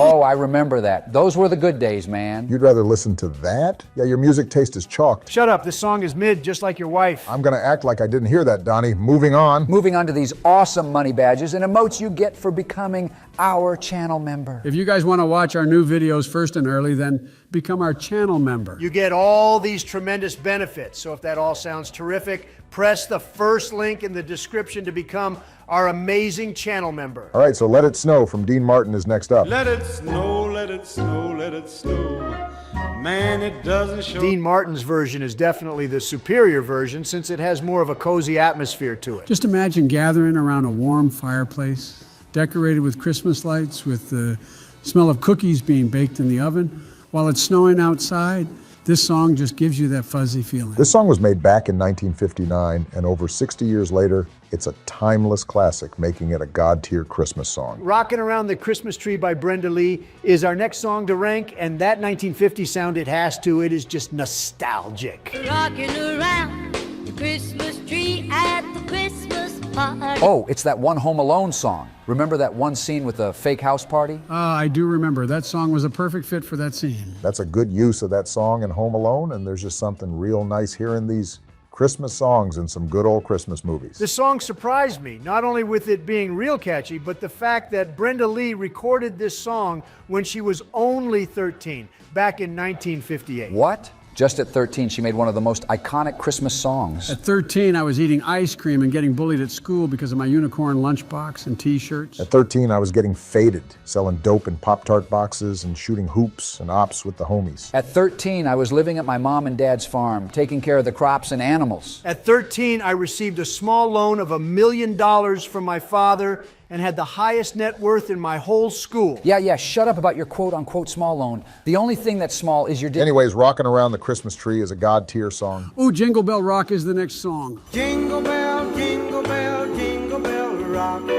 Oh, I remember that. Those were the good days, man. You'd rather listen to that? Yeah, your music taste is chalked. Shut up, this song is mid, just like your wife. I'm gonna act like I didn't hear that, Donnie. Moving on. Moving on to these awesome money badges and emotes you get for becoming our channel member. If you guys want to watch our new videos first and early, then become our channel member. You get all these tremendous benefits. So if that all sounds terrific, press the first link in the description to become our amazing channel member. All right, so Let It Snow from Dean Martin is next up. Let it snow, let it snow, let it snow. Man, it doesn't show. Dean Martin's version is definitely the superior version since it has more of a cozy atmosphere to it. Just imagine gathering around a warm fireplace, decorated with Christmas lights, with the smell of cookies being baked in the oven, while it's snowing outside. This song just gives you that fuzzy feeling. This song was made back in 1959, and over 60 years later, it's a timeless classic, making it a God-tier Christmas song. Rockin' Around the Christmas Tree by Brenda Lee is our next song to rank, and that 1950 sound it has to, it is just nostalgic. Rocking around the Christmas tree at the Christmas party. Oh, it's that one Home Alone song. Remember that one scene with the fake house party? I do remember. That song was a perfect fit for that scene. That's a good use of that song in Home Alone, and there's just something real nice hearing these Christmas songs in some good old Christmas movies. This song surprised me, not only with it being real catchy, but the fact that Brenda Lee recorded this song when she was only 13, back in 1958. What? Just at 13, she made one of the most iconic Christmas songs. At 13, I was eating ice cream and getting bullied at school because of my unicorn lunchbox and t-shirts. At 13, I was getting faded, selling dope in Pop-Tart boxes and shooting hoops and ops with the homies. At 13, I was living at my mom and dad's farm, taking care of the crops and animals. At 13, I received a small loan of $1 million from my father and had the highest net worth in my whole school. Yeah, shut up about your quote-unquote small loan. The only thing that's small is your... Anyways, Rockin' Around the Christmas Tree is a God-tier song. Ooh, Jingle Bell Rock is the next song. Jingle bell, jingle bell, jingle bell rock.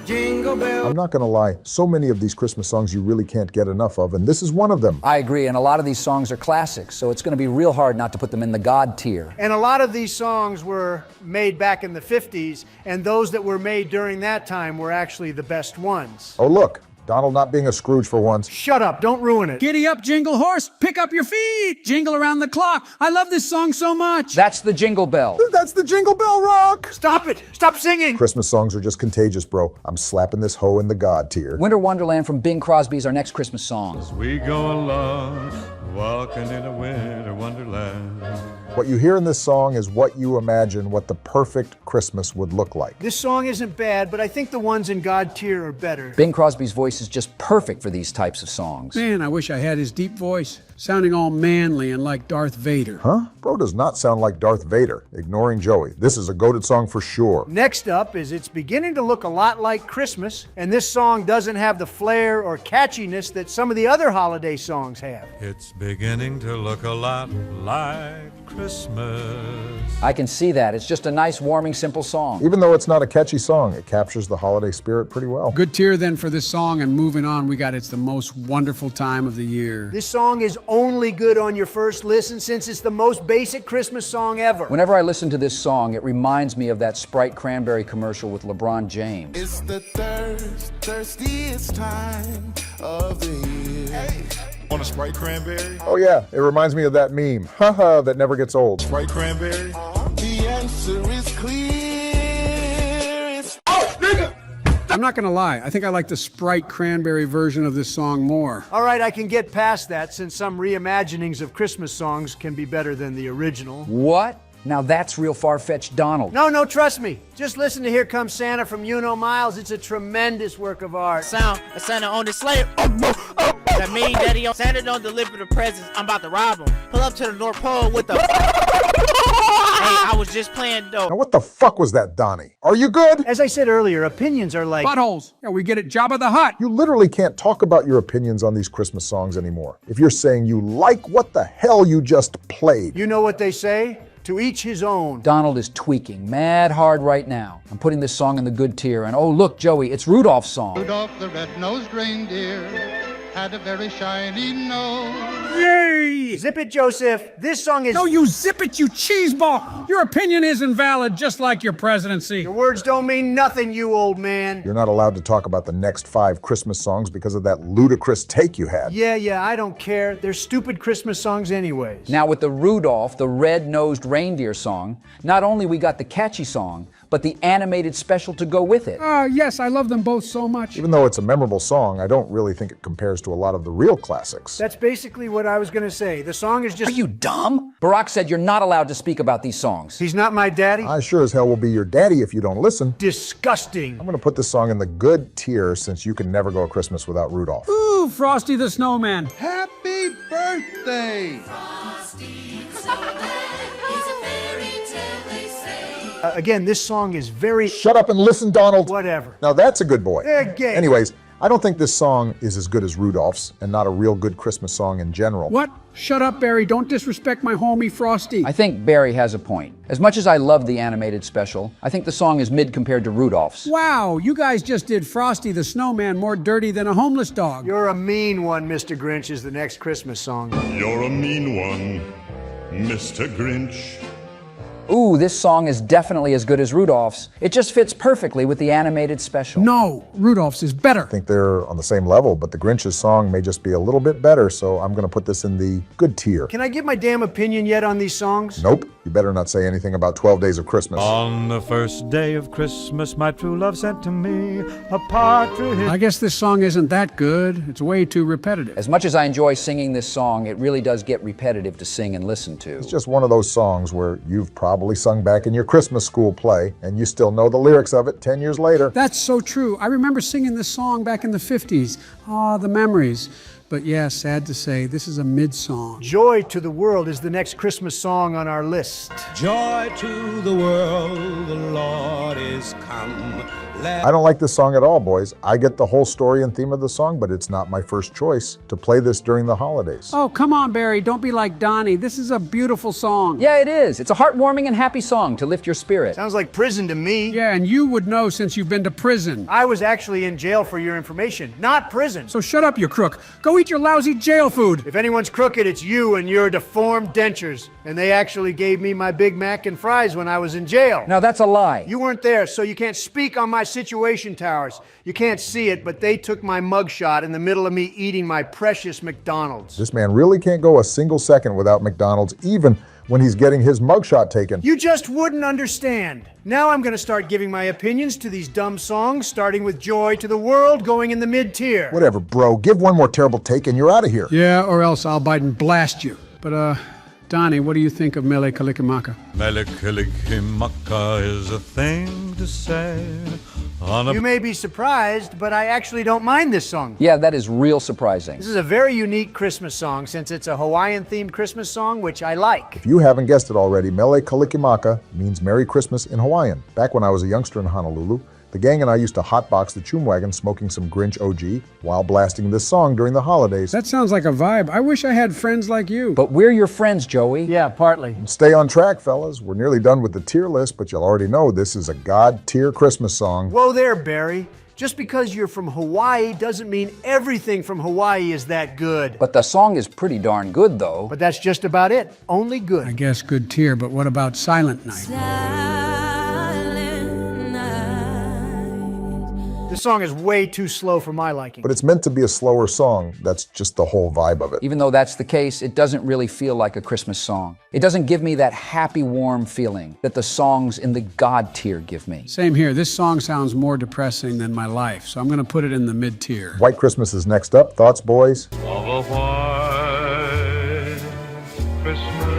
Jingle bell. I'm not gonna lie, so many of these Christmas songs you really can't get enough of, and this is one of them. I agree, and a lot of these songs are classics, so it's gonna be real hard not to put them in the God tier. And a lot of these songs were made back in the 50s, and those that were made during that time were actually the best ones. Oh look, Donald not being a Scrooge for once. Shut up, don't ruin it. Giddy up, jingle horse, pick up your feet, jingle around the clock. I love this song so much. That's the Jingle Bell. That's the Jingle Bell Rock. Stop it, stop singing. Christmas songs are just contagious, bro. I'm slapping this hoe in the God tier. Winter Wonderland from Bing Crosby is our next Christmas song. As we go along, walking in a winter wonderland. What you hear in this song is what you imagine what the perfect Christmas would look like. This song isn't bad, but I think the ones in God tier are better. Bing Crosby's voice is just perfect for these types of songs. Man, I wish I had his deep voice, sounding all manly and like Darth Vader. Huh? Bro does not sound like Darth Vader, ignoring Joey. This is a goated song for sure. Next up is It's Beginning to Look a Lot Like Christmas, and this song doesn't have the flair or catchiness that some of the other holiday songs have. It's beginning to look a lot like Christmas. I can see that. It's just a nice, warming, simple song. Even though it's not a catchy song, it captures the holiday spirit pretty well. Good tier then for this song, and moving on, we got It's the Most Wonderful Time of the Year. This song is only good on your first listen since it's the most basic Christmas song ever. Whenever I listen to this song, it reminds me of that Sprite Cranberry commercial with LeBron James. It's the thirstiest time of the year. Hey. Want a Sprite Cranberry? Oh yeah, it reminds me of that meme, haha, that never gets old. Sprite Cranberry? The answer is clear. It's I'm not gonna lie, I think I like the Sprite Cranberry version of this song more. All right, I can get past that since some reimaginings of Christmas songs can be better than the original. What? Now that's real far-fetched Donald. No, trust me. Just listen to Here Comes Santa from You Know Miles. It's a tremendous work of art. Sound a Santa on the sleigh. That mean Daddy Santa don't deliver the presents. I'm about to rob him. Pull up to the North Pole with the. Hey, I was just playing dope. Now what the fuck was that, Donnie? Are you good? As I said earlier, opinions are like buttholes. Yeah, we get it. Jabba the Hutt. You literally can't talk about your opinions on these Christmas songs anymore. If you're saying you like what the hell you just played. You know what they say? To each his own. Donald is tweaking mad hard right now. I'm putting this song in the good tier, and oh look, Joey, it's Rudolph's song. Rudolph the red-nosed reindeer had a very shiny nose. Yay! Zip it, Joseph. This song is... No, you zip it, you cheeseball. Your opinion isn't valid, just like your presidency. Your words don't mean nothing, you old man. You're not allowed to talk about the next 5 Christmas songs because of that ludicrous take you had. Yeah, I don't care. They're stupid Christmas songs anyways. Now with the Rudolph, the red-nosed reindeer song, not only we got the catchy song, but the animated special to go with it. Yes, I love them both so much. Even though it's a memorable song, I don't really think it compares to a lot of the real classics. That's basically what I was going to say. The song is just... Are you dumb? Barack said you're not allowed to speak about these songs. He's not my daddy? I sure as hell will be your daddy if you don't listen. Disgusting. I'm going to put this song in the good tier since you can never go a Christmas without Rudolph. Ooh, Frosty the Snowman. Happy birthday! Again, this song is very... Shut up and listen, Donald. Whatever. Now that's a good boy. They're gay. Anyways, I don't think this song is as good as Rudolph's and not a real good Christmas song in general. What? Shut up, Barry. Don't disrespect my homie, Frosty. I think Barry has a point. As much as I love the animated special, I think the song is mid compared to Rudolph's. Wow, you guys just did Frosty the Snowman more dirty than a homeless dog. You're a mean one, Mr. Grinch is the next Christmas song. You're a mean one, Mr. Grinch. Ooh, this song is definitely as good as Rudolph's. It just fits perfectly with the animated special. No, Rudolph's is better. I think they're on the same level, but the Grinch's song may just be a little bit better, so I'm going to put this in the good tier. Can I give my damn opinion yet on these songs? Nope. You better not say anything about 12 Days of Christmas. On the first day of Christmas, my true love sent to me a partridge. I guess this song isn't that good. It's way too repetitive. As much as I enjoy singing this song, it really does get repetitive to sing and listen to. It's just one of those songs where you've probably sung back in your Christmas school play, and you still know the lyrics of it 10 years later. That's so true. I remember singing this song back in the 50s. Ah, the memories. But yeah, sad to say, this is a mid-song. Joy to the World is the next Christmas song on our list. Joy to the world, the Lord is come. I don't like this song at all, boys. I get the whole story and theme of the song, but it's not my first choice to play this during the holidays. Oh, come on, Barry. Don't be like Donnie. This is a beautiful song. Yeah, it is. It's a heartwarming and happy song to lift your spirit. Sounds like prison to me. Yeah, and you would know since you've been to prison. I was actually in jail for your information, not prison. So shut up, you crook. Go eat your lousy jail food. If anyone's crooked, it's you and your deformed dentures. And they actually gave me my Big Mac and fries when I was in jail. Now that's a lie. You weren't there, so you can't speak on my situation towers. You can't see it, but they took my mugshot in the middle of me eating my precious McDonald's. This man really can't go a single second without McDonald's, even when he's getting his mugshot taken. You just wouldn't understand. Now I'm gonna start giving my opinions to these dumb songs, starting with Joy to the World, going in the mid-tier. Whatever, bro. Give one more terrible take and you're out of here. Yeah, or else I'll bite and blast you. But, Donnie, what do you think of Mele Kalikimaka? Mele Kalikimaka is a thing to say on a... You may be surprised, but I actually don't mind this song. Yeah, that is real surprising. This is a very unique Christmas song since it's a Hawaiian-themed Christmas song, which I like. If you haven't guessed it already, Mele Kalikimaka means Merry Christmas in Hawaiian. Back when I was a youngster in Honolulu, the gang and I used to hotbox the Choom Wagon smoking some Grinch OG while blasting this song during the holidays. That sounds like a vibe. I wish I had friends like you. But we're your friends, Joey. Yeah, partly. Stay on track, fellas. We're nearly done with the tier list, but you'll already know this is a God-tier Christmas song. Whoa there, Barry. Just because you're from Hawaii doesn't mean everything from Hawaii is that good. But the song is pretty darn good, though. But that's just about it. Only good. I guess good tier, but what about Silent Night? This song is way too slow for my liking. But it's meant to be a slower song. That's just the whole vibe of it. Even though that's the case, it doesn't really feel like a Christmas song. It doesn't give me that happy, warm feeling that the songs in the God tier give me. Same here. This song sounds more depressing than my life, so I'm going to put it in the mid-tier. White Christmas is next up. Thoughts, boys? Of a white Christmas.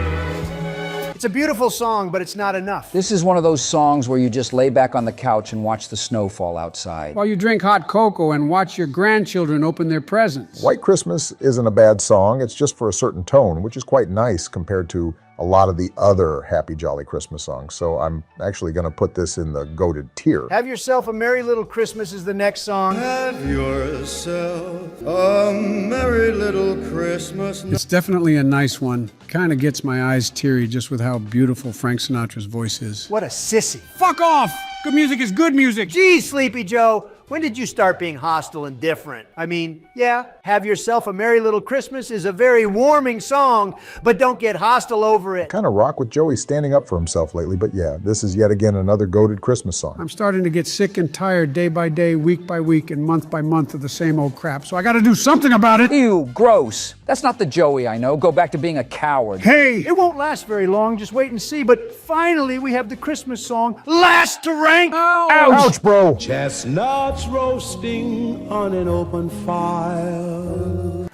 It's a beautiful song, but it's not enough. This is one of those songs where you just lay back on the couch and watch the snow fall outside. While you drink hot cocoa and watch your grandchildren open their presents. White Christmas isn't a bad song, it's just for a certain tone, which is quite nice compared to a lot of the other Happy Jolly Christmas songs. So I'm actually going to put this in the goated tier. Have Yourself a Merry Little Christmas is the next song. Have yourself a merry little Christmas. It's definitely a nice one. Kind of gets my eyes teary just with how beautiful Frank Sinatra's voice is. What a sissy. Fuck off! Good music is good music. Geez, Sleepy Joe. When did you start being hostile and different? I mean, yeah, Have Yourself a Merry Little Christmas is a very warming song, but don't get hostile over it. Kind of rock with Joey standing up for himself lately, but yeah, this is yet again another goated Christmas song. I'm starting to get sick and tired day by day, week by week, and month by month of the same old crap, so I gotta do something about it. Ew, gross. That's not the Joey I know. Go back to being a coward. Hey! It won't last very long, just wait and see, but finally we have the Christmas song, last to rank. Ouch, bro! Chestnuts roasting on an open fire.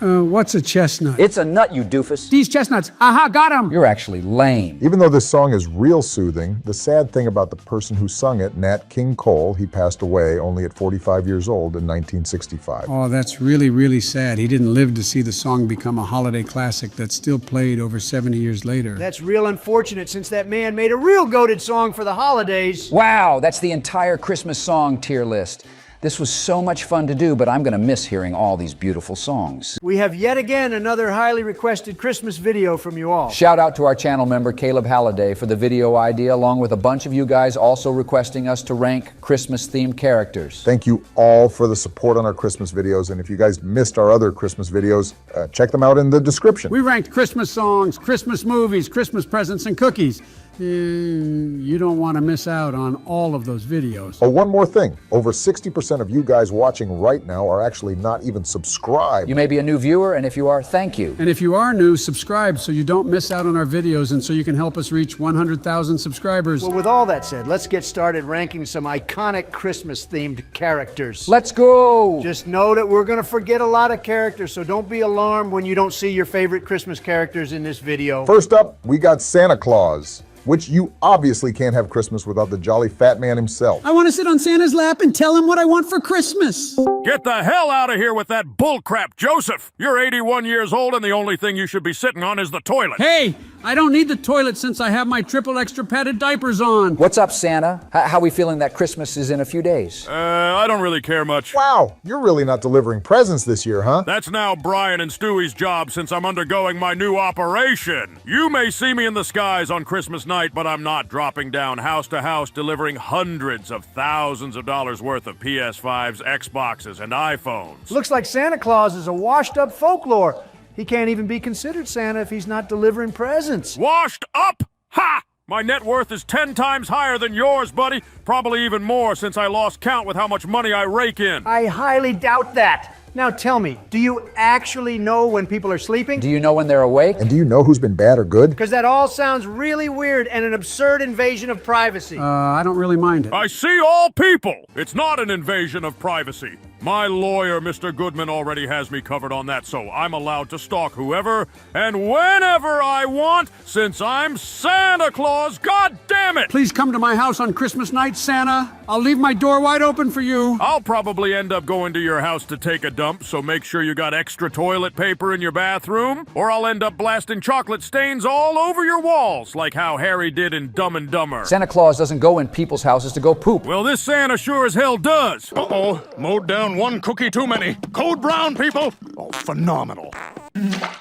What's a chestnut? It's a nut, you doofus. These chestnuts. Aha, got him! You're actually lame. Even though this song is real soothing, the sad thing about the person who sung it, Nat King Cole, he passed away only at 45 years old in 1965. Oh, that's really, really sad. He didn't live to see the song become a holiday classic that's still played over 70 years later. That's real unfortunate since that man made a real goated song for the holidays. Wow, that's the entire Christmas song tier list. This was so much fun to do, but I'm going to miss hearing all these beautiful songs. We have yet again another highly requested Christmas video from you all. Shout out to our channel member, Caleb Halliday, for the video idea, along with a bunch of you guys also requesting us to rank Christmas-themed characters. Thank you all for the support on our Christmas videos, and if you guys missed our other Christmas videos, check them out in the description. We ranked Christmas songs, Christmas movies, Christmas presents, and cookies. You don't want to miss out on all of those videos. Oh, one more thing. Over 60% of you guys watching right now are actually not even subscribed. You may be a new viewer, and if you are, thank you. And if you are new, subscribe so you don't miss out on our videos and so you can help us reach 100,000 subscribers. Well, with all that said, let's get started ranking some iconic Christmas-themed characters. Let's go! Just know that we're going to forget a lot of characters, so don't be alarmed when you don't see your favorite Christmas characters in this video. First up, we got Santa Claus, which you obviously can't have Christmas without the jolly fat man himself. I want to sit on Santa's lap and tell him what I want for Christmas. Get the hell out of here with that bullcrap, Joseph! You're 81 years old and the only thing you should be sitting on is the toilet. Hey, I don't need the toilet since I have my triple extra padded diapers on. What's up, Santa? How we feeling that Christmas is in a few days? I don't really care much. Wow, you're really not delivering presents this year, huh? That's now Brian and Stewie's job since I'm undergoing my new operation. You may see me in the skies on Christmas night, but I'm not dropping down house to house delivering hundreds of thousands of dollars worth of PS5s, Xboxes, and iPhones. Looks like Santa Claus is a washed-up folklore. He can't even be considered Santa if he's not delivering presents. Washed up? Ha! My net worth is 10 times higher than yours, buddy. Probably even more since I lost count with how much money I rake in. I highly doubt that. Now tell me, do you actually know when people are sleeping? Do you know when they're awake? And do you know who's been bad or good? Because that all sounds really weird and an absurd invasion of privacy. I don't really mind it. I see all people. It's not an invasion of privacy. My lawyer, Mr. Goodman, already has me covered on that, so I'm allowed to stalk whoever and whenever I want, since I'm Santa Claus, God damn it! Please come to my house on Christmas night, Santa. I'll leave my door wide open for you. I'll probably end up going to your house to take a dump, so make sure you got extra toilet paper in your bathroom, or I'll end up blasting chocolate stains all over your walls, like how Harry did in Dumb and Dumber. Santa Claus doesn't go in people's houses to go poop. Well, this Santa sure as hell does. Uh-oh, mowed down one cookie too many. Code brown, people. Oh, phenomenal.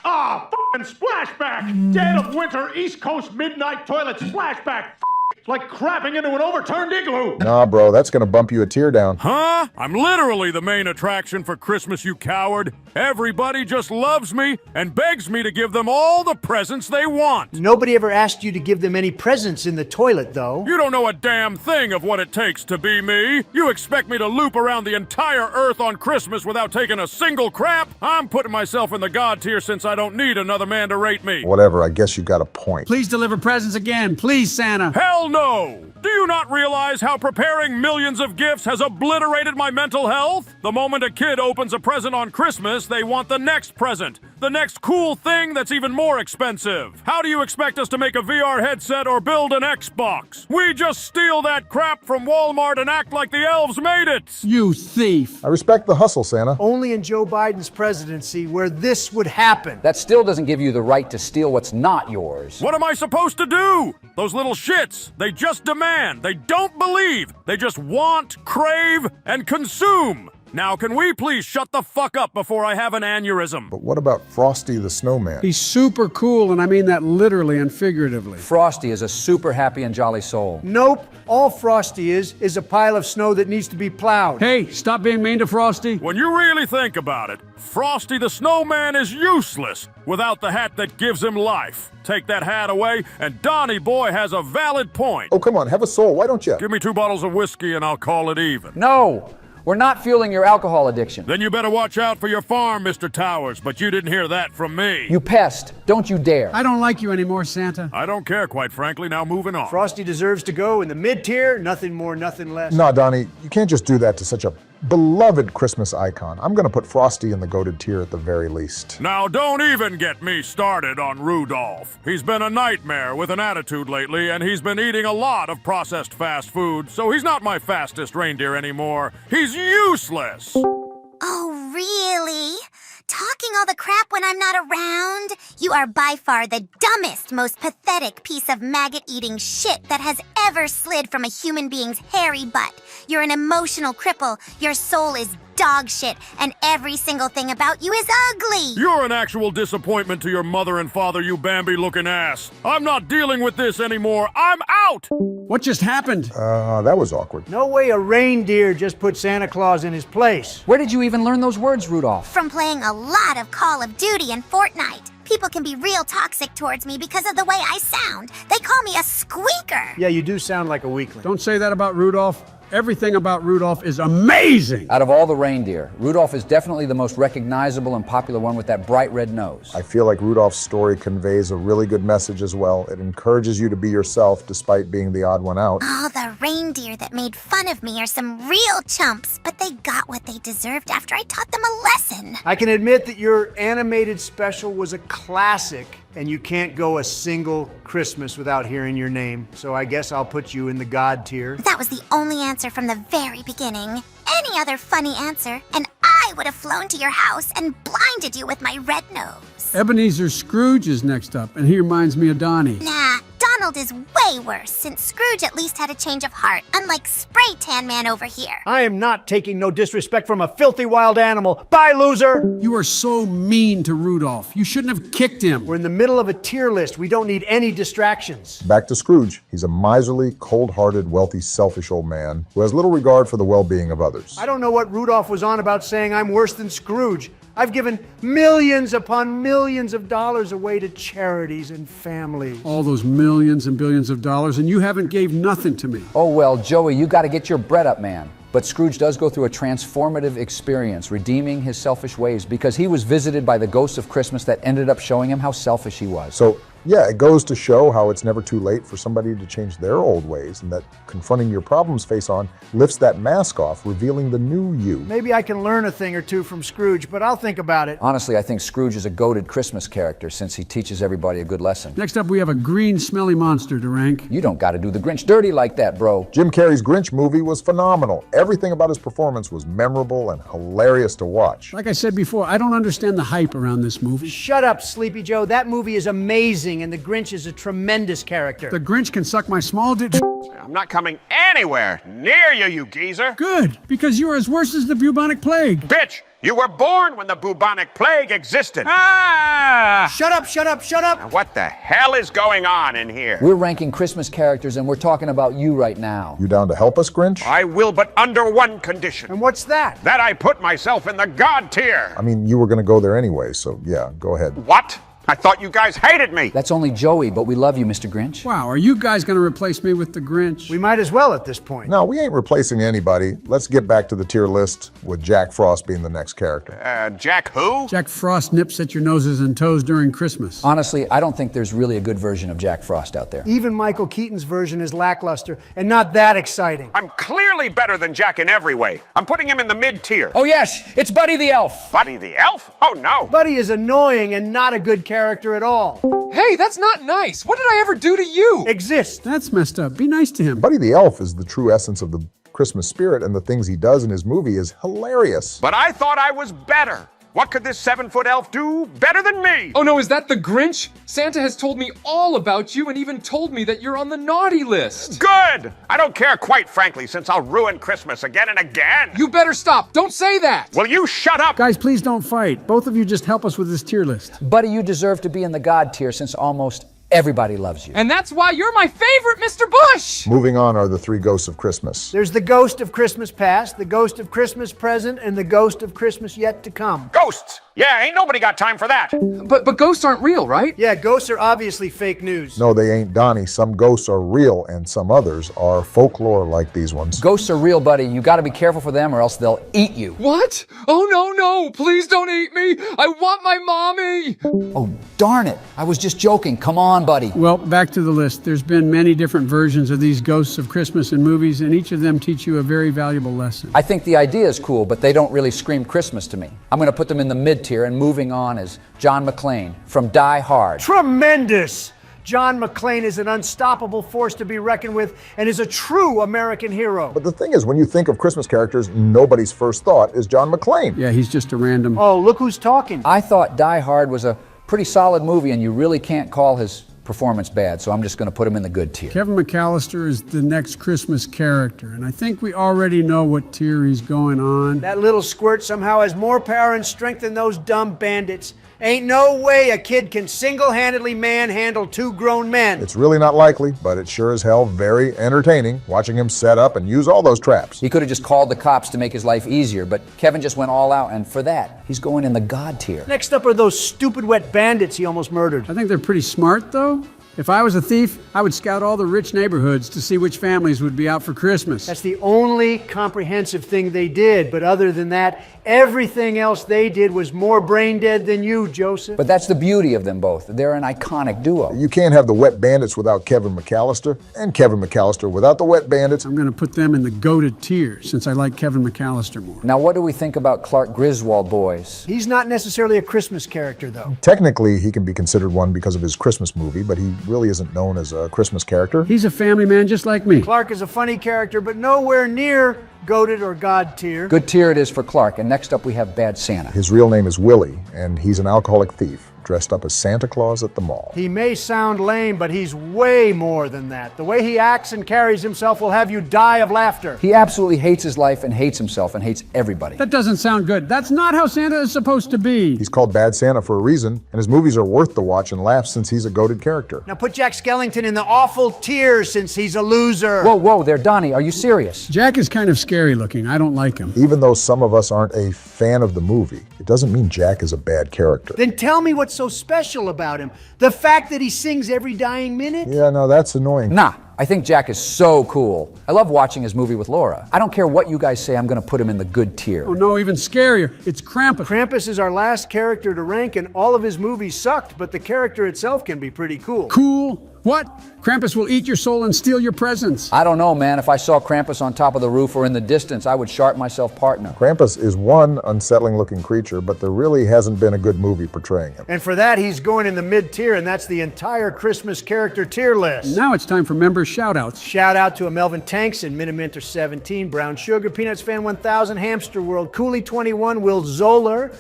Ah, f***ing splashback! Dead of winter, East Coast midnight toilet splashback! It's like crapping into an overturned igloo! Nah, bro, that's gonna bump you a tear down. Huh? I'm literally the main attraction for Christmas, you coward. Everybody just loves me and begs me to give them all the presents they want. Nobody ever asked you to give them any presents in the toilet, though. You don't know a damn thing of what it takes to be me. You expect me to loop around the entire earth on Christmas without taking a single crap? I'm putting myself in the God tier since I don't need another man to rate me. Whatever, I guess you got a point. Please deliver presents again, please, Santa. Hell no! Do you not realize how preparing millions of gifts has obliterated my mental health? The moment a kid opens a present on Christmas, they want the next present. The next cool thing that's even more expensive. How do you expect us to make a VR headset or build an Xbox? We just steal that crap from Walmart and act like the elves made it. You thief. I respect the hustle, Santa. Only in Joe Biden's presidency where this would happen. That still doesn't give you the right to steal what's not yours. What am I supposed to do? Those little shits, they just demand, they don't believe, they just want, crave, and consume. Now, can we please shut the fuck up before I have an aneurysm? But what about Frosty the Snowman? He's super cool, and I mean that literally and figuratively. Frosty is a super happy and jolly soul. Nope. All Frosty is a pile of snow that needs to be plowed. Hey, stop being mean to Frosty. When you really think about it, Frosty the Snowman is useless without the hat that gives him life. Take that hat away, and Donnie Boy has a valid point. Oh, come on, have a soul, why don't you? Give me 2 bottles of whiskey and I'll call it even. No! We're not fueling your alcohol addiction. Then you better watch out for your farm, Mr. Towers, but you didn't hear that from me. You pest. Don't you dare. I don't like you anymore, Santa. I don't care, quite frankly. Now moving on. Frosty deserves to go in the mid-tier, nothing more, nothing less. No, Donnie, you can't just do that to such a beloved Christmas icon. I'm gonna put Frosty in the goated tier at the very least. Now don't even get me started on Rudolph. He's been a nightmare with an attitude lately, and he's been eating a lot of processed fast food, so he's not my fastest reindeer anymore. He's useless! Oh, really? Talking all the crap when I'm not around? You are by far the dumbest, most pathetic piece of maggot-eating shit that has ever slid from a human being's hairy butt. You're an emotional cripple. Your soul is dog shit, and every single thing about you is ugly. You're an actual disappointment to your mother and father, you Bambi-looking ass. I'm not dealing with this anymore. I'm out! What just happened? That was awkward. No way a reindeer just put Santa Claus in his place. Where did you even learn those words, Rudolph? From playing a lot of Call of Duty and Fortnite. People can be real toxic towards me because of the way I sound. They call me a squeaker. Yeah, you do sound like a weakling. Don't say that about Rudolph. Everything about Rudolph is amazing. Out of all the reindeer, Rudolph is definitely the most recognizable and popular one with that bright red nose. I feel like Rudolph's story conveys a really good message as well. It encourages you to be yourself despite being the odd one out. Oh, the reindeer that made fun of me are some real chumps, but they got what they deserved after I taught them a lesson. I can admit that your animated special was a classic, and you can't go a single Christmas without hearing your name, so I guess I'll put you in the God tier. That was the only answer from the very beginning. Any other funny answer, and I would have flown to your house and blinded you with my red nose. Ebenezer Scrooge is next up, and he reminds me of Donnie. Nah, Donald is way worse, since Scrooge at least had a change of heart, unlike Spray Tan Man over here. I am not taking no disrespect from a filthy wild animal. Bye, loser! You are so mean to Rudolph. You shouldn't have kicked him. We're in the middle of a tier list. We don't need any distractions. Back to Scrooge. He's a miserly, cold-hearted, wealthy, selfish old man who has little regard for the well-being of others. I don't know what Rudolph was on about saying I'm worse than Scrooge. I've given millions upon millions of dollars away to charities and families. All those millions and billions of dollars, and you haven't gave nothing to me. Oh, well, Joey, you got to get your bread up, man. But Scrooge does go through a transformative experience, redeeming his selfish ways, because he was visited by the ghost of Christmas that ended up showing him how selfish he was. So, yeah, it goes to show how it's never too late for somebody to change their old ways, and that confronting your problems face on lifts that mask off, revealing the new you. Maybe I can learn a thing or two from Scrooge, but I'll think about it. Honestly, I think Scrooge is a goated Christmas character since he teaches everybody a good lesson. Next up, we have a green, smelly monster to rank. You don't got to do the Grinch dirty like that, bro. Jim Carrey's Grinch movie was phenomenal. Everything about his performance was memorable and hilarious to watch. Like I said before, I don't understand the hype around this movie. Shut up, Sleepy Joe. That movie is amazing, and the Grinch is a tremendous character. The Grinch can suck my small dick. I'm not coming anywhere near you, you geezer. Good, because you are as worse as the bubonic plague. Bitch, you were born when the bubonic plague existed. Ah! Shut up, shut up, shut up! Now, what the hell is going on in here? We're ranking Christmas characters, and we're talking about you right now. You down to help us, Grinch? I will, but under one condition. And what's that? That I put myself in the God tier. I mean, you were going to go there anyway, so yeah, go ahead. What? I thought you guys hated me. That's only Joey, but we love you, Mr. Grinch. Wow, are you guys going to replace me with the Grinch? We might as well at this point. No, we ain't replacing anybody. Let's get back to the tier list with Jack Frost being the next character. Jack who? Jack Frost nips at your noses and toes during Christmas. Honestly, I don't think there's really a good version of Jack Frost out there. Even Michael Keaton's version is lackluster and not that exciting. I'm clearly better than Jack in every way. I'm putting him in the mid-tier. Oh yes, it's Buddy the Elf. Buddy the Elf? Oh no. Buddy is annoying and not a good character at all. Hey, that's not nice. What did I ever do to you? Exist. That's messed up. Be nice to him. Buddy the Elf is the true essence of the Christmas spirit, and the things he does in his movie is hilarious. But I thought I was better. What could this 7-foot elf do better than me? Oh no, is that the Grinch? Santa has told me all about you and even told me that you're on the naughty list. Good! I don't care, quite frankly, since I'll ruin Christmas again and again. You better stop. Don't say that. Will you shut up? Guys, please don't fight. Both of you just help us with this tier list. Buddy, you deserve to be in the God tier since almost everybody loves you. And that's why you're my favorite, Mr. Bush! Moving on are the three ghosts of Christmas. There's the ghost of Christmas past, the ghost of Christmas present, and the ghost of Christmas yet to come. Ghosts! Yeah, ain't nobody got time for that. But ghosts aren't real, right? Yeah, ghosts are obviously fake news. No, they ain't, Donnie. Some ghosts are real, and some others are folklore like these ones. Ghosts are real, buddy. You gotta be careful for them or else they'll eat you. What? Oh no, please don't eat me. I want my mommy. Oh, darn it. I was just joking. Come on, buddy. Well, back to the list. There's been many different versions of these ghosts of Christmas in movies, and each of them teach you a very valuable lesson. I think the idea is cool, but they don't really scream Christmas to me. I'm gonna put them in the mid-tier, and moving on is John McClane from Die Hard. Tremendous! John McClane is an unstoppable force to be reckoned with and is a true American hero. But the thing is, when you think of Christmas characters, nobody's first thought is John McClane. Yeah, he's just a random... Oh, look who's talking. I thought Die Hard was a pretty solid movie, and you really can't call his performance bad, so I'm just going to put him in the good tier. Kevin McAllister is the next Christmas character, and I think we already know what tier he's going on. That little squirt somehow has more power and strength than those dumb bandits. Ain't no way a kid can single-handedly manhandle two grown men. It's really not likely, but it's sure as hell very entertaining watching him set up and use all those traps. He could have just called the cops to make his life easier, but Kevin just went all out, and for that, he's going in the God tier. Next up are those stupid wet bandits he almost murdered. I think they're pretty smart, though. If I was a thief, I would scout all the rich neighborhoods to see which families would be out for Christmas. That's the only comprehensive thing they did, but other than that, everything else they did was more brain dead than you, Joseph. But that's the beauty of them both. They're an iconic duo. You can't have the wet bandits without Kevin McAllister, and Kevin McAllister without the wet bandits. I'm going to put them in the goated tier, since I like Kevin McAllister more. Now, what do we think about Clark Griswold boys? He's not necessarily a Christmas character, though. Technically, he can be considered one because of his Christmas movie, but he really isn't known as a Christmas character. He's a family man just like me. Clark is a funny character, but nowhere near goated or God tier. Good tier it is for Clark, and next up we have Bad Santa. His real name is Willie, and he's an alcoholic thief dressed up as Santa Claus at the mall. He may sound lame, but he's way more than that. The way he acts and carries himself will have you die of laughter. He absolutely hates his life and hates himself and hates everybody. That doesn't sound good. That's not how Santa is supposed to be. He's called Bad Santa for a reason, and his movies are worth the watch and laugh since he's a goated character. Now put Jack Skellington in the awful tier since he's a loser. Whoa there, Donnie, are you serious? Jack is kind of scary looking. I don't like him. Even though some of us aren't a fan of the movie, it doesn't mean Jack is a bad character. Then tell me what's so special about him. The fact that he sings every dying minute? Yeah, no, that's annoying. Nah, I think Jack is so cool. I love watching his movie with Laura. I don't care what you guys say, I'm going to put him in the good tier. Oh no, even scarier. It's Krampus. Krampus is our last character to rank, and all of his movies sucked, but the character itself can be pretty cool. Cool? What? Krampus will eat your soul and steal your presents. I don't know, man. If I saw Krampus on top of the roof or in the distance, I would sharp myself partner. Krampus is one unsettling looking creature, but there really hasn't been a good movie portraying him. And for that, he's going in the mid-tier, and that's the entire Christmas character tier list. Now it's time for member shout-outs. Shout out to a Melvin Tanks and Miniminter 17, Brown Sugar, Peanuts Fan 1000, Hamster World, Cooley 21, Will Zoller,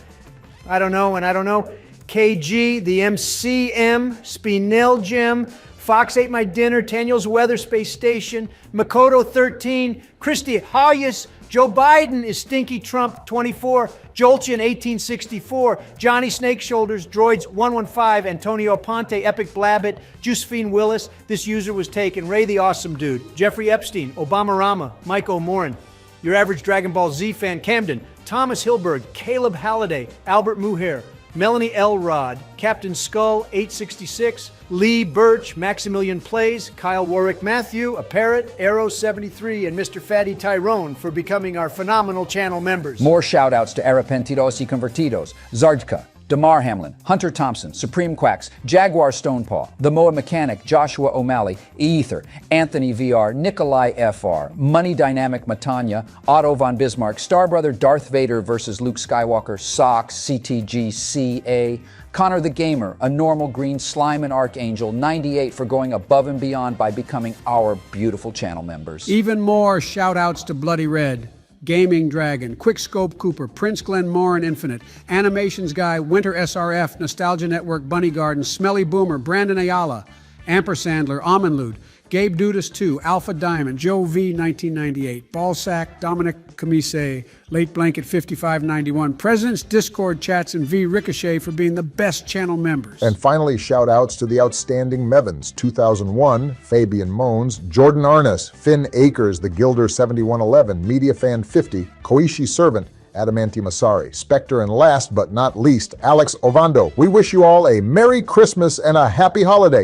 I don't know, KG, the MCM, Spinel Jim, Fox Ate My Dinner, Daniel's Weather Space Station, Makoto 13, Christy Hayes, Joe Biden is Stinky Trump 24, Jolchin 1864, Johnny Snake Shoulders, Droids 115, Antonio Ponte, Epic Blabbit, Josephine Willis, this user was taken, Ray the Awesome Dude, Jeffrey Epstein, Obama Rama, Mike O'Moran, Your Average Dragon Ball Z Fan Camden, Thomas Hilberg, Caleb Halliday, Albert Muher, Melanie Elrod, Captain Skull 866, Lee Birch, Maximilian Plays, Kyle Warwick Matthew, A Parrot, Arrow 73, and Mr. Fatty Tyrone for becoming our phenomenal channel members. More shout-outs to Arrepentidos y Convertidos, Zardka, Damar Hamlin, Hunter Thompson, Supreme Quacks, Jaguar Stonepaw, The Moa Mechanic, Joshua O'Malley, Ether, Anthony VR, Nikolai FR, Money Dynamic Matanya, Otto von Bismarck, Starbrother Darth Vader versus Luke Skywalker, Socks, CTG, CA, Connor the Gamer, A Normal Green, Slime and Archangel, 98 for going above and beyond by becoming our beautiful channel members. Even more shout-outs to Bloody Red, Gaming Dragon, Quickscope Cooper, Prince Glenn Morin Infinite, Animations Guy, Winter SRF, Nostalgia Network, Bunny Garden, Smelly Boomer, Brandon Ayala, Ampersandler, Amenlude, Gabe Dudas 2, Alpha Diamond, Joe V 1998, Ballsack, Dominic Camise, Late Blanket 5591, President's Discord Chats, and V Ricochet for being the best channel members. And finally, shout outs to the outstanding Mevans, 2001, Fabian Moans, Jordan Arnes, Finn Akers, The Gilder 7111, Media Fan 50, Koishi Servant, Adamanti Masari, Spectre, and last but not least, Alex Ovando. We wish you all a Merry Christmas and a Happy Holiday.